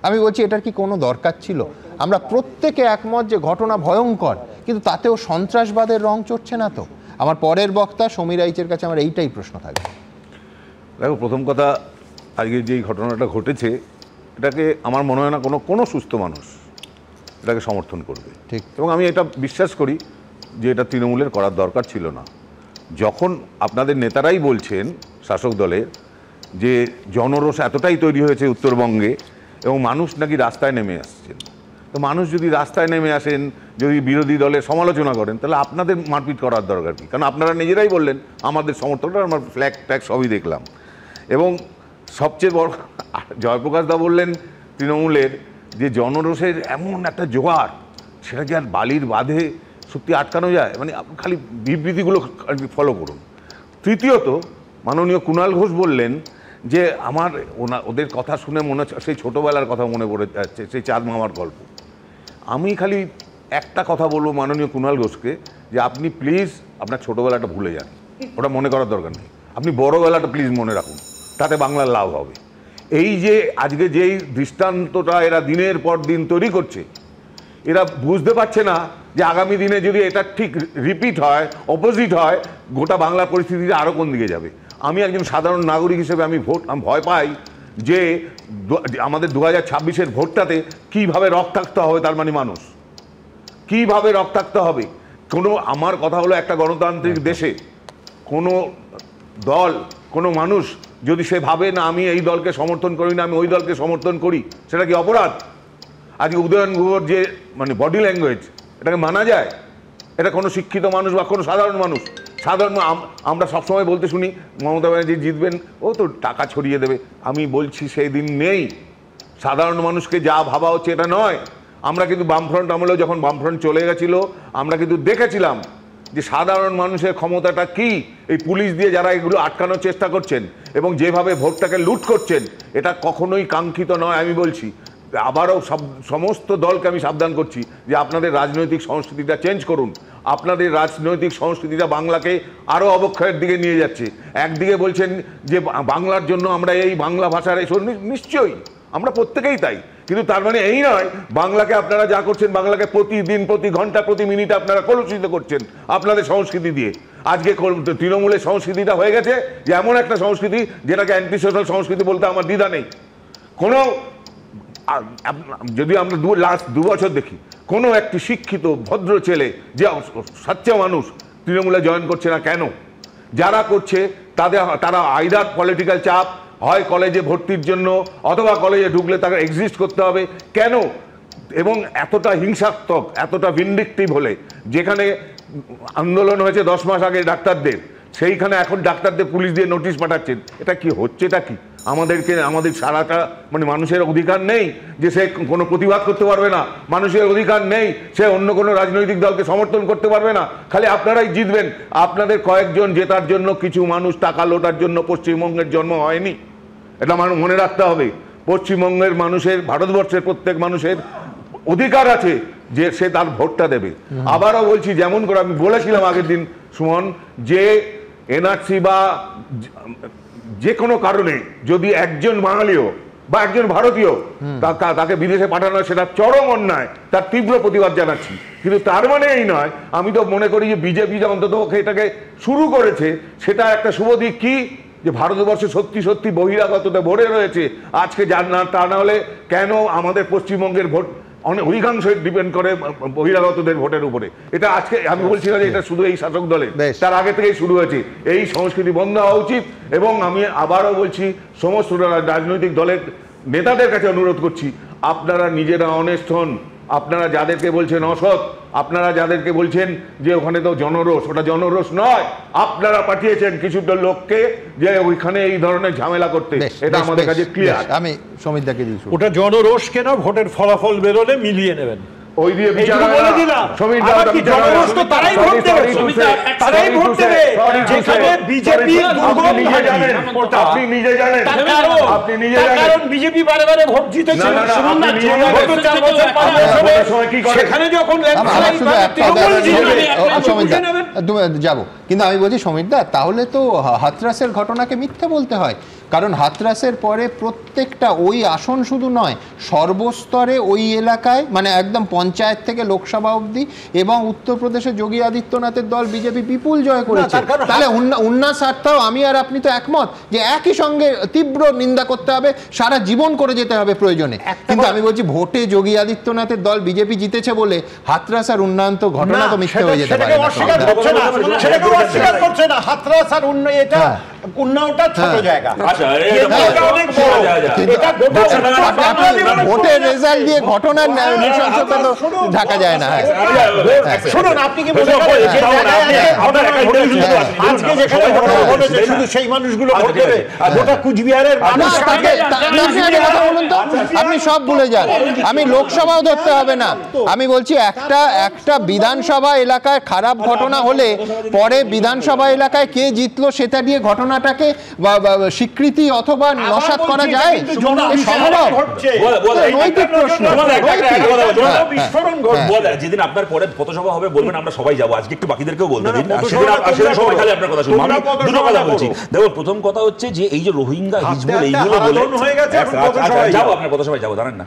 আমি বলছি, এটার কি কোনো দরকার ছিল? আমরা প্রত্যেকে একমত যে ঘটনা ভয়ঙ্কর, কিন্তু তাতেও সন্ত্রাসবাদের রং চড়ছে না তো? আমার পরের বক্তা সমীর রাইচের কাছে আমার এইটাই প্রশ্ন থাকবে। দেখো, প্রথম কথা, আজকে যেই ঘটনাটা ঘটেছে এটাকে আমার মনে হয় না কোনো সুস্থ মানুষ এটাকে সমর্থন করবে। ঠিক। এবং আমি এটা বিশ্বাস করি যে এটা তৃণমূলের করার দরকার ছিল না। যখন আপনাদের নেতারাই বলছেন শাসক দলের যে জনরোষ এতটাই তৈরি হয়েছে উত্তরবঙ্গে এবং মানুষ নাকি রাস্তায় নেমে আসছেন, তো মানুষ যদি রাস্তায় নেমে আসেন, যদি বিরোধী দলের সমালোচনা করেন, তাহলে আপনাদের মারপিট করার দরকার কী? কারণ আপনারা নিজেরাই বললেন আমাদের সমর্থনটা, আমার ফ্ল্যাগ ট্যাগ সবই দেখলাম। এবং সবচেয়ে বড়, জয়প্রকাশ দা বললেন তৃণমূলের যে জনরোষের এমন একটা জোয়ার, সেটা কি আর বালির বাঁধে সত্যি আটকানো যায়? মানে খালি বিবৃতিগুলো ফলো করুন। তৃতীয়ত, মাননীয় কুণাল ঘোষ বললেন যে ওদের কথা শুনে মনে হচ্ছে সেই ছোটোবেলার কথা মনে পড়ে যাচ্ছে, সেই চাঁদ মামার গল্প। আমি খালি একটা কথা বলবো মাননীয় কুণাল ঘোষকে, যে আপনি প্লিজ আপনার ছোটোবেলাটা ভুলে যান, ওটা মনে করার দরকার নেই। আপনি বড়োবেলাটা প্লিজ মনে রাখুন, তাতে বাংলার লাভ হবে। এই যে আজকে যেই দৃষ্টান্তটা এরা দিনের পর দিন তৈরি করছে, এরা বুঝতে পারছে না যে আগামী দিনে যদি এটা ঠিক রিপিট হয়, অপোজিট হয়, গোটা বাংলার পরিস্থিতিটা আরও কোন দিকে যাবে। আমি একজন সাধারণ নাগরিক হিসেবে আমি ভয় পাই যে আমাদের 2026-এর ভোটটাতে কীভাবে রক্তাক্ত হবে, তার মানে মানুষ কীভাবে রক্তাক্ত হবে। আমার কথা হলো, একটা গণতান্ত্রিক দেশে কোনো দল, কোনো মানুষ যদি সে ভাবে না আমি এই দলকে সমর্থন করি না, আমি ওই দলকে সমর্থন করি, সেটা কি অপরাধ? আজকে উদয়ন গুহর যে বডি ল্যাঙ্গুয়েজ, এটাকে মানা যায়? এটা কোনো শিক্ষিত মানুষ বা কোনো সাধারণ মানুষ, আমরা সবসময় বলতে শুনি মমতা ব্যানার্জি জিতবেন, ও তো টাকা ছড়িয়ে দেবে। আমি বলছি সেই দিন নেই। সাধারণ মানুষকে যা ভাবা হচ্ছে এটা নয়। আমরা কিন্তু বামফ্রন্ট আমলেও, যখন বামফ্রন্ট চলে গেছিল, আমরা কিন্তু দেখেছিলাম যে সাধারণ মানুষের ক্ষমতাটা কি। এই পুলিশ দিয়ে যারা এগুলো আটকানোর চেষ্টা করছেন এবং যেভাবে ভোটটাকে লুট করছেন, এটা কখনোই কাঙ্ক্ষিত নয়। আমি বলছি, আবারও সমস্ত দলকে আমি সাবধান করছি যে আপনাদের রাজনৈতিক সংস্কৃতিটা চেঞ্জ করুন। আপনাদের রাজনৈতিক সংস্কৃতিটা বাংলাকে আরও অবক্ষয়ের দিকে নিয়ে যাচ্ছে। একদিকে বলছেন যে বাংলার জন্য আমরা এই বাংলা ভাষার এই, নিশ্চয়ই আমরা প্রত্যেকেই তাই, কিন্তু তার মানে এই নয় বাংলাকে আপনারা যা করছেন, বাংলাকে প্রতিদিন, প্রতি ঘন্টা, প্রতি মিনিটে আপনারা কলুষিত করছেন আপনাদের সংস্কৃতি দিয়ে। আজকে তৃণমূলের সংস্কৃতিটা হয়ে গেছে যে এমন একটা সংস্কৃতি যেটাকে অ্যান্টি সোশ্যাল সংস্কৃতি বলতে আমার দ্বিধা নেই। কোনো, যদি আমরা লাস্ট 2 বছর দেখি, কোনো একটি শিক্ষিত ভদ্র ছেলে যে সাচ্চা মানুষ তৃণমূলে জয়েন করছে না। কেন? যারা করছে তারা আইদার পলিটিক্যাল চাপ, হয় কলেজে ভর্তির জন্য, অথবা কলেজে ঢুকলে তাকে এক্সিস্ট করতে হবে। কেন? এবং এতটা হিংসাত্মক, এতটা ভিন্ডিকটিভ হলে, যেখানে আন্দোলন হয়েছে 10 মাস আগে ডাক্তারদের, সেইখানে এখন ডাক্তারদের পুলিশ দিয়ে নোটিশ পাঠাচ্ছেন। এটা কি হচ্ছে? এটা কি আমাদের সারাটা মানুষের অধিকার নেই যে সে কোনো প্রতিবাদ করতে পারবে না? মানুষের অধিকার নেই সে অন্য কোনো রাজনৈতিক দলকে সমর্থন করতে পারবে না? খালি আপনারাই জিতবেন। আপনাদের কয়েকজন জেতার জন্য কিছু মানুষ টাকা লোটার জন্য পশ্চিমবঙ্গের জন্ম হয়নি, এটা মনে রাখতে হবে। পশ্চিমবঙ্গের মানুষের, ভারতবর্ষের প্রত্যেক মানুষের অধিকার আছে যে সে তার ভোটটা দেবে। আবারও বলছি, যেমন করে আমি বলেছিলাম আগের দিন সুমন, যে এনআরসি বা যে কোনো কারণে যদি একজন বাঙালিও বা একজন ভারতীয় তাকে বিদেশে পাঠানো হয়, সেটা চরম অন্যায়, তার তীব্র প্রতিবাদ জানাচ্ছি। কিন্তু তার মানে এই নয়, আমি তো মনে করি যে বিজেপি যে অন্তত এটাকে শুরু করেছে, সেটা একটা শুভ দিক। কি যে ভারতবর্ষে সত্যি সত্যি বহিরাগততে ভরে রয়েছে, আজকে যার না তা না হলে কেন আমাদের পশ্চিমবঙ্গের ভোট অধিকাংশই ডিপেন্ড করে বহিরাগতদের ভোটের উপরে। এটা আজকে আমি বলছি না যে এটা শুধু এই শাসক দলের, তার আগে থেকেই শুরু হয়েছে। এই সংস্কৃতি বন্ধ হওয়া উচিত এবং আমি আবারও বলছি সমস্ত রাজনৈতিক দলের নেতাদের কাছে অনুরোধ করছি, আপনারা নিজেরা অনেস্ট হন। আপনারা যাদেরকে বলছেন অসৎ, আপনারা যাদেরকে বলছেন যে ওখানে তো জনরোষ, ওটা জনরোষ নয়, আপনারা পাঠিয়েছেন কিছু লোককে যে ওইখানে এই ধরনের ঝামেলা করতে। এটা আমাদের কাছে ক্লিয়ার। আমি সমিতদাকে দিচ্ছি, ওটা জনরোষ কেন, ভোটের ফলাফল বেরোলে মিলিয়ে নেবেন। ওই দিয়ে বলে দিলাম জনরোষ তো তারাই ভোট দেবে, তারাই ভোট দেবে যেখানে বিজেপি আপনি নিজে জানেন, আপনি নিজে জানেন, কারণ বিজেপি বারে বারে ভোট জিতেছে, সেখানে যখন যাবো। কিন্তু আমি বলছি সমিতদা, তাহলে তো হাতরাসের ঘটনাকে মিথ্যে বলতে হয়, কারণ হাতরাসের পরে প্রত্যেকটা ওই আসন শুধু নয়, সর্বস্তরে ওই এলাকায় মানে একদম পঞ্চায়েত থেকে লোকসভা অবধি এবং উত্তরপ্রদেশে যোগী আদিত্যনাথের দল বিজেপি বিপুল জয় করেছে। তাহলে উন্নাস সারটাও আমি আর আপনি তো একমত যে একই সঙ্গে তীব্র নিন্দা করতে হবে, সারা জীবন করে যেতে হবে প্রয়োজনে। কিন্তু আমি বলছি ভোটে যোগী আদিত্যনাথের দল বিজেপি জিতেছে বলে হাতরাস আর উন্নয়ন তো ঘটনা তো মিথ্যে হয়ে যেতে পারে। অস্বীকার করছে না হাতরাস আর উন্নয়ন, এটা উন্নয়নটা ছোট জায়গা। ভোটের রেজাল্ট দিয়ে ঘটনার নৃশংসতা তো ঢাকা যায় না। শুনুন, আপনি কি মনে করেন আজকে যেখানে শুধু সেই মানুষগুলো ভোট দেবে, গোটা কুচবিহারের মানুষ? আপনি সব ভুলে যান, আমি লোকসভাও ধরতে হবে না, আমি বলছি একটা বিধানসভা এলাকায় খারাপ ঘটনা হলে পরে বিধানসভা এলাকায় কে জিতলো সেটা দিয়ে ঘটনাটাকে স্বীকৃতি অথবা নস্যাৎ করা যায়? যেদিন আপনার পরে পথসভা হবে বলবেন আমরা সবাই যাবো, আজকে একটু বাকিদেরকেও বলতে দিন, সবাই খালি আপনার কথা শুনবো। আমি দুটো কথা বলছি। দেখো, প্রথম কথা হচ্ছে যে এই যে রোহিঙ্গা হিজবুল এইগুলো বলে যাবো, আপনার পথসভায় যাবো, জানেন না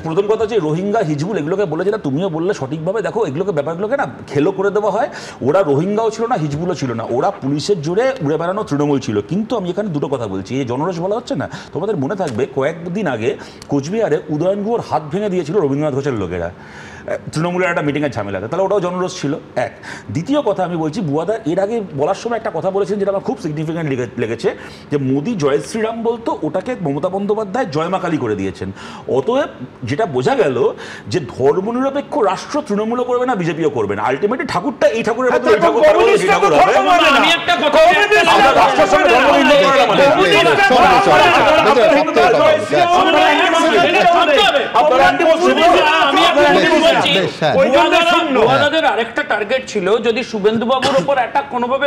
প্রথম কথা হচ্ছে রোহিঙ্গা হিজবুল এগুলোকে বলে, যেটা তুমিও বললে সঠিকভাবে, দেখো এগুলোকে ব্যাপারগুলোকে না খেলো করে দেওয়া হয়। ওরা রোহিঙ্গাও ছিল না, হিজবুলও ছিল না, ওরা পুলিশের জোরে উড়ে বেড়ানো তৃণমূল ছিল। কিন্তু আমি এখানে দুটো কথা বলছি, এই জনরোষ বলা হচ্ছে না, তোমাদের মনে থাকবে কয়েকদিন আগে কোচবিহারে উদয়ন গুহর হাত ভেঙে দিয়েছিল রবীন্দ্রনাথ ঘোষের লোকেরা তৃণমূলের একটা মিটিংয়ের ঝামেলাতে, তাহলে ওটাও জনরোষ ছিল এক। দ্বিতীয় কথা আমি বলছি, বুয়াদা এর আগে বলার সময় একটা কথা বলেছেন যেটা আমার খুব সিগনিফিক্যান্ট লেগেছে, যে মোদি জয় শ্রীরাম বলতো, ওটাকে মমতা বন্দ্যোপাধ্যায় জয় মা কালী করে দিয়েছেন। অতএব যেটা বোঝা গেল যে ধর্মনিরপেক্ষ রাষ্ট্র তৃণমূলও করবে না, বিজেপিও করবে না, আলটিমেটলি ঠাকুরটা এই ঠাকুরের মতো এই ঠাকুর আরেকটা টার্গেট ছিল, যদি শুভেন্দু বাবুর উপর অ্যাটাক কোনোভাবে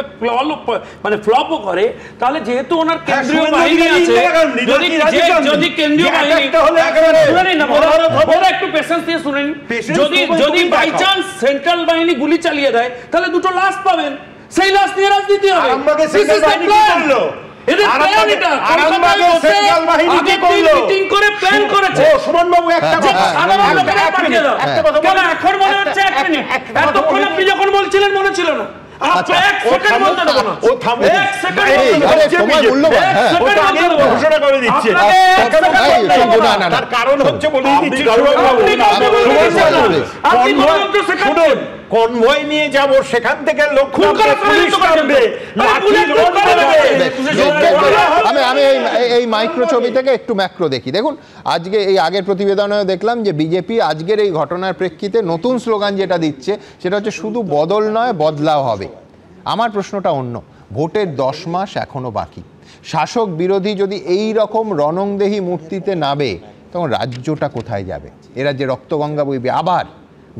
ফ্লপও করে, তাহলে যেহেতু ওনার কেন্দ্রীয় বাহিনী আছে, যদি কেন্দ্রীয় বাহিনী একটু পেশেন্স দিয়ে শুনেন, যদি বাই চান্স সেন্ট্রাল বাহিনী গুলি চালিয়ে দেয় তাহলে দুটো লাশ পাবেন, সেই লাশ নিয়ে রাজনীতি হবে। যখন বলছিলেন মনে ছিল না, ঘোষণা করে দিচ্ছে, কারণ হচ্ছে বলে দিচ্ছি কনভয় নিয়ে যাব, সেখান থেকে আমি এই মাইক্রো ছবি থেকে একটু ম্যাক্রো দেখি। দেখুন, আজকে এই আগের প্রতিবেদনেও দেখলাম যে বিজেপি আজকের এই ঘটনার প্রেক্ষিতে নতুন স্লোগান যেটা দিচ্ছে সেটা হচ্ছে শুধু বদল নয়, বদলাও হবে। আমার প্রশ্নটা অন্য, ভোটের 10 মাস এখনো বাকি, শাসক বিরোধী যদি এই রকম রণংদেহী মূর্তিতে নাবে তখন রাজ্যটা কোথায় যাবে? এরা যে রক্তগঙ্গা বইবে, আবার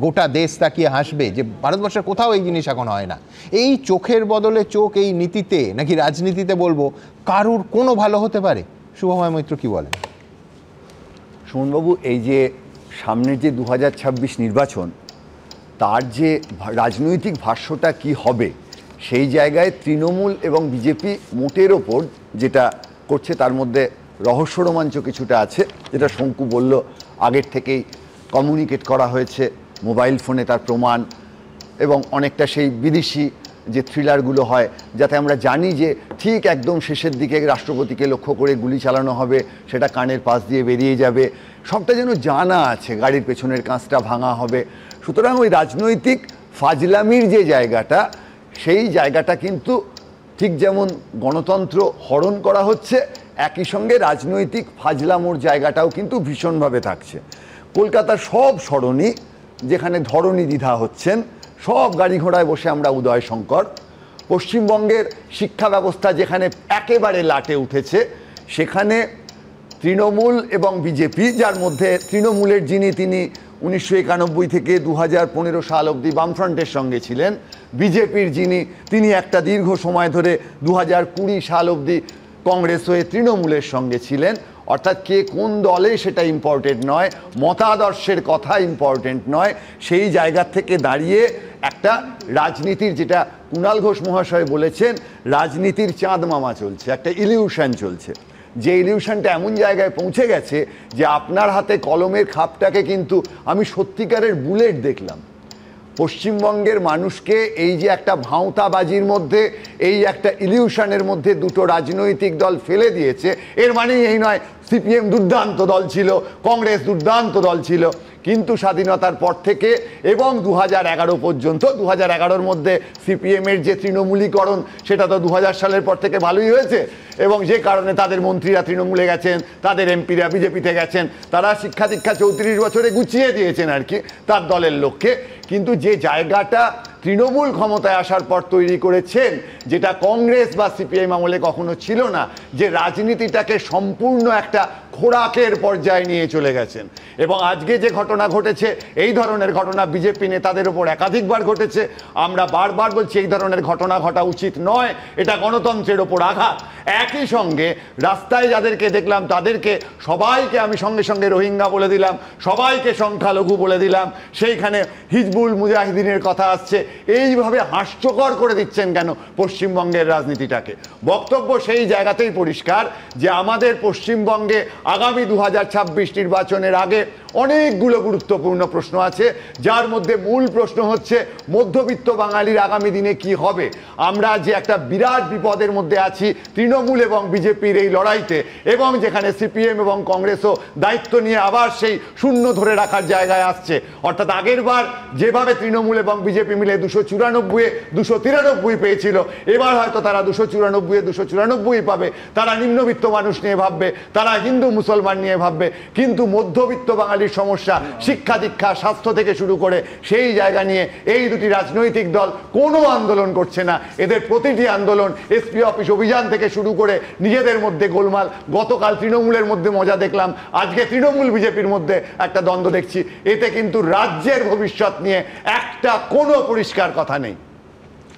গোটা দেশ তাকিয়ে হাসবে যে ভারতবর্ষের কোথাও এই জিনিস এখন হয় না। এই চোখের বদলে চোখ, এই নীতিতে নাকি রাজনীতিতে বলবো কারুর কোনো ভালো হতে পারে? শুভময় মৈত্র কি বলেন? সুমনবাবু, এই যে সামনের যে 2026 নির্বাচন, তার যে রাজনৈতিক ভাষ্যটা কি হবে, সেই জায়গায় তৃণমূল এবং বিজেপি মোটের ওপর যেটা করছে তার মধ্যে রহস্য রোমাঞ্চ কিছুটা আছে, যেটা শঙ্কু বলল আগের থেকেই কমিউনিকেট করা হয়েছে মোবাইল ফোনে, তার প্রমাণ, এবং অনেকটা সেই বিদেশি যে থ্রিলারগুলো হয়, যাতে আমরা জানি যে ঠিক একদম শেষের দিকে রাষ্ট্রপতিকে লক্ষ্য করে গুলি চালানো হবে, সেটা কানের পাশ দিয়ে বেরিয়ে যাবে, সবটা যেন জানা আছে, গাড়ির পেছনের কাঁচটা ভাঙা হবে। সুতরাং ওই রাজনৈতিক ফাজলামির যে জায়গাটা, সেই জায়গাটা কিন্তু ঠিক যেমন গণতন্ত্র হরণ করা হচ্ছে, একই সঙ্গে রাজনৈতিক ফাজলামোর জায়গাটাও কিন্তু ভীষণভাবে থাকছে। কলকাতার সব সরণি, যেখানে ধরণী দ্বিধা হচ্ছেন, সব গাড়ি ঘোড়ায় বসে আমরা উদয় শঙ্কর। পশ্চিমবঙ্গের শিক্ষা ব্যবস্থা যেখানে একেবারে লাটে উঠেছে, সেখানে তৃণমূল এবং বিজেপি, যার মধ্যে তৃণমূলের যিনি, তিনি 1991 থেকে 2015 সাল অবধি বামফ্রন্টের সঙ্গে ছিলেন, বিজেপির যিনি, তিনি একটা দীর্ঘ সময় ধরে 2020 সাল অবধি কংগ্রেস হয়ে তৃণমূলের সঙ্গে ছিলেন। অর্থাৎ কে কোন দলে সেটা ইম্পর্টেন্ট নয়, মতাদর্শের কথা ইম্পর্টেন্ট নয়। সেই জায়গা থেকে দাঁড়িয়ে একটা রাজনীতির, যেটা কুণাল ঘোষ মহাশয় বলেছেন, রাজনীতির চাঁদ মামা চলছে, একটা ইলিউশন চলছে। যে ইলিউশনটা এমন জায়গায় পৌঁছে গেছে যে আপনার হাতে কলমের খাপটাকে কিন্তু আমি সত্যিকারের বুলেট দেখলাম। পশ্চিমবঙ্গের মানুষকে এই যে একটা ভাঁওতাবাজির মধ্যে, এই একটা ইলিউশনের মধ্যে দুটো রাজনৈতিক দল ফেলে দিয়েছে, এর মানে এই নয় সিপিএম দুর্দান্ত দল ছিল, কংগ্রেস দুর্দান্ত দল ছিল, কিন্তু স্বাধীনতার পর থেকে এবং 2011 পর্যন্ত, 2011-র মধ্যে সিপিএমের যে তৃণমূলীকরণ, সেটা তো 2000 সালের পর থেকে ভালোই হয়েছে, এবং যে কারণে তাদের মন্ত্রীরা তৃণমূলে গেছেন, তাদের এমপিরা বিজেপিতে গেছেন, তারা শিক্ষা দীক্ষা 34 বছরে গুছিয়ে দিয়েছেন আর কি তার দলের লোককে। কিন্তু যে জায়গাটা তৃণমূল ক্ষমতায় আসার পর তৈরি করেছেন, যেটা কংগ্রেস বা সিপিএম আমলে কখনো ছিল না, যে রাজনীতিটাকে সম্পূর্ণ একটা খোরাকের পর্যায়ে নিয়ে চলে গেছেন। এবং আজকে যে ঘটনা ঘটেছে, এই ধরনের ঘটনা বিজেপি নেতাদের ওপর একাধিকবার ঘটেছে। আমরা বারবার বলছি এই ধরনের ঘটনা ঘটা উচিত নয়, এটা গণতন্ত্রের ওপর আঘাত। একই সঙ্গে রাস্তায় যাদেরকে দেখলাম, তাদেরকে সবাইকে আমি সঙ্গে সঙ্গে রোহিঙ্গা বলে দিলাম, সবাইকে সংখ্যালঘু বলে দিলাম, সেইখানে হিজবুল মুজাহিদিনের কথা আসছে। এইভাবে হাস্যকর করে দিচ্ছেন কেন পশ্চিমবঙ্গের রাজনীতিটাকে? বক্তব্য সেই জায়গাতেই পরিষ্কার যে আমাদের পশ্চিমবঙ্গে আগামী 2026 নির্বাচনের আগে অনেকগুলো গুরুত্বপূর্ণ প্রশ্ন আছে, যার মধ্যে মূল প্রশ্ন হচ্ছে মধ্যবিত্ত বাঙালির আগামী দিনে কি হবে। আমরা যে একটা বিরাট বিপদের মধ্যে আছি তৃণমূল এবং বিজেপির এই লড়াইতে, এবং যেখানে সিপিএম এবং কংগ্রেসও দায়িত্ব নিয়ে আবার সেই শূন্য ধরে রাখার জায়গায় আসছে। অর্থাৎ আগের বার যেভাবে তৃণমূল এবং বিজেপি মিলে 294-এ 293 পেয়েছিল, এবার হয়তো তারা 294-এ 294 পাবে। তারা নিম্নবিত্ত মানুষ নিয়ে ভাববে, তারা হিন্দু মুসলমান নিয়ে ভাববে, কিন্তু মধ্যবিত্ত বাঙালির সমস্যা, শিক্ষা দীক্ষা, স্বাস্থ্য থেকে শুরু করে সেই জায়গা নিয়ে এই দুটি রাজনৈতিক দল কোনো আন্দোলন করছে না। এদের প্রতিটি আন্দোলন এসপি অফিস অভিযান থেকে শুরু করে নিজেদের মধ্যে গোলমাল। গতকাল তৃণমূলের মধ্যে মজা দেখলাম, আজকে তৃণমূল বিজেপির মধ্যে একটা দ্বন্দ্ব দেখছি। এতে কিন্তু রাজ্যের ভবিষ্যৎ নিয়ে একটা কোনো পরিষ্কার কথা নেই।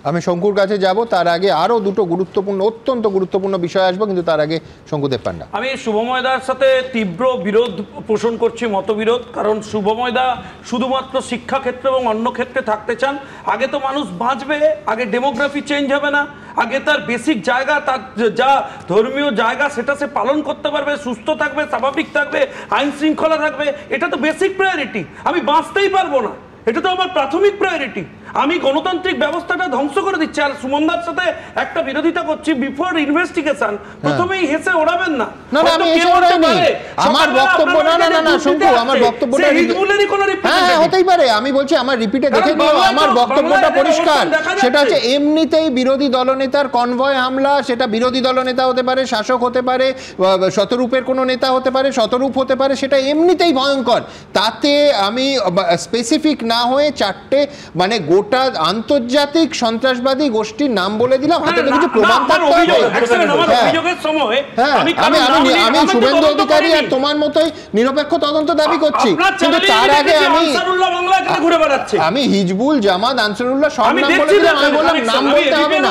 আমি শঙ্কুর কাছে যাব, তার আগে আরো দুটো গুরুত্বপূর্ণ, অত্যন্ত গুরুত্বপূর্ণ বিষয় আসবো, কিন্তু তার আগে শঙ্কুদেব পান্ডা। আমি শুভময়দার সাথে তীব্র বিরোধ পোষণ করছি, মতবিরোধ। কারণ শুভময়দা শুধুমাত্র শিক্ষাক্ষেত্রে এবং অন্য ক্ষেত্রে থাকতে চান। আগে তো মানুষ বাঁচবে, আগে ডেমোগ্রাফি চেঞ্জ হবে না, আগে তার বেসিক জায়গা, তার যা ধর্মীয় জায়গা, সেটা সে পালন করতে পারবে, সুস্থ থাকবে, স্বাভাবিক থাকবে, আইন শৃঙ্খলা থাকবে। এটা তো বেসিক প্রায়োরিটি। আমি বাঁচতেই পারবো না, এটা তো আমার প্রাথমিক প্রায়োরিটি। আমি গণতান্ত্রিক ব্যবস্থাটা ধ্বংস করে দিচ্ছি। আর সুমনদার সাথে একটা বিরোধিতা করছি, বিফোর ইনভেস্টিগেশন প্রথমেই হেসে ওড়াবেন না। না না, আমি হেসে ওড়াইনি। আমার বক্তব্য, না না না না শঙ্কু, আমার বক্তব্যটা হ্যাঁ হতেই পারে। আমি বলছি আমার রিপিটে দেখে নিও, আমার বক্তব্যটা পরিষ্কার। সেটা হচ্ছে এমনিতেই বিরোধী দলনেতার কনভয় হামলা, সেটা বিরোধী দলনেতা হতে পারে, শাসক হতে পারে, শতরূপের কোনো নেতা হতে পারে, শতরূপ হতে পারে, সেটা এমনিতেই ভয়ঙ্কর। তাতে আমি স্পেসিফিক না হয়ে চারটে মানে গোটা আন্তর্জাতিক সন্ত্রাসবাদী গোষ্ঠীর নাম বলে দিলাম, হাতে তো কিছু প্রমাণ থাকতে হবে। আমি শুভেন্দু অধিকারী আর তোমার মতোই নিরপেক্ষ তদন্ত দাবি করছি, কিন্তু তার আগে আমি হিজবুল, জামাত, আনসারুল্লাহ সব নাম বলে দিলাম। আমি বললাম নাম বলতে হবে না,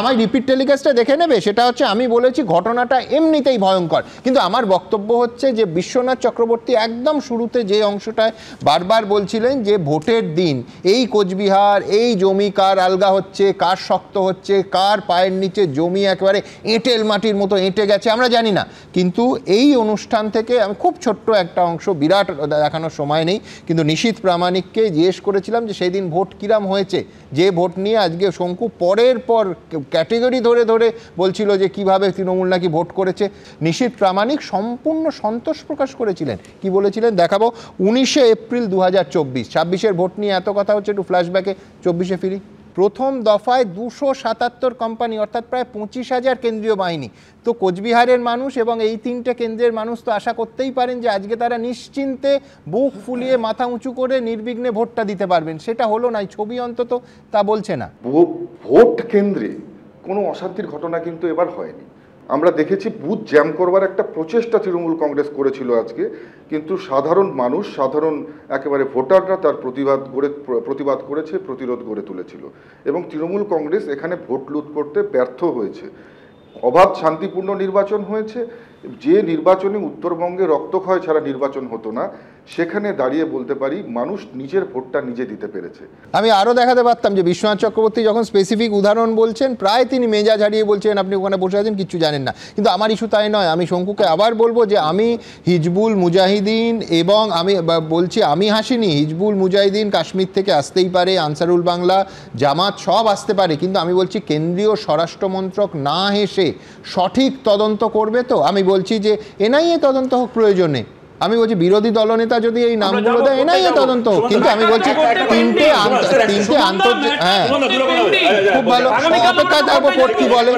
আমার রিপিট টেলিকাস্টটা দেখে নেবে। সেটা হচ্ছে আমি বলেছি ঘটনাটা এমনিতেই ভয়ঙ্কর, কিন্তু আমার বক্তব্য হচ্ছে যে বিশ্বনাথ চক্রবর্তী একদম শুরুতে যে অংশটায় বারবার বলছিলেন যে ভোটের দিন এই কোচবিহার কোচবিহার, এই জমি কার আলগা হচ্ছে, কার শক্ত হচ্ছে, কার পায়ের নিচে জমি একেবারে এঁটেল মাটির মতো এঁটে গেছে আমরা জানি না। কিন্তু এই অনুষ্ঠান থেকে আমি খুব ছোট্ট একটা অংশ, বিরাট দেখানোর সময় নেই, কিন্তু নিশীথ প্রামাণিককে জিজ্ঞেস করেছিলাম যে সেই দিন ভোট কিরাম হয়েছে, যে ভোট নিয়ে আজকে শঙ্কু পরের পর ক্যাটেগরি ধরে ধরে বলছিল যে কিভাবে তৃণমূল নাকি ভোট করেছে। নিশীথ প্রামাণিক সম্পূর্ণ সন্তোষ প্রকাশ করেছিলেন। কি বলেছিলেন দেখাবো। 19শে এপ্রিল 2024, 26-এর ভোট নিয়ে এত কথা হচ্ছে, একটু ফ্ল্যাশব্যাকে 24-এ ফিরি। প্রথম দফায় 277 কোম্পানি, অর্থাৎ প্রায় 25,000 কেন্দ্রীয় বাহিনী। তো কোচবিহারের মানুষ এবং এই 3টে কেন্দ্রের মানুষ তো আশা করতেই পারেন যে আজকে তারা নিশ্চিন্তে বুক ফুলিয়ে মাথা উঁচু করে নির্বিঘ্নে ভোটটা দিতে পারবেন। সেটা হলো না, ছবি অন্তত তা বলছে না। ভোট কেন্দ্রে কোনো অশান্তির ঘটনা কিন্তু এবার হয়নি। আমরা দেখেছি বুথ জ্যাম করবার একটা প্রচেষ্টা তৃণমূল কংগ্রেস করেছিল আজকে, কিন্তু সাধারণ মানুষ, সাধারণ একেবারে ভোটাররা তার প্রতিবাদ করেছে, প্রতিরোধ গড়ে তুলেছিল এবং তৃণমূল কংগ্রেস এখানে ভোট লুট করতে ব্যর্থ হয়েছে। অবাধ শান্তিপূর্ণ নির্বাচন হয়েছে। যে নির্বাচনে উত্তরবঙ্গে রক্তক্ষয় ছাড়া নির্বাচন হতো না, সেখানে দাঁড়িয়ে বলতে পারি মানুষ নিজের ভোটটা নিজে দিতে পেরেছে। আমি আরও দেখাতে পারতাম যে বিশ্বনাথ চক্রবর্তী যখন স্পেসিফিক উদাহরণ বলছেন, প্রায় তিনি মেজাজ হারিয়ে বলছেন আপনি ওখানে বসে আছেন কিচ্ছু জানেন না। কিন্তু আমার ইস্যু তাই নয়। আমি শঙ্কুকে আবার বলবো যে আমি হিজবুল মুজাহিদিন, এবং আমি বলছি আমি হাসিনি, হিজবুল মুজাহিদিন কাশ্মীর থেকে আসতেই পারে, আনসারুল বাংলা, জামাত সব আসতে পারে, কিন্তু আমি বলছি কেন্দ্রীয় স্বরাষ্ট্রমন্ত্রক না হেসে সঠিক তদন্ত করবে। তো আমি বলছি যে এনআইএ তদন্ত হোক প্রয়োজনে, আমি বলছি বিরোধী দলনেতা যদি এই নামগুলো দেয় এনআইএ তদন্ত হোক, কিন্তু আমি বলছি তিনটে খুব ভালো অপেক্ষা থাকবো কোর্ট কি বলে।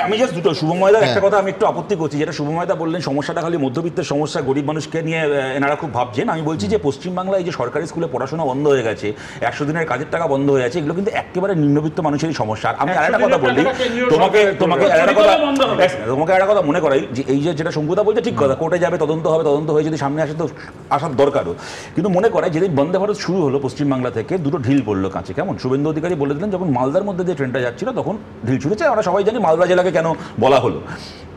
আমি জাস্ট দুটো শুভময়দার একটা কথা আমি একটু আপত্তি করছি, যেটা শুভময়দা বললেন সমস্যাটা খালি মধ্যবিত্তের সমস্যা, গরিব মানুষকে নিয়ে এনারা খুব ভাবছেন। আমি বলছি যে পশ্চিমবাংলায় যে সরকারি স্কুলে পড়াশোনা বন্ধ হয়ে গেছে, 100 দিনের কাজের টাকা বন্ধ হয়ে গেছে, এগুলো কিন্তু একেবারে নিম্নবিত্ত মানুষেরই সমস্যা। আমি আরেকটা কথা বলি, তোমাকে একটা কথা মনে করাই যে এই যে যেটা শঙ্কুদা বলছে ঠিক কথা, কোর্টে যাবে, তদন্ত হবে, তদন্ত হয়ে যদি সামনে আসে তো আসার দরকারও, কিন্তু মনে করায় যেদিন বন্দে ভারত শুরু হলো পশ্চিমবাংলা থেকে দুটো ঢিল পড়লো কাঁচে। কেমন শুভেন্দু অধিকারী বলে দিলেন যখন মালদার মধ্যে দিয়ে ট্রেনটা যাচ্ছিল তখন ঢিল ছুঁড়েছে, আমরা সবাই জানি মালদা জেলাকে কেন বলা হলো।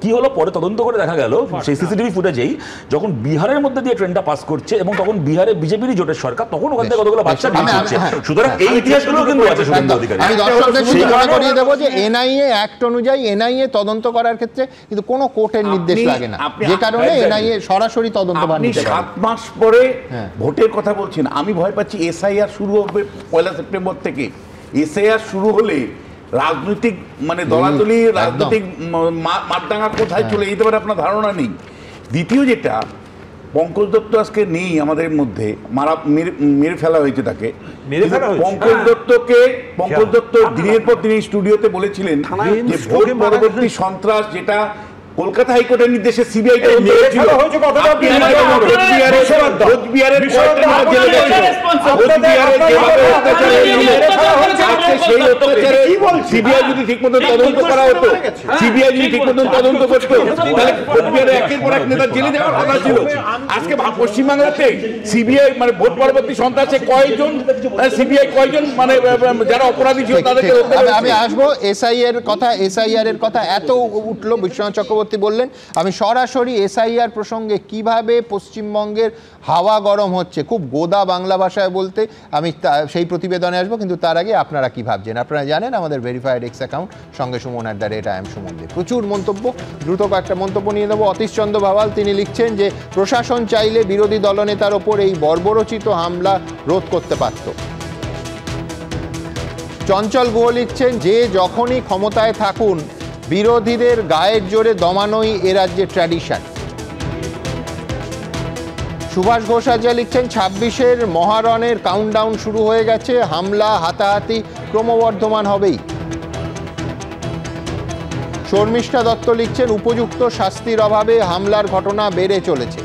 কি হলো পরে তদন্ত করে দেখা গেল সেই সিসিটিভি ফুটেজেই যখন বিহারের মধ্যে দিয়ে ট্রেনটা পাস করছে এবং তখন বিহারে বিজেপির জোটের সরকার, তখন ওখান থেকে কতগুলো বাচ্চা ঢুকছে। সুতরাং এই ইতিহাসগুলো কিন্তু আছে শুভেন্দু অধিকারী। আমি দর্শকদের মনে করিয়ে দেবো যে এনআইএ অ্যাক্ট অনুযায়ী এনআইএ তদন্ত করার ক্ষেত্রে কিন্তু কোনো কোর্টের নির্দেশ লাগে না, যে কারণে এনআইএ সরাসরি তদন্ত বানিয়ে 7 মাস পরে ভোটের কথা বলছেন। আমি ভয় পাচ্ছি এসআইআর শুরু হবে 1 সেপ্টেম্বর থেকে। এসআইআর শুরু হলে রাজনৈতিক মানে দলাদলি, রাজনৈতিক মারদাঙ্গা কোথায় চলে যেতে পারে আপনার ধারণা নেই। দ্বিতীয় যেটা, পঙ্কজ দত্ত আজকে নেই আমাদের মধ্যে, মেরে ফেলা হয়েছে তাকে। পঙ্কজ দত্ত দিনের পর দিন স্টুডিওতে বলেছিলেন যে ভোট পরবর্তী সন্ত্রাস, যেটা কলকাতা হাইকোর্টের নির্দেশে সিবিআই সিবিআই যদি ঠিক মতো তদন্ত করা হতো, সিবিআই যদি ঠিক মতো তদন্ত করতো, তাহলে কোচবিহারে একের পর এক নেতা জেলে যাওয়ার কথা ছিল। আজকে পশ্চিমবাংলাতে সিবিআই মানে ভোট পরবর্তী সন্ত্রাসে কয়জন সিবিআই কয়জন মানে যারা অপরাধী ছিল তাদেরকে। আমি আসবো এসআইআর এর কথা এত উঠলো, বিশ্বনাথ চক্রবর্তী বললেন, আমি সরাসরি এসআইআর প্রসঙ্গে কিভাবে পশ্চিমবঙ্গের হাওয়া গরম হচ্ছে খুব গোদা বাংলা ভাষায় বলতে আমি সেই প্রতিবেদনে আসবো। কিন্তু তার আগে আপনারা কি ভাবছেন? আপনারা জানেন আমাদের ভেরিফাইড এক্স অ্যাকাউন্ট সঙ্গে সুমন@IAM সুমন দিয়ে প্রচুর মন্তব্য। দ্রুত কয়েকটা মন্তব্য নিয়ে নেবো। অতীশ চন্দ্র ভাওয়াল তিনি লিখছেন যে প্রশাসন চাইলে বিরোধী দলনেতার ওপর এই বর্বরোচিত হামলা রোধ করতে পারত। চঞ্চল গুহ লিখছেন যে যখনই ক্ষমতায় থাকুন বিরোধীদের গায়ের জোরে দমানোই এ রাজ্যের ট্র্যাডিশন। সুভাষ ঘোষ আজা লিখছেন 26-এর মহারণের কাউন্টডাউন শুরু হয়ে গেছে, হামলা হাতাহাতি ক্রমবর্ধমান হবেই। শর্মিষ্ঠা দত্ত লিখছেন উপযুক্ত শাস্তির অভাবে হামলার ঘটনা বেড়ে চলেছে।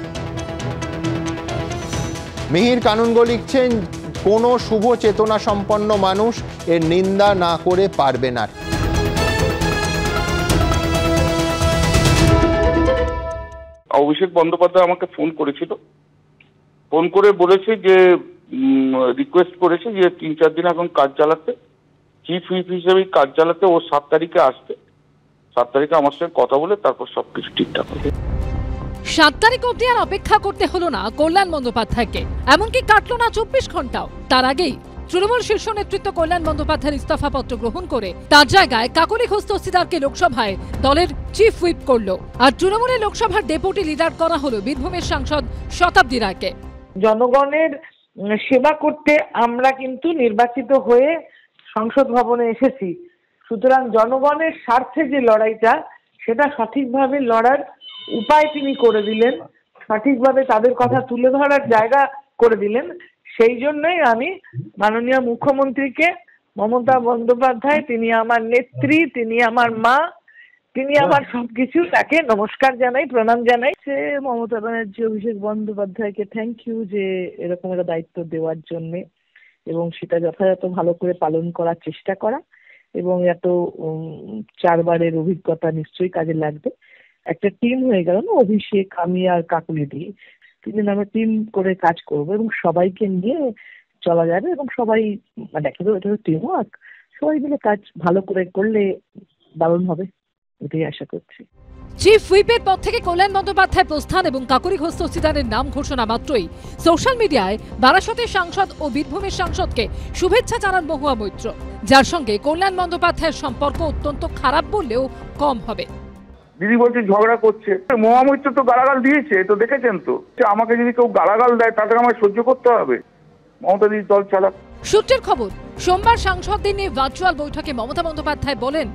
মিহির কানুনগো লিখছেন কোনো শুভ চেতনা সম্পন্ন মানুষ এর নিন্দা না করে পারবে না। অভিষেক বন্দ্যোপাধ্যায় আমাকে ফোন করেছিল, ফোন করে বলেছে যে রিকোয়েস্ট করেছে যে 3-4 দিন এখন কাজ চালাতে, চিফ হুইপ হিসেবে কাজ চালাতে, ও 7 তারিখে আসবে। 7 তারিখে আমার সঙ্গে কথা বলে তারপর সবকিছু ঠিকঠাক হবে। 7 তারিখ অবধি আর অপেক্ষা করতে হলো না কল্যাণ বন্দ্যোপাধ্যায়কে, এমনকি কাটলো না 24 ঘন্টাও। তার আগেই তৃণমূল শীর্ষ নেতৃত্ব কল্যাণ বন্দ্যোপাধ্যায়ের ইস্তফাপত্র গ্রহণ করে তার জায়গায় কাকলি ঘোষ দস্তিদারকে লোকসভায় দলের চিফ হুইপ করল। আর তৃণমূলের লোকসভার ডেপুটি লিডার করা হলো বীরভূমের সাংসদ শতাব্দী রায়কে। জনগণের সেবা করতে আমরা কিন্তু নির্বাচিত হয়ে সংসদ ভবনে এসেছি, সুতরাং জনগণের স্বার্থে যে লড়াইটা সেটা সঠিকভাবে লড়ার উপায় তিনি করে দিলেন, সঠিকভাবে তাদের কথা তুলে ধরার জায়গা করে দিলেন। সেই জন্যই আমি মাননীয় মুখ্যমন্ত্রীকে, মমতা বন্দ্যোপাধ্যায়, তিনি আমার নেত্রী, তিনি আমার মা, তিনি আমার সবকিছু, তাকে নমস্কার জানাই, প্রণাম জানাই। সে মমতা ব্যানার্জি, অভিষেক বন্দ্যোপাধ্যায়কে থ্যাংক ইউ যে এরকম একটা দায়িত্ব দেওয়ার জন্যে এবং সেটা যথাযথ ভালো করে পালন করার চেষ্টা করা, এবং এত 4 বারের অভিজ্ঞতা নিশ্চয়ই কাজে লাগবে। একটা টিম হয়ে গেল না, অভিষেক, আমি আর কাকুলি দিয়ে 3 দিন আমরা টিম করে কাজ করব এবং সবাইকে নিয়ে চলা যাবে এবং সবাই দেখে তো এটা টিম ওয়ার্ক, সবাই মিলে কাজ ভালো করে করলে দারুণ হবে, এটাই আশা করছি। চিফ হুইপের পদ থেকে কল্যাণ বন্দ্যোপাধ্যায় প্রস্থান এবং কাকলি ঘোষ দস্তিদারের নাম ঘোষণা মাত্রই সোশ্যাল মিডিয়ায় বারাসতের সাংসদ ও বীরভূমের সাংসদকে শুভেচ্ছা জানান মহুয়া মৈত্র, যার সঙ্গে কল্যাণ বন্দ্যোপাধ্যায়ের সম্পর্ক অত্যন্ত খারাপ বললেও কম হবে। দিদি বলছে ঝগড়া করছে, মহুয়া মৈত্র তো গালাগাল দিয়েছে, তো দেখেছেন তো, আমাকে যদি কেউ গালাগাল দেয় তাতে আমায় সহ্য করতে হবে। মমতা দিদি দল চালাক। সূত্রের খবর, সোমবার সাংসদদের নিয়ে ভার্চুয়াল বৈঠকে মমতা বন্দ্যোপাধ্যায় বলেন,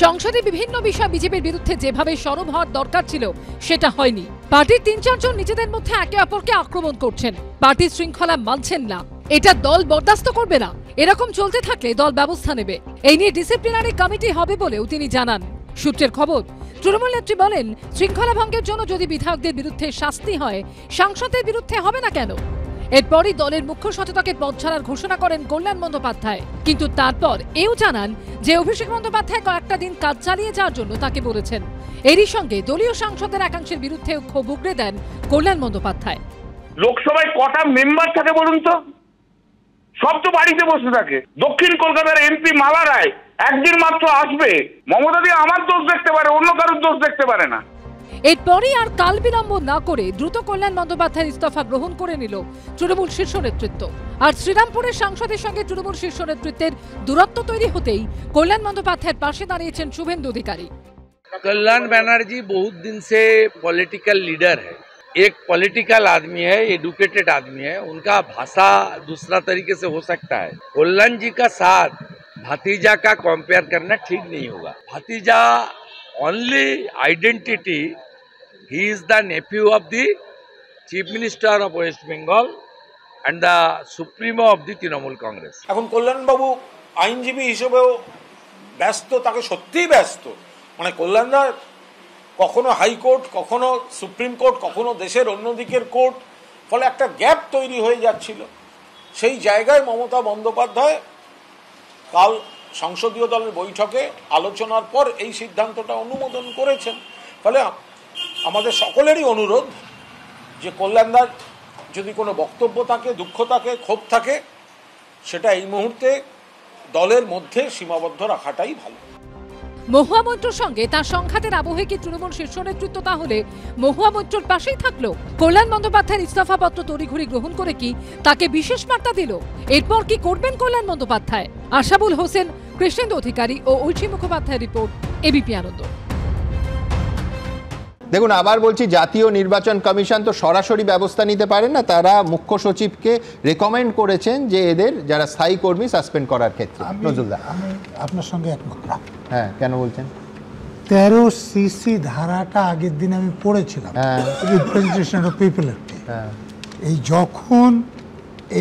সংসদে বিভিন্ন বিষয় বিজেপির বিরুদ্ধে যেভাবে সরব হওয়ার দরকার ছিল সেটা হয়নি। পার্টির 3-4 জন নিজেদের মধ্যে একে অপরকে আক্রমণ করছেন, পার্টির শৃঙ্খলা মানছেন না, এটা দল বরদাস্ত করবে না। এরকম চলতে থাকলে দল ব্যবস্থা নেবে। এই নিয়ে ডিসিপ্লিনারি কমিটি হবে বলেও তিনি জানান। সূত্রের খবর, তৃণমূল নেত্রী বলেন, শৃঙ্খলা ভঙ্গের জন্য যদি বিধায়কদের বিরুদ্ধে শাস্তি হয়, সাংসদের বিরুদ্ধে হবে না কেন? এরপরই দলের মুখ্য সচেতকের পদ ছাড়ার ঘোষণা করেন কল্যাণ বন্দ্যোপাধ্যায়, কিন্তু তারপর এও জানান যে অভিষেক বন্দ্যোপাধ্যায় কয়েকটা দিন কাজ চালিয়ে যাওয়ার জন্য তাকে বলেছেন। এরই সঙ্গে দলীয় সাংসদের একাংশের বিরুদ্ধেও ক্ষোভ উগরে দেন কল্যাণ বন্দ্যোপাধ্যায়। লোকসভায় কটা মেম্বার থাকে বলুন তো? সব তো বাড়িতে বসে থাকে। দক্ষিণ কলকাতার এমপি মালা রায় একদিন মাত্র আসবে, মমতা দিয়ে আমার দোষ দেখতে পারে, অন্য কারোর দোষ দেখতে পারে না। এরপরই আর কাল বিলম্ব না করে দ্রুত কল্যাণ বন্দ্যোপাধ্যায়ের ইস্তফা গ্রহণ করে নিল তৃণমূল শীর্ষ নেতৃত্ব। আর শ্রীরামপুরের সাংসদের সঙ্গে তৃণমূল শীর্ষ নেতৃত্বের দূরত্ব তৈরি হতেই কল্যাণ বন্দ্যোপাধ্যায়ের পাশে দাঁড়িয়েছেন শুভেন্দু অধিকারী। कल्याण बनर्जी बहुत दिन से पॉलिटिकल लीडर है, एक पॉलिटिकल आदमी है, एडुकेटेड आदमी है, उनका भाषा दूसरा तरीके से हो सकता है। कल्याण जी का साथ भतीजा का कंपेयर करना ठीक नहीं होगा। भतीजा only identity, he is the nephew of the chief minister of West Bengal and the supremo of the Trinamool Congress. এখন কল্যাণবাবু আইনজীবী হিসেবেও ব্যস্ত, তাকে সত্যিই ব্যস্ত। মানে কল্যাণদার কখনো হাইকোর্ট, কখনো সুপ্রিম কোর্ট, কখনো দেশের অন্য দিকের কোর্ট, ফলে একটা গ্যাপ তৈরি হয়ে যাচ্ছিল। সেই জায়গায় মমতা বন্দ্যোপাধ্যায় কাল সংসদীয় দলের বৈঠকে আলোচনার পর এই সিদ্ধান্তটা অনুমোদন করেছেন। ফলে আমাদের সকলেরই অনুরোধ যে কল্যাণদার যদি কোনো বক্তব্য থাকে, দুঃখ থাকে, ক্ষোভ থাকে, সেটা এই মুহূর্তে দলের মধ্যে সীমাবদ্ধ রাখাটাই ভালো। মহুয়া মৈত্রর সঙ্গে তার সংঘাতের আবহে কি তৃণমূল শীর্ষ নেতৃত্ব তাহলে মহুয়া মৈত্রর পাশেই থাকলো? কল্যাণ বন্দ্যোপাধ্যায়ের ইস্তফাপত্র তড়িঘড়ি গ্রহণ করে কি তাকে বিশেষ বার্তা দিল? এরপর কি করবেন কল্যাণ বন্দ্যোপাধ্যায়? আশাবুল হোসেন, কৃষ্ণেন্দু অধিকারী ও ঐশী মুখোপাধ্যায়ের রিপোর্ট, এবিপি আনন্দ। দেখুন, আবার বলছি, জাতীয় নির্বাচন কমিশন তো সরাসরি ব্যবস্থা নিতে পারেন না, তারা মুখ্য সচিবকে রেকমেন্ড করেছেন যে এদের যারা স্থায়ী কর্মী সাসপেন্ড করার ক্ষেত্রে। নজরুলদা, আমি আপনার সঙ্গে একমত না। হ্যাঁ, কেন বলছেন? 13cc ধারাটা আগের দিন আমি পড়েছিলাম, রিপ্রেজেন্টেশন অফ পিপলের। এই যখন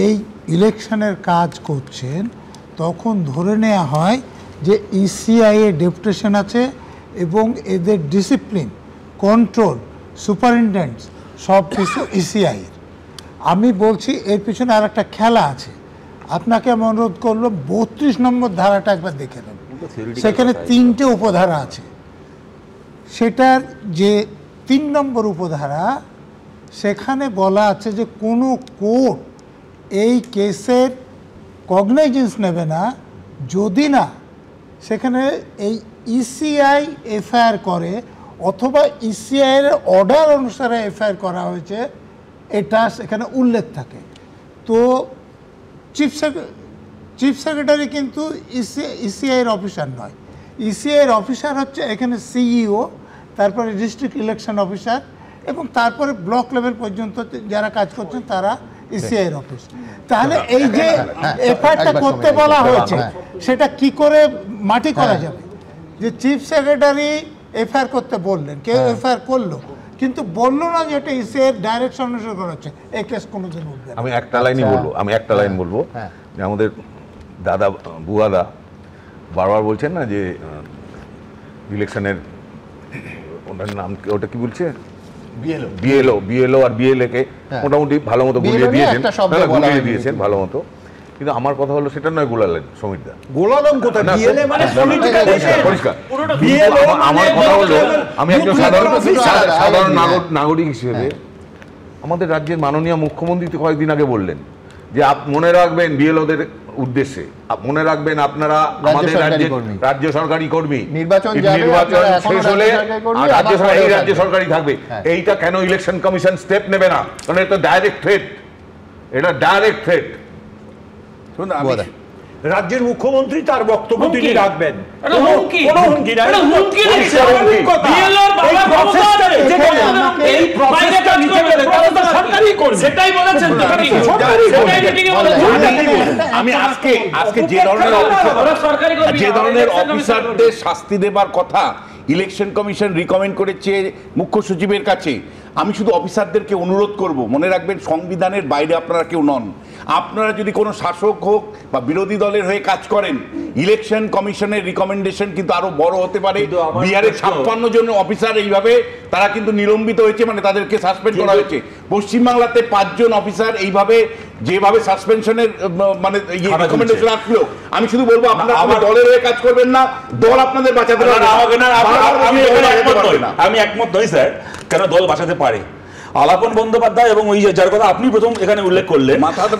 এই ইলেকশনের কাজ করছেন তখন ধরে নেওয়া হয় যে ইসিআই এর ডেপুটেশন আছে এবং এদের ডিসিপ্লিন, কন্ট্রোল, সুপারিনটেন্ডেন্ট সব কিছু ইসিআইয়ের। আমি বলছি এর পিছনে আর একটা খেলা আছে। আপনাকে আমি অনুরোধ করলাম 32 নম্বর ধারাটা একবার দেখে নেন, সেখানে 3টে উপধারা আছে। সেটার যে 3 নম্বর উপধারা, সেখানে বলা আছে যে কোনো কোর্ট এই কেসের কগনাইজেন্স নেবে না যদি না সেখানে এই ইসিআই এফআইআর করে অথবা ইসিআইয়ের অর্ডার অনুসারে এফআইআর করা হয়েছে, এটা সেখানে উল্লেখ থাকে। তো চিফ চিফ সেক্রেটারি কিন্তু ইসিআইয়ের অফিসার নয়। ইসিআইয়ের অফিসার হচ্ছে এখানে সিইও, তারপরে ডিস্ট্রিক্ট ইলেকশন অফিসার, এবং তারপরে ব্লক লেভেল পর্যন্ত যারা কাজ করছেন তারা ইসিআইয়ের অফিস। তাহলে এই যে এফআইআরটা করতে বলা হয়েছে সেটা কি করে মাটি করা যাবে? যে চিফ সেক্রেটারি এফআইআর করতে বললেন, কেউ এফআইআর করলো, কিন্তু বললো না যে এটা ইসিআইয়ের ডাইরেকশন অনুসারে করা হচ্ছে, এই কেস কোনোদিন উঠবে না। আমি একটা লাইন বলবো যে আমাদের দাদা বুয়াদা বারবার বলছেন না যে ইলেকশনের ওনার নাম ওটা কি বলছে, বিএলও আর বিএলএ কে মোটামুটি ভালো মতো গুলিয়ে দিয়েছেন ভালো মতো। কিন্তু আমার কথা হলো সেটা নয় গোলালেন সমীরদা, গোলালাম কোথায়? বিএলএ মানে পরিষ্কার। আমার কথা হলো আমি একজন সাধারণ নাগরিক হিসেবে আমাদের রাজ্যের মাননীয় মুখ্যমন্ত্রী তো কয়েকদিন আগে বললেন যে মনে রাখবেন বিএলওদের উদ্দেশ্যে, মনে রাখবেন আপনারা আমাদের রাজ্য সরকারি কর্মী, নির্বাচন শেষ হলে রাজ্য সরকারি থাকবে। এইটা কেন ইলেকশন কমিশন স্টেপ নেবে না? কারণ এটা ডাইরেক্ট থ্রেট, এটা ডাইরেক্ট থ্রেট। রাজ্যের মুখ্যমন্ত্রী তার বক্তব্য তিনি রাখবেন, আমি আজকে যে ধরনের অফিসারদের শাস্তি দেবার কথা ইলেকশন কমিশন রিকমেন্ড করেছে মুখ্য সচিবের কাছে, আমি শুধু অফিসারদেরকে অনুরোধ করব, মনে রাখবেন সংবিধানের বাইরে আপনারা কেউ নন। আপনারা যদি কোনো শাসক হোক বা বিরোধী দলের হয়ে কাজ করেন, ইলেকশন কমিশনের রিকমেন্ডেশন কিন্তু আরো বড় হতে পারে। বিহারে 56 জন অফিসার এইভাবে তারা কিন্তু নিলম্বিত হয়েছে, মানে তাদেরকে সাসপেন্ড করা হয়েছে। পশ্চিমবাংলাতে 5 জন অফিসার এইভাবে যেভাবে সাসপেনশনের মানে রিকমেন্ডেশন আসলো, আমি শুধু বলবো আপনারা আমার দলের হয়ে কাজ করবেন না, দল আপনাদের বাঁচাতে পারবে না। আমি একমত নই স্যার, কেন দল বাঁচাতে পারে। আলাপন বন্দ্যোপাধ্যায় এবং ওই যার কথা আপনি প্রথম এখানে উল্লেখ করলেন,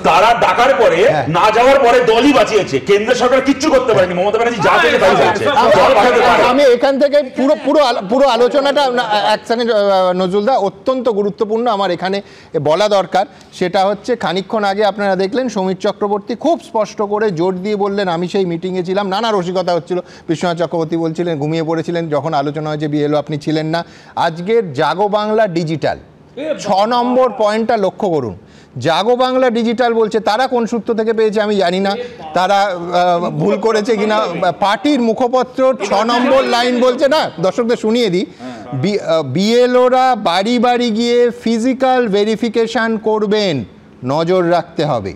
তারা ডাকার পরে না যাওয়ার পরে দলই বাঁচিয়েছে, কেন্দ্র সরকার কিচ্ছু করতে পারেনি। মমতা ব্যানার্জি যা থেকে তাই হয়েছে। আমি এখান থেকে পুরো আলোচনাটা এক সেকেন্ড নজরুলদা, অত্যন্ত গুরুত্বপূর্ণ আমার এখানে বলা দরকার। সেটা হচ্ছে খানিকক্ষণ আগে আপনারা দেখলেন সমীর চক্রবর্তী খুব স্পষ্ট করে জোর দিয়ে বললেন, আমি সেই মিটিংয়ে ছিলাম, নানা রসিকতা হচ্ছিল, বিশ্বনাথ চক্রবর্তী বলছিলেন ঘুমিয়ে পড়েছিলেন যখন আলোচনা হয়েছে, বিএলও আপনি ছিলেন না। আজকের জাগো বাংলা ডিজিটাল 6 নম্বর পয়েন্টটা লক্ষ্য করুন। জাগো বাংলা ডিজিটাল বলছে, তারা কোন সূত্র থেকে পেয়েছে আমি জানি না, তারা ভুল করেছে কিনা, পার্টির মুখপত্র 6 নম্বর লাইন বলছে, না দর্শকদের শুনিয়ে দিই, বিএলওরা বাড়ি বাড়ি গিয়ে ফিজিক্যাল ভেরিফিকেশন করবেন, নজর রাখতে হবে।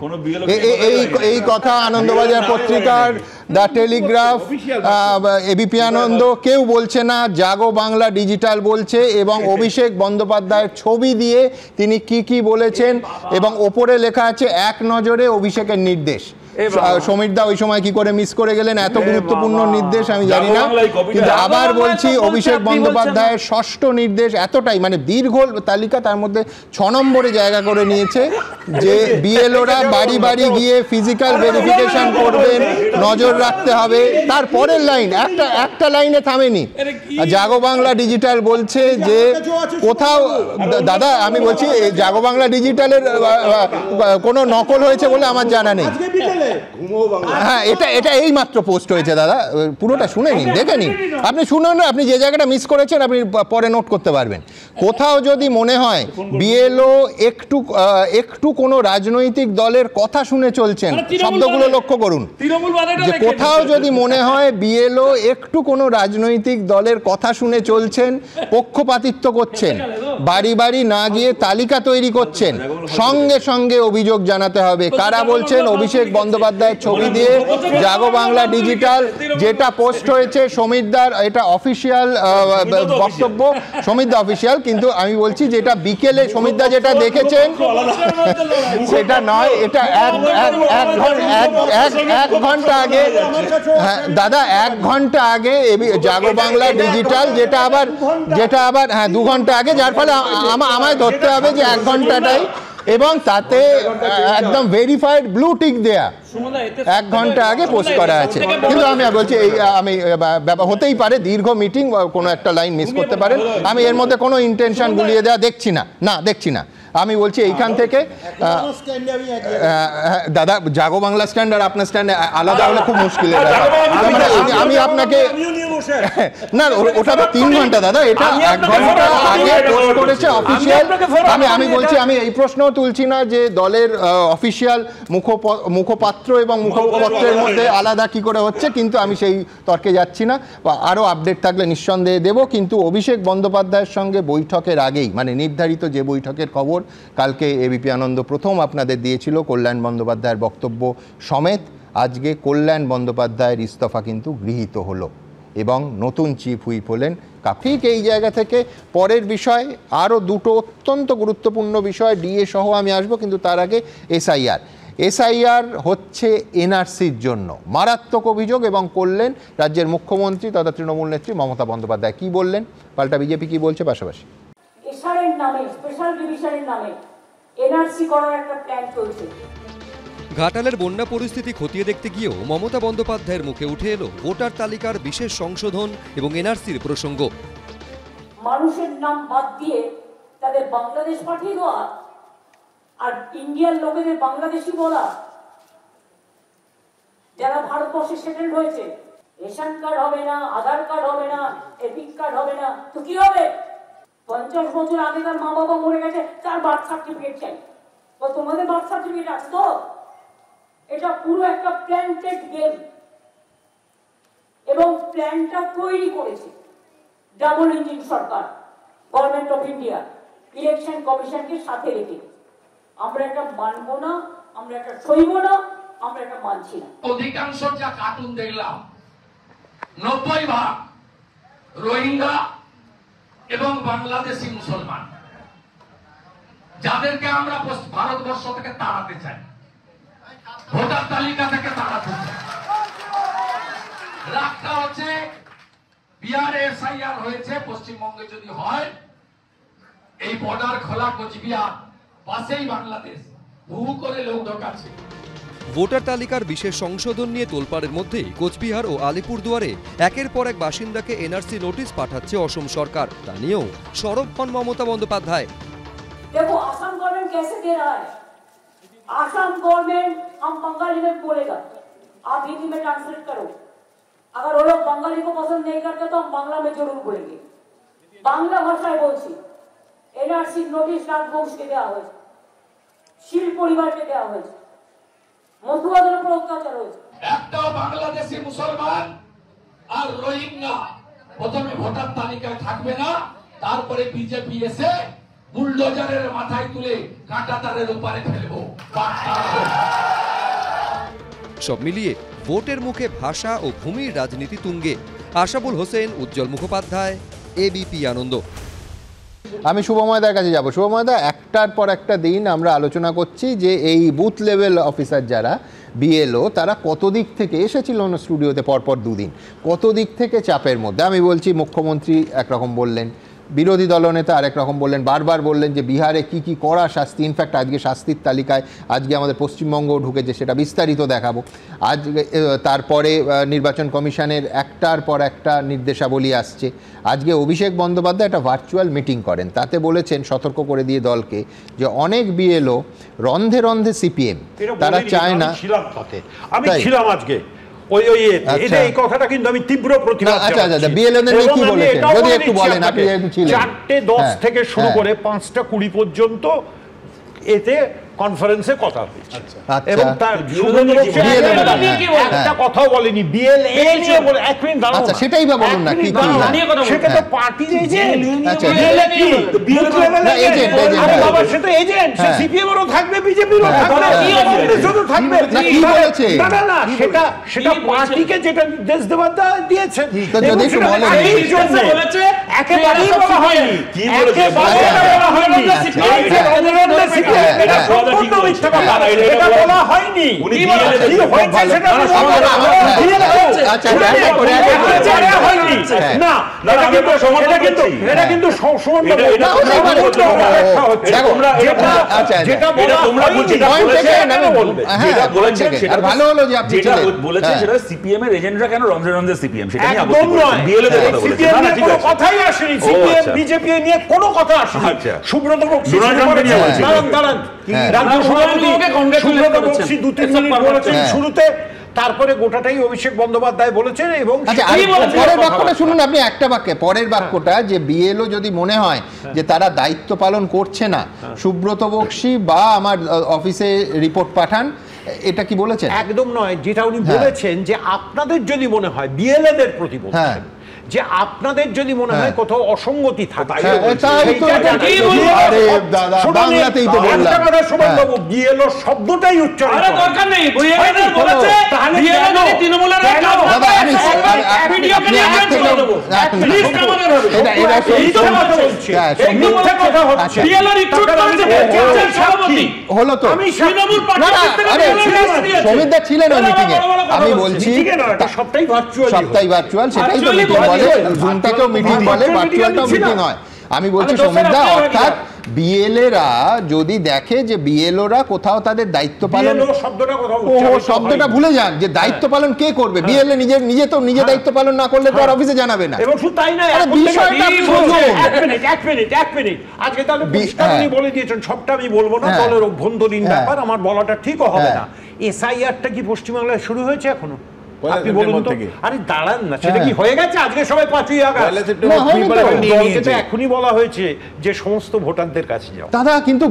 এই কথা আনন্দবাজার পত্রিকার, দ্য টেলিগ্রাফ, এবিপি আনন্দ কেউ বলছে না, জাগো বাংলা ডিজিটাল বলছে। এবং অভিষেক বন্দ্যোপাধ্যায়ের ছবি দিয়ে তিনি কি বলেছেন, এবং ওপরে লেখা আছে এক নজরে অভিষেকের নির্দেশ। সমীরদা ওই সময় কি করে মিস করে গেলেন এত গুরুত্বপূর্ণ নির্দেশ আমি জানি না, কিন্তু আবার বলছি অভিষেক বন্দ্যোপাধ্যায়ের 6ষ্ঠ নির্দেশ এতটাই মানে দীর্ঘ তালিকা, তার মধ্যে 6 নম্বরে জায়গা করে নিয়েছে যে বিএলওরা বাড়ি বাড়ি গিয়ে ফিজিক্যাল ভেরিফিকেশন করবেন, নজর রাখতে হবে। তারপরের লাইন একটা লাইনে থামেনি, জাগো বাংলা ডিজিটাল বলছে যে কোথাও, দাদা আমি বলছি জাগো বাংলা ডিজিটালের কোনো নকল হয়েছে বলে আমার জানা নেই। হ্যাঁ, এটা এই মাত্র পোস্ট হয়েছে দাদা, পুরোটা শুনে নিন, দেখে নিন, আপনি শুনুন না, আপনি যে জায়গাটা মিস করেছেন আপনি পরে নোট করতে পারবেন। কোথাও যদি মনে হয় বিএলও একটু কোনো রাজনৈতিক দলের কথা শুনে চলছেন, শব্দগুলো লক্ষ্য করুন, যে কোথাও যদি মনে হয় বিএলও একটু কোনো রাজনৈতিক দলের কথা শুনে চলছেন, পক্ষপাতিত্ব করছেন, বাড়ি বাড়ি না গিয়ে তালিকা তৈরি করছেন, সঙ্গে সঙ্গে অভিযোগ জানাতে হবে। কারা বলছেন? অভিষেক বন্দ্যোপাধ্যায়ের ছবি দিয়ে জাগো বাংলা ডিজিটাল, যেটা পোস্ট হয়েছে সমীরদার, এটা অফিসিয়াল বক্তব্য, সমীরদা অফিসিয়াল, কিন্তু আমি বলছি যেটা বিকেলে সমীরদা যেটা দেখেছেন সেটা নয়, এটা এক ঘন্টা আগে, হ্যাঁ দাদা 1 ঘন্টা আগে জাগো বাংলা ডিজিটাল, যেটা আবার হ্যাঁ 2 ঘন্টা আগে, যার ফলে আমায় ধরতে হবে যে 1 ঘন্টাটাই এবং তাতে একদম ভেরিফাইড ব্লু টিক দেয়া 1 ঘন্টা আগে পোস্ট করা আছে। কিন্তু আমি বলছি এই আমি হতেই পারে দীর্ঘ মিটিং কোনো একটা লাইন মিস করতে পারেন, আমি এর মধ্যে কোনো ইন্টেনশন গুলিয়ে দেওয়া দেখছি না। আমি বলছি এইখান থেকে দাদা জাগো বাংলা স্ট্যান্ড আর আপনার স্ট্যান্ড আলাদা হলে খুব মুশকিল। আমি আপনাকে না ওটা তো 3 ঘন্টা দাদা, এটা 1 ঘন্টা আগে পোস্ট করেছে অফিসিয়াল। আমি বলছি আমি এই প্রশ্নও তুলছি না যে দলের অফিসিয়াল মুখপাত্র এবং মুখপত্রের মধ্যে আলাদা কি করে হচ্ছে, কিন্তু আমি সেই তর্কে যাচ্ছি না। আরও আপডেট থাকলে নিঃসন্দেহে দেব। কিন্তু অভিষেক বন্দ্যোপাধ্যায়ের সঙ্গে বৈঠকের আগেই, মানে নির্ধারিত যে বৈঠকের খবর কালকে এবিপি আনন্দ প্রথম আপনাদের দিয়েছিল কল্যাণ বন্দ্যোপাধ্যায়ের বক্তব্য সমেত, আজকে কল্যাণ বন্দ্যোপাধ্যায়ের ইস্তফা কিন্তু গৃহীত হলো এবং নতুন চিফ হুইপ হলেন। ঠিক এই জায়গা থেকে পরের বিষয় আরও দুটো অত্যন্ত গুরুত্বপূর্ণ বিষয় ডিএ সহ আমি আসবো, কিন্তু তার আগে এসআইআর হচ্ছে এনআরসির জন্য মারাত্মক অভিযোগ এবং করলেন রাজ্যের মুখ্যমন্ত্রী তথা তৃণমূল নেত্রী মমতা বন্দ্যোপাধ্যায়। কি বললেন, পাল্টা বিজেপি কি বলছে, পাশাপাশি এসআইআর নামে স্পেশাল ডিভিশনের নামে এনআরসি করার একটা প্ল্যান চলছে। ঘাটালের বন্যা পরিস্থিতি খতিয়ে দেখতে গিয়েও মমতা বন্দ্যোপাধ্যায়ের মুখে উঠে এলো ভোটার তালিকার বিশেষ সংশোধন এবং এনআরসির প্রসঙ্গ। মানুষের নাম বাদ দিয়ে তাদের বাংলাদেশ পাঠিয়ে দেওয়া আর ইন্ডিয়ান লোকেদের বাংলাদেশি বলা, যারা ভারতবর্ষে সেটেল হয়েছে। রেশন কার্ড হবে না, আধার কার্ড হবে না, এপিক কার্ড হবে না, তো কি হবে? 50 বছর আগে তার মা বাবা মরে গেছে, তার বার্থ সার্টিফিকেট চাই। তো তোমাদের বার্থ সার্টিফিকেট আছে তো? এটা পুরো একটা প্ল্যান্টেড গেম এবং প্ল্যানটা তৈরি করেছে double engine Sarkar, government of India, election কমিশনকে সাথে রেখে। আমরা এটা মানবো না, আমরা এটা সইব না, আমরা এটা মানছি না। অধিকাংশ যা কার্টুন দেখলাম 90% রোহিঙ্গা এবং বাংলাদেশি মুসলমান, যাদেরকে আমরা ভারতবর্ষ থেকে তাড়াতে চাই, ভোটার তালিকা থেকে তাড়াতে চাই। রাগটা হচ্ছে বিহারে এসআইআর হয়েছে, পশ্চিমবঙ্গে যদি হয় এই বর্ডার খোলা কোচবিহার পাশেই বাংলাদেশ, হু করে লোক ঢোকাচ্ছে। ভোটার তালিকার বিশেষ সংশোধন নিয়ে তোলপাড়ের মধ্যে কোচবিহার ও আলিপুরদুয়ারে একের পর এক বাসিন্দাকে এনআরসি নোটিশ পাঠাচ্ছে অসম সরকার। তা নিয়েও সরব হন মমতা বন্দ্যোপাধ্যায়। देखो असम गवर्नमेंट कैसे दे रहा है। असम गवर्नमेंट हम बंगाली में बोलेगा, आप हिंदी में ट्रांसलेट करो। अगर वो लोग बंगाली को पसंद नहीं करते तो हम बांग्ला में जरूर बोलेंगे। बांग्ला भाषाয় বলছি, এনআরসি নোটিশ রাজবংশকে দেওয়া হয়েছে, শীল পরিবারকে দেওয়া হয়েছে, মধুবাদের উপর অত্যাচার হয়েছে। একটাও বাংলাদেশি মুসলমান আর রোহিঙ্গা প্রথমে ভোটার তালিকায় থাকবে না, তারপরে বিজেপি এসে বুলডোজারের মাথায় তুলে কাঁটাতারের উপরে ফেলবো। সব মিলিয়ে ভোটের মুখে ভাষা ও ভূমির রাজনীতি তুঙ্গে। আশাবুল হোসেন, উজ্জ্বল মুখোপাধ্যায়, এবিপি আনন্দ। আমি শুভময়দার কাছে যাব। শুভময়দা, একটার পর একটা দিন আমরা আলোচনা করছি যে এই বুথ লেভেল অফিসার যারা বিএলও, তারা কত দিক থেকে এসেছিল স্টুডিওতে পরপর দুদিন, কত দিক থেকে চাপের মধ্যে। আমি বলছি মুখ্যমন্ত্রী একরকম বললেন, বিরোধী দলনেতা আরেক রকম বললেন, বারবার বললেন যে বিহারে কি কি কড়া শাস্তি, ইনফ্যাক্ট আজকে শাস্তির তালিকায় আজকে আমাদের পশ্চিমবঙ্গও ঢুকেছে, সেটা বিস্তারিত দেখাবো আজকে। তারপরে নির্বাচন কমিশনের একটার পর একটা নির্দেশাবলী আসছে। আজকে অভিষেক বন্দ্যোপাধ্যায় একটা ভার্চুয়াল মিটিং করেন, তাতে বলেছেন, সতর্ক করে দিয়ে দলকে, যে অনেক বিএলও রন্ধে রন্ধে সিপিএম, তারা চায় না। আমি ছিলাম আজকে ওই এই কথাটা কিন্তু আমি তীব্র প্রতিবাদ জানাচ্ছি। আচ্ছা বিএলওদের কি বলেছেন যদি একটু বলেন, আপনি যেহেতু ছিলেন। 4:10 থেকে শুরু করে 5:20 পর্যন্ত এতে কনফারেন্সে কথা হয়েছে এবং তার একটা কথাও বলেনি বিএলএ নিয়ে বলে। এক মিনিট দাঁড়াও, আচ্ছা সেটাই বা বলুন না, কি কি সেটা তো পার্টি এজেন্ট, বাবা সেটা এজেন্ট, সে সিপিএম এরও থাকবে, বিজেপিরও থাকবে, কংগ্রেসেরও থাকবে। কি বলেছে না সেটা পার্টিকে যেটা নির্দেশ দেওয়ার দিয়েছেন, যদি একটু বলেন। একেবারেই বলা হয়নি, একেবারেই বলা হয়নি। সম্পূর্ণ মিথ্যা কথা, এটা বলা হয়নি। কি হয়েছে সেটা না, এটা কিন্তু ভালো হলো যে আপনি বলেছেন সেটা সিপিএম এর এজেন্টরা কেন রমজান সিপিএম, সেটা নিয়ে একদম নয়, সিপিএম নিয়ে কোনো কথাই আসেনি, সিপিএম বিজেপি নিয়ে কোনো কথা আসেনি। সুব্রত বক্সি দাঁড়ান, রাজ্য সভাপতি সুব্রত বক্সি 2-3 মিনিট বলেছেন শুরুতে, তারপরে গোটাটাই অভিষেক বন্দ্যোপাধ্যায় বলেছেন। এবং পরের বাক্যটা শুনুন আপনি, একটা বাক্যে পরের বাক্যটা, যে বিএলও যদি মনে হয় যে তারা দায়িত্ব পালন করছে না, সুব্রত বক্সি বা আমার অফিসে রিপোর্ট পাঠান, এটা কি বলেছেন? একদম নয়, যেটা উনি বলেছেন যে আপনাদের যদি মনে হয় বিএলএদের প্রতি বলছেন, যে আপনাদের যদি মনে হয় কোথাও অসঙ্গতি থাকে, বিএলও শব্দটাই উচ্চারণ দরকার নেই, হলো তো সমিতদা ছিলেন ওই মিটিং এ, আমি বলছি সবটাই ভার্চুয়াল, সেটাই তো মিটিং বলে, জুমটাকেও মিটিং বলে, ভার্চুয়ালটাও মিটিং হয়। আমি বলছি সমিতদা, অর্থাৎ বিএলএরা যদি দেখে যে বিএলওরা কোথাও তাদের দায়িত্ব পালন, শব্দটা ভুলে যান, যে দায়িত্ব পালন কে করবে? বিএলএ নিজে তো নিজে দায়িত্ব পালন না করলে তো আর অফিসে জানাবে না। এবং শুধু তাই না, বিষয়টা এক মিনিট আজকে তাহলে উনি বলে দিয়েছেন, সবটা আমি বলবো না, দলের অভ্যন্তরীণ ব্যাপার, আমার বলাটা ঠিকও হবে না। এসআইআরটা কি পশ্চিমবাংলায় শুরু হয়েছে এখনো? আপনি বলুন তো। আরে দাঁড়ান না, সেটা কি হয়ে গেছে? আজকে সবাই 5ই আগস্ট, এখনই বলা হয়েছে যে সমস্ত ভোটারদের কাছে যাও দাদা, কিন্তু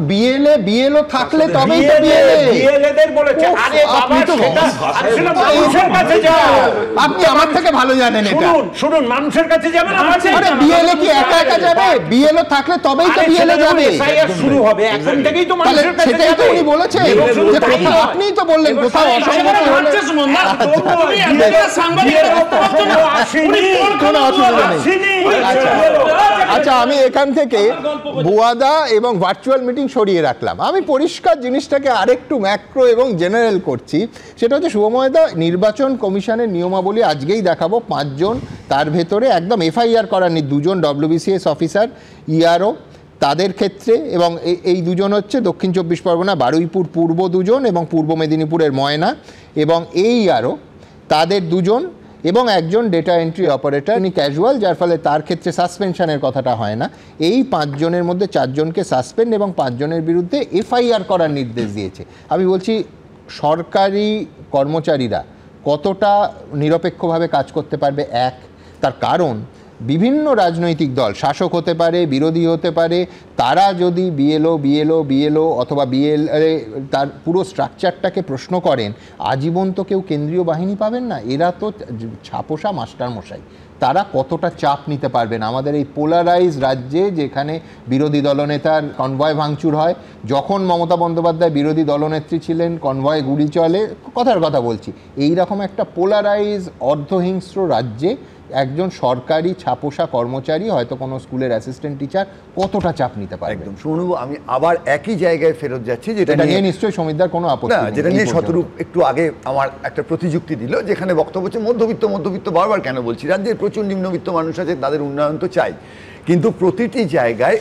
বিএলও থাকলে তবেই তো বিএলএদের বলেছে। আরে বাবা, সেটা মানুষের কাছে যাও, আপনি আমার থেকে ভালো জানেন এটা। শুনুন, মানুষের কাছে যাবেন। আরে বিএলএ কি একা একা যাবে? বিএলও থাকলে তবেই তো বিএলএ যাবে, শুরু হবে, এখন থেকেই তো মানুষের কাছে যাবে। সেটাই তো উনি বলেছেন, যে কোথাও আপনিই তো বললেন কোথাও অসঙ্গতি হলে। আচ্ছা, আমি এখান থেকে ভুয়াদা এবং ভার্চুয়াল মিটিং সরিয়ে রাখলাম। আমি পরিষ্কার জিনিসটাকে আরেকটু ম্যাক্রো এবং জেনারেল করছি। সেটা হচ্ছে শুভময়দা, নির্বাচন কমিশনের নিয়মাবলী আজকেই দেখাবো, 5 জন, তার ভেতরে একদম এফআইআর করার নেই 2 জন WBCS অফিসার, ইআরও তাদের ক্ষেত্রে, এবং এই 2 জন হচ্ছে দক্ষিণ 24 পরগনা বারুইপুর পূর্ব 2 জন এবং পূর্ব মেদিনীপুরের ময়না, এবং এই ইআরও তাদের 2 জন, এবং একজন ডেটা এন্ট্রি অপারেটর, উনি ক্যাজুয়াল, যার ফলে তার ক্ষেত্রে সাসপেনশনের কথাটা হয় না। এই 5 জনের মধ্যে 4 জনকে সাসপেন্ড এবং 5 জনের বিরুদ্ধে এফআইআর করার নির্দেশ দিয়েছে। আমি বলছি, সরকারি কর্মচারীরা কতটা নিরপেক্ষভাবে কাজ করতে পারবে? তার কারণ বিভিন্ন রাজনৈতিক দল, শাসক হতে পারে, বিরোধী হতে পারে, তারা যদি বিএলও অথবা বিএলএ তার পুরো স্ট্রাকচারটাকে প্রশ্ন করেন, আজীবন তো কেউ কেন্দ্রীয় বাহিনী পাবেন না। এরা তো ছাপোষা মাস্টারমশাই, তারা কতটা চাপ নিতে পারবেন আমাদের এই পোলারাইজ রাজ্যে, যেখানে বিরোধী দলনেতার কনভয় ভাঙচুর হয়। যখন মমতা বন্দ্যোপাধ্যায় বিরোধী দলনেত্রী ছিলেন, কনভয় গুলি চলে, কথার কথা বলছি। এই রকম একটা পোলারাইজ অর্ধহিংস্র রাজ্যে একজন সরকারি ছাপোষা কর্মচারী, হয়তো কোনো স্কুলের অ্যাসিস্ট্যান্ট টিচার, কতটা চাপ নিতে পারে? একদম শুনুন, আমি আবার একই জায়গায় ফেরত যাচ্ছি, যেটা নিয়ে নিশ্চয়ই সমিতদার কোনো আপত্তি নেই, যেটা নিয়ে শতরূপ একটু আগে আমার একটা প্রতিযুক্তি দিল, যেখানে বক্তব্য হচ্ছে মধ্যবিত্ত বারবার কেন বলছি, রাজ্যের প্রচুর নিম্নবিত্ত মানুষ আছে, তাদের উন্নয়ন তো চাই, কিন্তু প্রতিটি জায়গায়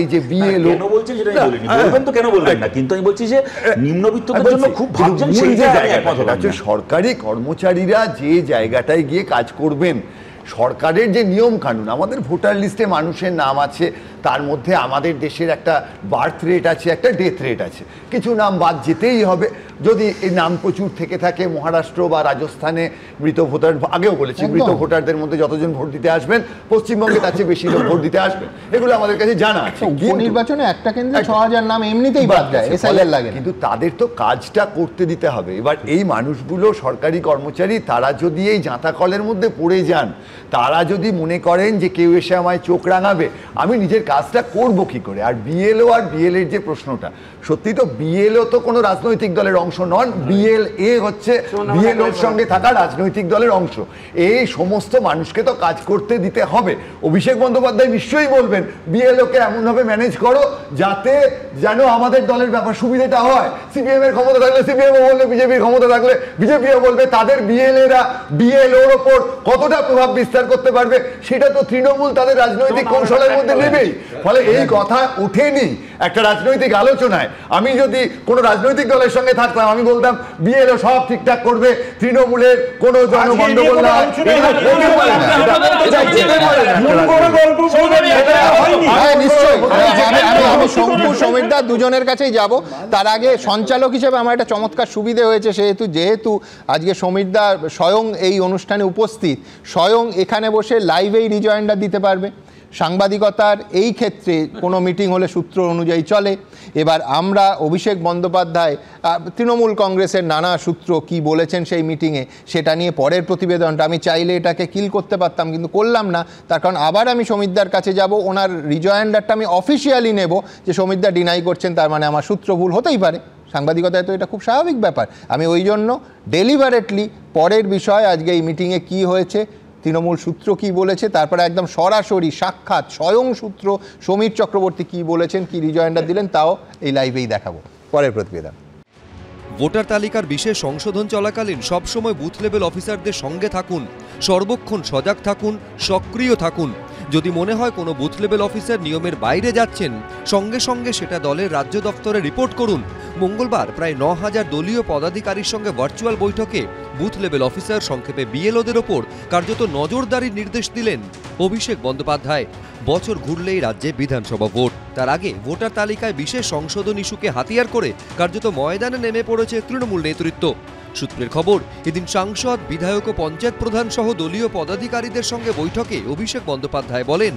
এই যে বিএলও কেন বলছেন সেটা আমি বলিনি, বলবেন তো কেন বলবেন না, কিন্তু আমি বলছি যে নিম্নবিত্তদের জন্য খুব ভাবছেন সেই জায়গায় সরকারি কর্মচারীরা যে জায়গাটায় গিয়ে কাজ করবেন, সরকারের যে নিয়ম কানুন, আমাদের ভোটার লিস্টে মানুষের নাম আছে, তার মধ্যে আমাদের দেশের একটা বার্থ রেট আছে, একটা ডেথ রেট আছে, কিছু নাম বাদ যেতেই হবে। যদি এই নাম প্রচুর থেকে থাকে, মহারাষ্ট্র বা রাজস্থানে মৃত ভোটার, আগেও বলেছি, মৃত ভোটারদের মধ্যে যতজন ভোট দিতে আসবেন, পশ্চিমবঙ্গে তার চেয়ে বেশি লোক ভোট দিতে আসবেন, এগুলো আমাদের কাছে জানা আছে। নির্বাচনে একটা কেন্দ্রে 6000 নাম এমনিতেই বাদ যায়, এসআইআর লাগে, কিন্তু তাদের তো কাজটা করতে দিতে হবে। এবার এই মানুষগুলো সরকারি কর্মচারী, তারা যদি এই জাঁতা কলের মধ্যে পড়ে যান, তারা যদি মনে করেন যে কেউ এসে আমায় চোখ রাঙাবে, আমি নিজের কাজটা করব কি করে? আর বিএলও আর বিএলএর যে প্রশ্নটা, সত্যি তো বিএলও তো কোনো রাজনৈতিক দলের অংশ নন, বিএলএ হচ্ছে বিএলওর সঙ্গে থাকা রাজনৈতিক দলের অংশ। এই সমস্ত মানুষকে তো কাজ করতে দিতে হবে। অভিষেক বন্দ্যোপাধ্যায় নিশ্চয়ই বলবেন বিএলওকে এমনভাবে ম্যানেজ করো যাতে যেন আমাদের দলের ব্যাপার সুবিধাটা হয়। সিপিএম এর ক্ষমতা থাকলে সিপিএমও বলবে, বিজেপির ক্ষমতা থাকলে বিজেপিও বলবে। তাদের বিএলএরা বিএলওর ওপর কতটা প্রভাব বিস্তার করতে পারবে সেটা তো তৃণমূল তাদের রাজনৈতিক কৌশলের মধ্যে নেবেই। ফলে এই কথা ওঠেনি একটা রাজনৈতিক আলোচনায়। আমি যদি কোনো রাজনৈতিক দলের সঙ্গে থাকতাম আমি বলতাম বিএলও সব ঠিকঠাক করবে, তৃণমূলের কোনো জনগণ্ডগোল না। আমি শঙ্কু সমীরদা দুজনের কাছেই যাব। তার আগে সঞ্চালক হিসেবে আমার একটা চমৎকার সুবিধে হয়েছে, যেহেতু আজকে সমীরদা স্বয়ং এই অনুষ্ঠানে উপস্থিত, স্বয়ং এখানে বসে লাইভেই রিজয়েন্ডার দিতে পারবে। সাংবাদিকতার এই ক্ষেত্রে কোনো মিটিং হলে সূত্র অনুযায়ী চলে। এবার আমরা অভিষেক বন্দ্যোপাধ্যায় তৃণমূল কংগ্রেসের নানা সূত্র কি বলেছেন সেই মিটিংয়ে সেটা নিয়ে পরের প্রতিবেদনটা আমি চাইলে এটাকে কিল করতে পারতাম, কিন্তু করলাম না। তার কারণ আবার আমি সমীরদার কাছে যাব, ওনার রিজয়েন্ডারটা আমি অফিসিয়ালি নেব যে সমীরদা ডিনাই করছেন, তার মানে আমার সূত্র ভুল হতেই পারে। সাংবাদিকতায় তো এটা খুব স্বাভাবিক ব্যাপার। আমি ওই জন্য ডেলিভারেটলি পরের বিষয় আজকে এই মিটিংয়ে কি হয়েছে, তৃণমূল সূত্র কি বলেছে, তারপরে একদম সরাসরি সাক্ষাৎ স্বয়ং সূত্র সমীর চক্রবর্তী কি বলেছেন, কি রিজয়েন্ডার দিলেন, তাও এই লাইভেই দেখাবো পরের প্রতিবেদন। ভোটার তালিকার বিশেষ সংশোধন চলাকালীন সবসময় বুথ লেভেল অফিসারদের সঙ্গে থাকুন, সর্বক্ষণ সজাগ থাকুন, সক্রিয় থাকুন। যদি মনে হয় কোনো বুথ লেভেল অফিসার নিয়মের বাইরে যাচ্ছেন, সঙ্গে সঙ্গে সেটা দলের রাজ্য দপ্তরে রিপোর্ট করুন। মঙ্গলবার প্রায় ৯,০০০ দলীয় পদাধিকারীর সঙ্গে ভার্চুয়াল বৈঠকে বুথ লেভেল অফিসার, সংক্ষেপে বিএলওদের ওপর কার্যত নজরদারির নির্দেশ দিলেন অভিষেক বন্দ্যোপাধ্যায়। বছর ঘুরলেই রাজ্যে বিধানসভা ভোট, তার আগে ভোটার তালিকায় বিশেষ সংশোধন ইস্যুকে হাতিয়ার করে কার্যত ময়দানে নেমে পড়েছে তৃণমূল নেতৃত্ব। সূত্রের খবর, এদিন সাংসদ, বিধায়ক ও পঞ্চায়েত প্রধান সহ দলীয় পদাধিকারীদের সঙ্গে বৈঠকে অভিষেক বন্দ্যোপাধ্যায় বলেন,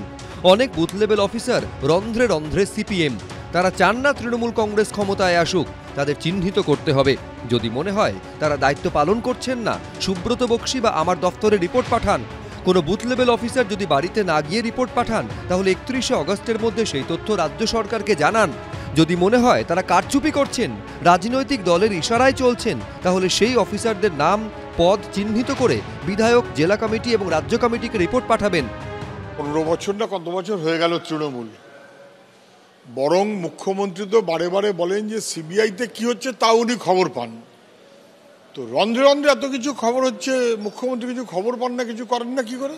অনেক বুথ লেভেল অফিসার রন্ধ্রে রন্ধ্রে সিপিএম। তারা চান না তৃণমূল কংগ্রেস ক্ষমতায় আসুক, তাদের চিহ্নিত করতে হবে। যদি মনে হয় তারা দায়িত্ব পালন করছেন না, সুব্রত বক্সি বা আমার দফতরে রিপোর্ট পাঠান। কোনো বুথ লেভেল অফিসার যদি বাড়িতে না গিয়ে রিপোর্ট পাঠান, তাহলে 31শে অগস্টের মধ্যে সেই তথ্য রাজ্য সরকারকে জানান। যদি মনে হয় তারা কারচুপি করছেন, রাজনৈতিক দলের ইশারায় চলছেন, তাহলে সেই অফিসারদের নাম, পদ চিহ্নিত করে বিধায়ক, জেলা কমিটি এবং রাজ্য কমিটিকে রিপোর্ট পাঠাবেন। 15 বছর না কত বছর হয়ে গেল তৃণমূল, বরং মুখ্যমন্ত্রী তো বারে বারে বলেন যে সিবিআইতে কি হচ্ছে তা উনি খবর পান। তো রন্ধ্রে রন্ধ্রে এত কিছু খবর হচ্ছে, মুখ্যমন্ত্রী কিছু খবর পান না, কিছু করেন না কি করে?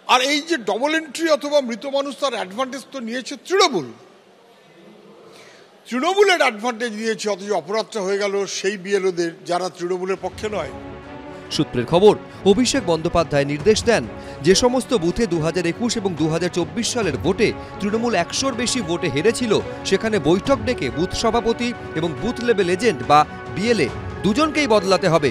আর এই যে ডবল এন্ট্রি অথবা মৃত মানুষ, তার অ্যাডভান্টেজ তো নিয়েছে তৃণমূলের অ্যাডভান্টেজ নিয়েছে, অথচ অপরাধটা হয়ে গেল সেই বিএলওদের যারা তৃণমূলের পক্ষে নয়। সূত্রের খবর, অভিষেক বন্দ্যোপাধ্যায় নির্দেশ দেন, যে সমস্ত বুথে 2021 এবং 2024 সালের ভোটে তৃণমূল 100-র বেশি ভোটে হেরেছিল, সেখানে বৈঠক ডেকে বুথ সভাপতি এবং বুথ লেভেল এজেন্ট বা বিএলএ দুজনকেই বদলাতে হবে।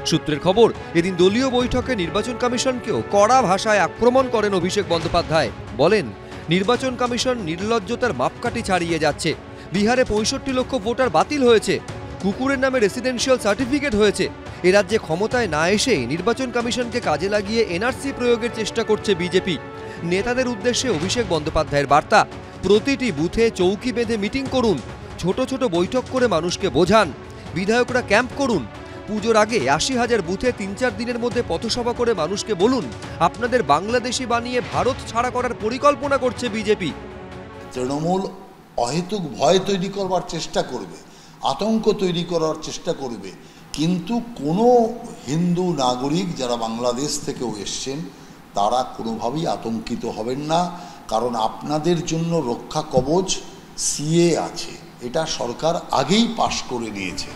সূত্রের খবর, এদিন দলীয় বৈঠকে নির্বাচন কমিশনকেও কড়া ভাষায় আক্রমণ করেন অভিষেক বন্দ্যোপাধ্যায়। বলেন, নির্বাচন কমিশন নির্লজ্জতার মাপকাঠি ছাড়িয়ে যাচ্ছে। বিহারে 65 লক্ষ ভোটার বাতিল হয়েছে, কুকুরের নামে রেসিডেন্সিয়াল সার্টিফিকেট হয়েছে। এ রাজ্যে ক্ষমতায় না এসেই নির্বাচন কমিশনকে কাজে লাগিয়ে এনআরসি প্রয়োগের চেষ্টা করছে বিজেপি। নেতাদের উদ্দেশ্যে অভিষেক বন্দ্যোপাধ্যায়ের বার্তা, প্রতিটি বুথে চৌকি বেঁধে মিটিং করুন, ছোট ছোট বৈঠক করে মানুষকে বোঝান, বিধায়করা ক্যাম্প করুন। পুজোর আগে 80,000 বুথে 3-4 দিনের মধ্যে পথসভা করে মানুষকে বলুন, আপনাদের বাংলাদেশি বানিয়ে ভারত ছাড়া করার পরিকল্পনা করছে বিজেপি। তৃণমূল অহেতুক ভয় তৈরি করবার চেষ্টা করবে, আতঙ্ক তৈরি করার চেষ্টা করবে, কিন্তু কোনো হিন্দু নাগরিক যারা বাংলাদেশ থেকেও এসছেন তারা কোনোভাবেই আতঙ্কিত হবেন না, কারণ আপনাদের জন্য রক্ষা কবচ সিএ আছে, এটা সরকার আগেই পাশ করে নিয়েছে।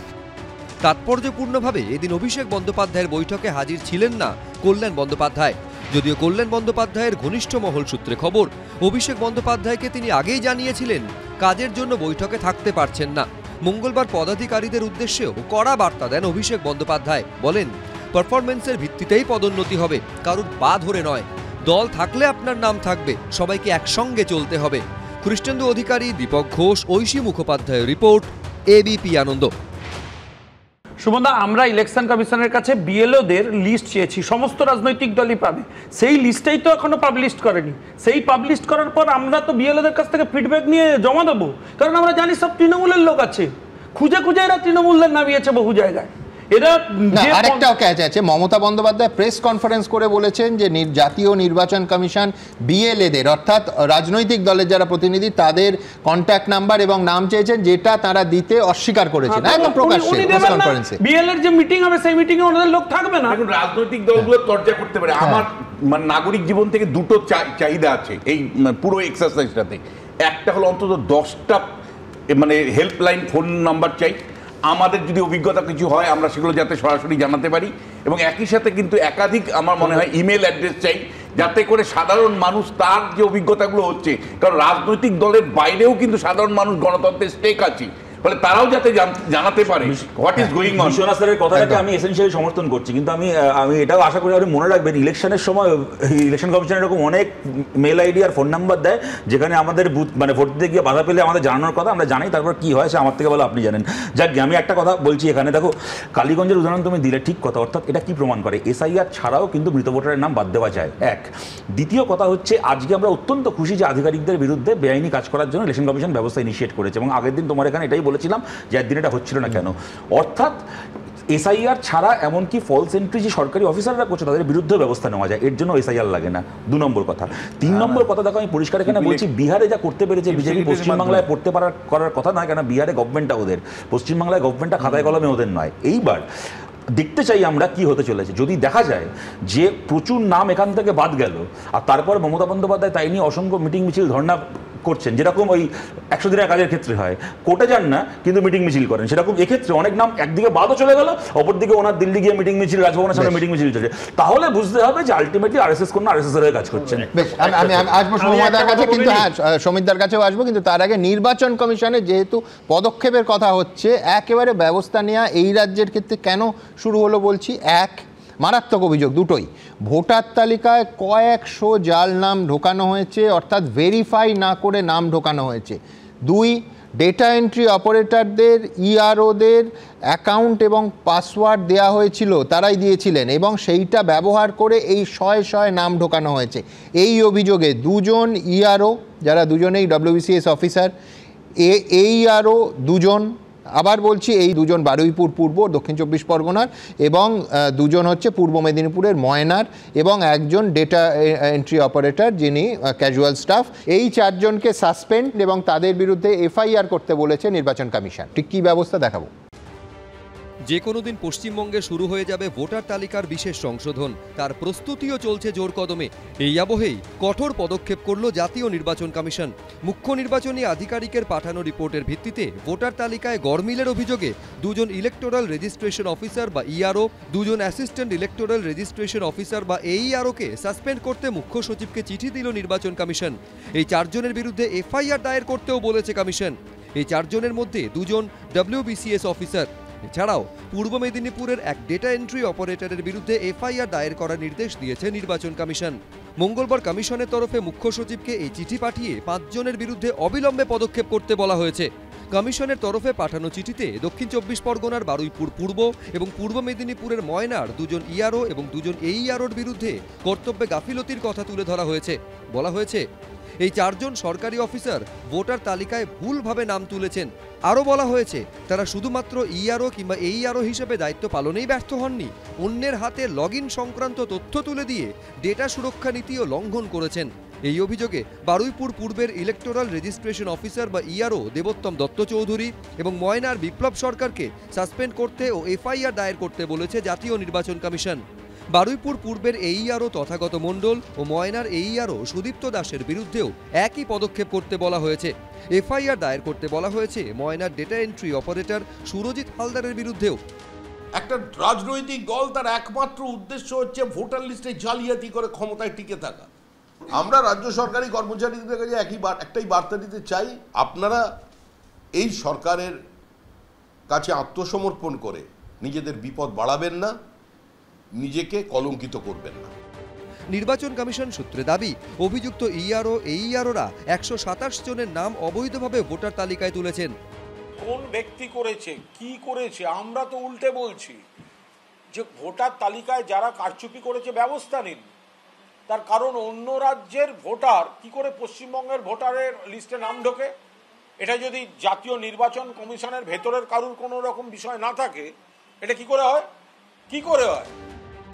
তাৎপর্যপূর্ণভাবে এদিন অভিষেক বন্দ্যোপাধ্যায়ের বৈঠকে হাজির ছিলেন না কল্যাণ বন্দ্যোপাধ্যায়। যদিও কল্যাণ বন্দ্যোপাধ্যায়ের ঘনিষ্ঠ মহল সূত্রে খবর, অভিষেক বন্দ্যোপাধ্যায়কে তিনি আগেই জানিয়েছিলেন কাজের জন্য বৈঠকে থাকতে পারছেন না। মঙ্গলবার পদাধিকারীদের উদ্দেশ্যেও কড়া বার্তা দেন অভিষেক বন্দ্যোপাধ্যায়। বলেন, পারফরমেন্সের ভিত্তিতেই পদোন্নতি হবে, কারুর পা ধরে নয়। দল থাকলে আপনার নাম থাকবে, সবাইকে একসঙ্গে চলতে হবে। কৃষ্ণেন্দু অধিকারী, দীপক ঘোষ, ঐশী মুখোপাধ্যায়ের রিপোর্ট, এবিপি আনন্দ। সুমনদা, আমরা ইলেকশন কমিশনের কাছে বিএলওদের লিস্ট চেয়েছি, সমস্ত রাজনৈতিক দলই পাবে। সেই লিস্টেই তো এখনো পাবলিশ করেনি। সেই পাবলিশ করার পর আমরা তো বিএলওদের কাছ থেকে ফিডব্যাক নিয়ে জমা দেবো, কারণ আমরা জানি সব তৃণমূলের লোক আছে, খুঁজে খুঁজে এরা তৃণমূলদের নামিয়েছে বহু জায়গায়। এরা আরেকটাও ক্যাচ আছে, মমতা বন্দ্যোপাধ্যায় প্রেস কনফারেন্স করে বলেছেন যে জাতীয় নির্বাচন কমিশন বিএলএদের অর্থাৎ রাজনৈতিক দলের যারা প্রতিনিধি তাদের কন্ট্যাক্ট নাম্বার এবং নাম চেয়েছেন, যেটা তারা দিতে অস্বীকার করেছেন একদম প্রকাশ্যে প্রেস কনফারেন্সে। বিএলএর যে মিটিং হবে সেই মিটিং এ ওনাদের লোক থাকবে না। এখন রাজনৈতিক দলগুলো চর্চা করতে পারে। আমার মানে নাগরিক জীবন থেকে দুটো চাহিদা আছে এই পুরো এক্সারসাইজটাতে। একটা হলো অন্তত 10টা মানে হেল্পলাইন ফোন নাম্বার চাই, আমাদের যদি অভিজ্ঞতা কিছু হয় আমরা সেগুলো যাতে সরাসরি জানাতে পারি, এবং একই সাথে কিন্তু একাধিক আমার মনে হয় ইমেল অ্যাড্রেস চাই, যাতে করে সাধারণ মানুষ তার যে অভিজ্ঞতাগুলো হচ্ছে, কারণ রাজনৈতিক দলের বাইরেও কিন্তু সাধারণ মানুষ গণতন্ত্রের স্টেক আছে, ফলে তারাও যাতে জানাতে পারে what is going on. Biswanath স্যারের কথাটাকে আমি এসেনশিয়ালি সমর্থন করছি, কিন্তু আমি এটাও আশা করি আপনি মনে রাখবেন ইলেকশনের সময় ইলেকশন কমিশন এরকম অনেক মেল আইডি আর ফোন নাম্বার দেয়, যেখানে আমাদের বুথ মানে ভোট দিতে গিয়ে বাধা পেলে আমাদের জানানোর কথা আমরা জানি, তারপর কি হয় সে আমার থেকে ভালো আপনি জানেন। যাক, আমি একটা কথা বলছি এখানে, দেখো কালীগঞ্জের উদাহরণ তুমি দিলে ঠিক কথা, অর্থাৎ এটা কি প্রমাণ করে এসআইআর ছাড়াও কিন্তু মৃত ভোটারের নাম বাদ দেওয়া যায়। এক, দ্বিতীয় কথা হচ্ছে আজকে আমরা অত্যন্ত খুশি যে আধিকারিকদের বিরুদ্ধে বেআইনি কাজ করার জন্য ইলেকশন কমিশন ব্যবস্থা ইনিশিয়েট করেছে, এবং আগের দিন তোমার এখানে এটাই বলেছিলাম যে একদিন এটা হচ্ছিল না কেন। অর্থাৎ এসআইআর ছাড়া এমনকি ফলস এন্ট্রি যে সরকারি অফিসাররা করছে তাদের বিরুদ্ধে ব্যবস্থা নেওয়া যায়, এর জন্য এসআইআর লাগে না। 2 নম্বর কথা। 3 নম্বর কথা দেখো, আমি পরিষ্কার এখানে বলছি বিহারে যা করতে পেরেছে বিজেপি পশ্চিমবাংলায় করতে করার কথা নয়, কেন বিহারে গভর্নমেন্টটা ওদের, পশ্চিমবাংলায় গভর্নমেন্টটা খাতায় কলমে ওদের নয়। এইবার দেখতে চাই আমরা কি হতে চলেছে। যদি দেখা যায় যে প্রচুর নাম এখান থেকে বাদ গেল, আর তারপর মমতা বন্দ্যোপাধ্যায় তাই নিয়ে অসংখ্য মিটিং মিছিল ধর্ণা করছেন, যেরকম ওই 100 দিনের কাজের ক্ষেত্রে হয়, কোর্টে যান না কিন্তু মিটিং মিছিল করেন, সেরকম এক্ষেত্রে অনেক নাম একদিকে বাদও চলে গেল, অপরদিকে ওনার দিল্লি গিয়ে মিটিং মিছিল, রাজভবনের সামনে মিটিং মিছিল চলছে, তাহলে বুঝতে হবে যে আলটিমেটলি আরএসএস কোন আরএসএস এর কাজ করছেন। আমি আসবো সৌমিতার কাছে, কিন্তু হ্যাঁ সৌমিতার কাছেও আসবো, কিন্তু তার আগে নির্বাচন কমিশনের যেহেতু পদক্ষেপের কথা হচ্ছে, একেবারে ব্যবস্থা নেওয়া এই রাজ্যের ক্ষেত্রে কেন শুরু হলো বলছি। এক, মারাত্মক অভিযোগ দুটোই, ভোটার তালিকায় কয়েকশো জাল নাম ঢোকানো হয়েছে, অর্থাৎ ভেরিফাই না করে নাম ঢোকানো হয়েছে। 2, ডেটা এন্ট্রি অপারেটরদের ইআরওদের অ্যাকাউন্ট এবং পাসওয়ার্ড দেওয়া হয়েছিল, তারাই দিয়েছিলেন, এবং সেইটা ব্যবহার করে এই শয়ে নাম ঢোকানো হয়েছে। এই অভিযোগে 2 জন ইআরও, যারা দুজনেই WBCS অফিসার, এই আরও 2 জন, আবার বলছি এই 2 জন বারুইপুর পূর্ব দক্ষিণ 24 পরগনার, এবং 2 জন হচ্ছে পূর্ব মেদিনীপুরের ময়নার, এবং 1 জন ডেটা এন্ট্রি অপারেটর যিনি ক্যাজুয়াল স্টাফ। এই 4 জনকে সাসপেন্ড এবং তাদের বিরুদ্ধে এফআইআর করতে বলেছে নির্বাচন কমিশন। ঠিক কী ব্যবস্থা দেখাবো। যে কোনো দিন পশ্চিমবঙ্গে শুরু হয়ে যাবে ভোটার তালিকার বিশেষ সংশোধন, তার প্রস্তুতিও চলছে জোর কদমে। এই আবহেই কঠোর পদক্ষেপ করল জাতীয় নির্বাচন কমিশন। মুখ্য নির্বাচনী আধিকারিকের পাঠানো রিপোর্টের ভিত্তিতে ভোটার তালিকায় গরমিলের অভিযোগে 2 জন ইলেকটোরাল রেজিস্ট্রেশন অফিসার বা ইআরও, 2 জন অ্যাসিস্ট্যান্ট ইলেকটোরাল রেজিস্ট্রেশন অফিসার বা এইআরওকে সাসপেন্ড করতে মুখ্য সচিবকে চিঠি দিল নির্বাচন কমিশন। এই 4 জনের বিরুদ্ধে এফআইআর দায়ের করতেও বলেছে কমিশন। এই 4 জনের মধ্যে 2 জন WBCS অফিসার। এছাড়াও পূর্ব মেদিনীপুরের এক ডেটা এন্ট্রি অপারেটরের বিরুদ্ধে এফআইআর দায়ের করার নির্দেশ দিয়েছে নির্বাচন কমিশন। মঙ্গলবার কমিশনের তরফে মুখ্য সচিবকে এই চিঠি পাঠিয়ে 5 জনের বিরুদ্ধে অবিলম্বে পদক্ষেপ করতে বলা হয়েছে। কমিশনের তরফে পাঠানো চিঠিতে দক্ষিণ 24 পরগনার বারুইপুর পূর্ব এবং পূর্ব মেদিনীপুরের ময়নার 2 জন ইআরও এবং 2 জন এইআরওর বিরুদ্ধে কর্তব্যে গাফিলতির কথা তুলে ধরা হয়েছে। বলা হয়েছে এই 4 জন সরকারি অফিসার ভোটার তালিকায় ভুলভাবে নাম তুলেছেন। আরও বলা হয়েছে তারা শুধুমাত্র ইআরও কিংবা এইআরও হিসেবে দায়িত্ব পালনেই ব্যর্থ হননি, অন্যের হাতে লগইন সংক্রান্ত তথ্য তুলে দিয়ে ডেটা সুরক্ষা নীতিও লঙ্ঘন করেছেন। এই অভিযোগে বারুইপুর পূর্বের ইলেকটোরাল রেজিস্ট্রেশন অফিসার বা ইআরও দেবোত্তম দত্ত চৌধুরী এবং ময়নার বিপ্লব সরকারকে সাসপেন্ড করতে ও এফআইআর দায়ের করতে বলেছে জাতীয় নির্বাচন কমিশন। বারুইপুর পূর্বের এইআরও তথাগত মণ্ডল ও ময়নার এইআরও সুদীপ্ত দাসের বিরুদ্ধেও একই পদক্ষেপ করতে বলা হয়েছে। এফআইআর দায়ের করতে বলা হয়েছে ময়নার ডেটা এন্ট্রি অপারেটর সুরজিৎ হালদারের বিরুদ্ধেও। একটা রাজনৈতিক দল তার একমাত্র উদ্দেশ্য হচ্ছে ভোটার লিস্টে জালিয়াতি করে ক্ষমতায় টিকে থাকা। আমরা রাজ্য সরকারি কর্মচারীদের কাছে একটাই বার্তা দিতে চাই, আপনারা এই সরকারের কাছে আত্মসমর্পণ করে নিজেদের বিপদ বাড়াবেন না, নিজেকে কলঙ্কিত করবেন না। নির্বাচন কমিশন সূত্রে দাবি, অভিযুক্ত ইআরও এইআরওরা 127 জনের নাম অবৈধভাবে ভোটার তালিকায় তুলেছেন। কোন ব্যক্তি করেছে, কি করেছে, আমরা তো উল্টে বলছি যে ভোটার তালিকায় যারা কারচুপি করেছে ব্যবস্থা নিন। তার কারণ অন্য রাজ্যের ভোটার কি করে পশ্চিমবঙ্গের ভোটারের লিস্টে নাম ঢোকে? এটা যদি জাতীয় নির্বাচন কমিশনের ভেতরের কারুর কোনো রকম বিষয় না থাকে, এটা কি করে হয়? কি করে হয়?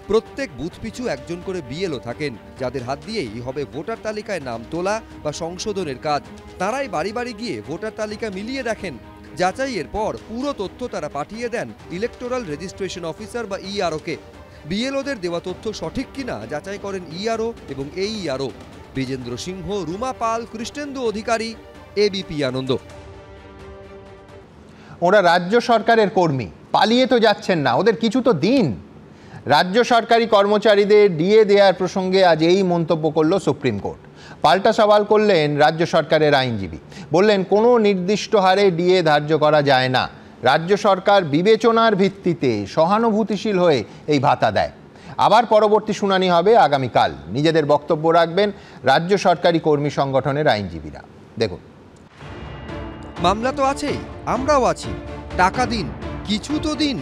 প্রত্যেক বুথ পিছু একজন করে বিএলও থাকেন, যাদের হাত দিয়েই হবে ভোটার তালিকায় নাম তোলা বা সংশোধনের কাজ। তারাই বাড়ি বাড়ি গিয়ে ভোটার তালিকা মিলিয়ে দেখেন, যাচাইয়ের পর পুরো তথ্য তারা পাঠিয়ে দেন ইলেকটোরাল রেজিস্ট্রেশন অফিসার বা ইআরওকে। বিএলওদের দেওয়া তথ্য সঠিক কিনা যাচাই করেন ইআরও এবং এইআরও। বিজেন্দ্র সিংহ, রুমা পাল, কৃষ্ণেন্দু অধিকারী, এবিপি আনন্দ। ওরা রাজ্য সরকারের কর্মী, পালিয়ে তো যাচ্ছেন না, ওদের কিছু তো দিন। রাজ্য সরকারি কর্মচারীদের ডিএ দেওয়ার প্রসঙ্গে আজ এই মন্তব্য করল সুপ্রিম কোর্ট। পাল্টা সওয়াল করলেন রাজ্য সরকারের আইনজীবী, বললেন কোনো নির্দিষ্ট হারে ডিএ ধার্য করা যায় না, রাজ্য সরকার বিবেচনার ভিত্তিতে সহানুভূতিশীল হয়ে এই ভাতা দেয়। আবার পরবর্তী শুনানি হবে আগামীকাল। নিজেদের বক্তব্য রাখবেন রাজ্য সরকারি কর্মী সংগঠনের আইনজীবীরা। দেখুন, মামলা তো আছেই, আমরাও আছি, টাকা দিন, কিছু তো দিন।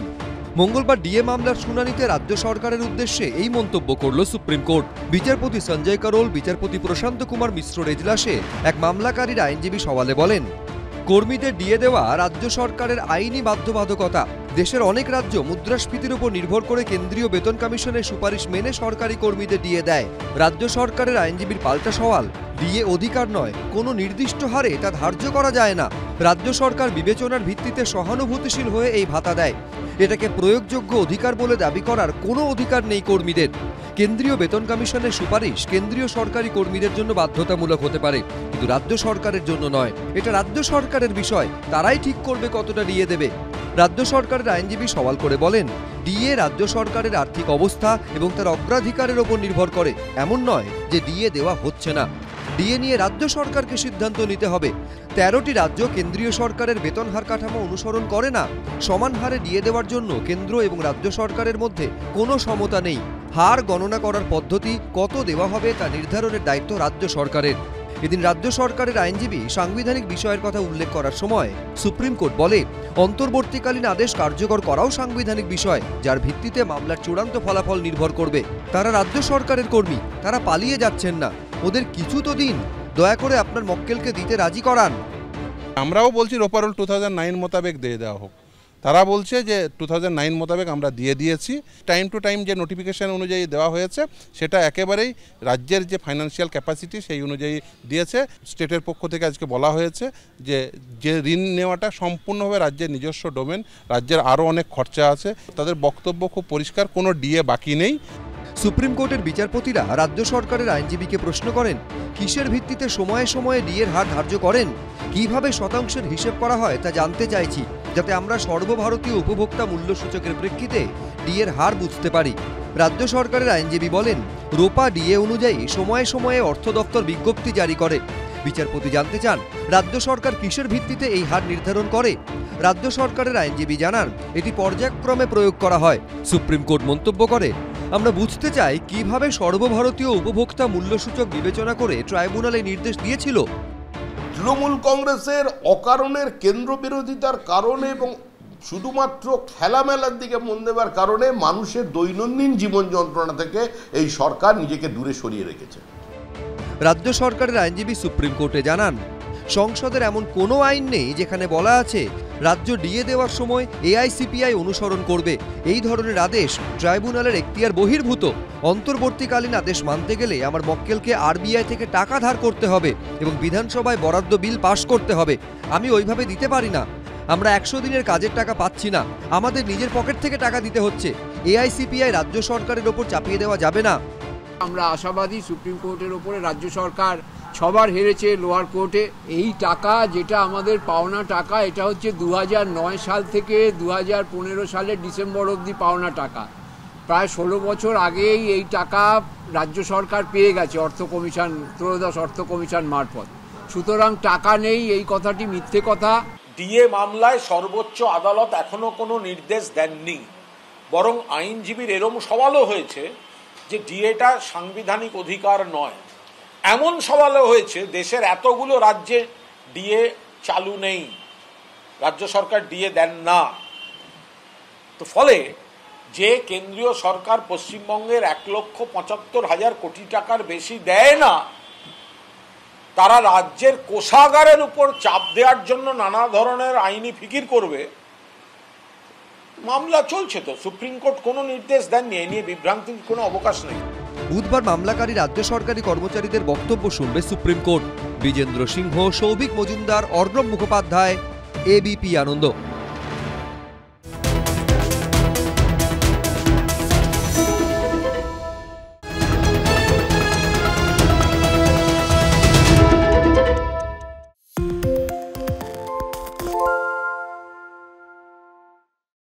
মঙ্গলবার ডিএ মামলার শুনানিতে রাজ্য সরকারের উদ্দেশ্যে এই মন্তব্য করল সুপ্রিম কোর্ট। বিচারপতি সঞ্জয় কারোল, বিচারপতি প্রশান্ত কুমার মিশ্রর এজলাসে এক মামলাকারীর আইনজীবী সওয়ালে বলেন, কর্মীদের ডিএ দেওয়া রাজ্য সরকারের আইনি বাধ্যবাধকতা। দেশের অনেক রাজ্য মুদ্রাস্ফীতির উপর নির্ভর করে কেন্দ্রীয় বেতন কমিশনের সুপারিশ মেনে সরকারি কর্মীদের ডিএ দেয়। রাজ্য সরকারের আইনজীবীর পাল্টা সওয়াল, ডিএ অধিকার নয়, কোনো নির্দিষ্ট হারে তা ধার্য করা যায় না, রাজ্য সরকার বিবেচনার ভিত্তিতে সহানুভূতিশীল হয়ে এই ভাতা দেয়। এটাকে প্রয়োগযোগ্য অধিকার বলে দাবি করার কোনো অধিকার নেই কর্মীদের। কেন্দ্রীয় বেতন কমিশনের সুপারিশ কেন্দ্রীয় সরকারি কর্মীদের জন্য বাধ্যতামূলক হতে পারে, কিন্তু রাজ্য সরকারের জন্য নয়। এটা রাজ্য সরকারের বিষয়, তারাই ঠিক করবে কতটা ডিএ দেবে। রাজ্য সরকারের আইনজীবী সওয়াল করে বলেন, ডিএ রাজ্য সরকারের আর্থিক অবস্থা এবং তার অগ্রাধিকারের ওপর নির্ভর করে। এমন নয় যে ডিএ দেওয়া হচ্ছে না। ডিএ নিয়ে রাজ্য সরকারকে সিদ্ধান্ত নিতে হবে। 13টি রাজ্য কেন্দ্রীয় সরকারের বেতন হার কাঠামো অনুসরণ করে না। সমান হারে ডিএ দেওয়ার জন্য কেন্দ্র এবং রাজ্য সরকারের মধ্যে কোনো সমতা নেই। হার গণনা করার পদ্ধতি, কত দেওয়া হবে তা নির্ধারণের দায়িত্ব রাজ্য সরকারের। এদিন রাজ্য সরকারের আইনজীবী সাংবিধানিক বিষয়ের কথা উল্লেখ করার সময় সুপ্রিম কোর্ট বলে, অন্তর্বর্তীকালীন আদেশ কার্যকর করাও সাংবিধানিক বিষয়, যার ভিত্তিতে মামলার চূড়ান্ত ফলাফল নির্ভর করবে। তারা রাজ্য সরকারের কর্মী, তারা পালিয়ে যাচ্ছেন না, ওদের কিছু তো দিন, দয়া করে আপনার মক্কেলকে দিতে রাজি করান। আমরাও বলছি রোপারোল 2009 মোতাবেক দিয়ে দেওয়া হোক। তারা বলছে যে 2009 মোতাবেক আমরা দিয়ে দিয়েছি। টাইম টু টাইম যে নোটিফিকেশন অনুযায়ী দেওয়া হয়েছে সেটা একেবারেই রাজ্যের যে ফাইন্যান্সিয়াল ক্যাপাসিটি সেই অনুযায়ী দিয়েছে। স্টেটের পক্ষ থেকে আজকে বলা হয়েছে যে ঋণ নেওয়াটা সম্পূর্ণভাবে রাজ্যের নিজস্ব ডোমেন, রাজ্যের আরও অনেক খরচা আছে। তাদের বক্তব্য খুব পরিষ্কার, কোনো ডিএ বাকি নেই। সুপ্রিম কোর্টের বিচারপতিরা রাজ্য সরকারের আইনজীবীকে প্রশ্ন করেন, কিসের ভিত্তিতে সময়ে সময়ে ডিএর হার ধার্য করেন, কিভাবে শতাংশের হিসেব করা হয় তা জানতে চাইছি, যাতে আমরা সর্বভারতীয় উপভোক্তা মূল্য সূচকের প্রেক্ষিতে ডিএর হার বুঝতে পারি। রাজ্য সরকারের আইনজীবী বলেন, রোপা ডিএ অনুযায়ী সময়ে সময়ে অর্থ দপ্তর বিজ্ঞপ্তি জারি করে। বিচারপতি জানতে চান, রাজ্য সরকার কিসের ভিত্তিতে এই হার নির্ধারণ করে। রাজ্য সরকারের আইনজীবী জানান, এটি পর্যায়ক্রমে প্রয়োগ করা হয়। সুপ্রিম কোর্ট মন্তব্য করে, আমরা বুঝতে চাই কিভাবে সর্বভারতীয় উপভোক্তা মূল্যসূচক বিবেচনা করে ট্রাইব্যুনাল এই নির্দেশ দিয়েছিল। তৃণমূল কংগ্রেসের অকারণের কেন্দ্র বিরোধিতার কারণে এবং শুধুমাত্র খেলামেলার দিকে মন দেওয়ার কারণে মানুষের দৈনন্দিন জীবন যন্ত্রণা থেকে এই সরকার নিজেকে দূরে সরিয়ে রেখেছে। রাজ্য সরকারের আইনজীবী সুপ্রিম কোর্টে জানান, সংসদের এমন কোনো আইন নেই যেখানে বলা আছে রাজ্য ডিএ দেওয়ার সময় এআইসিপিআই অনুসরণ করবে। এই ধরনের আদেশ ট্রাইব্যুনালের এখতিয়ার বহির্ভূত। অন্তর্বর্তীকালীন আদেশ মানতে গেলে আমার মক্কেলকে আরবিআই থেকে টাকা ধার করতে হবে এবং বিধানসভায় বরাদ্দ বিল পাশ করতে হবে। আমি ওইভাবে দিতে পারি না। আমরা 100 দিনের কাজের টাকা পাচ্ছি না, আমাদের নিজের পকেট থেকে টাকা দিতে হচ্ছে। এআইসিপিআই রাজ্য সরকারের ওপর চাপিয়ে দেওয়া যাবে না। আমরা আশাবাদী সুপ্রিম কোর্টের ওপরে রাজ্য সরকার ছবার হেরেছে লোয়ার কোর্টে। এই টাকা যেটা আমাদের পাওনা টাকা, এটা হচ্ছে 2009 সাল থেকে 2015 সালের ডিসেম্বর অবধি পাওনা টাকা। প্রায় 16 বছর আগেই এই টাকা রাজ্য সরকার পেয়ে গেছে অর্থ কমিশন, ত্রয়োদশ অর্থ কমিশন মারফত। সুতরাং টাকা নেই এই কথাটি মিথ্যে কথা। ডিএ মামলায় সর্বোচ্চ আদালত এখনো কোনো নির্দেশ দেননি, বরং আইনজীবীর এরম সওয়ালও হয়েছে যে ডিএটা সাংবিধানিক অধিকার নয়। এমন সওয়ালও হয়েছে দেশের এতগুলো রাজ্যে ডিএ চালু নেই, রাজ্য সরকার ডিএ দেন না। তো ফলে যে কেন্দ্রীয় সরকার পশ্চিমবঙ্গের 1,75,000 কোটি টাকার বেশি দেয় না, তারা রাজ্যের কোষাগারের উপর চাপ দেওয়ার জন্য নানা ধরনের আইনি ফিকির করবে। মামলা চলছে, তো সুপ্রিম কোর্ট কোনো নির্দেশ দেননি, এ নিয়ে বিভ্রান্তির কোনো অবকাশ নেই। বুধবার মামলাকারী রাজ্য সরকারি কর্মচারীদের বক্তব্য শুনবে সুপ্রিম কোর্ট। বিজেন্দ্র সিংহ, সৌভিক মজুমদার, অর্ণব মুখোপাধ্যায়, এবিপি আনন্দ।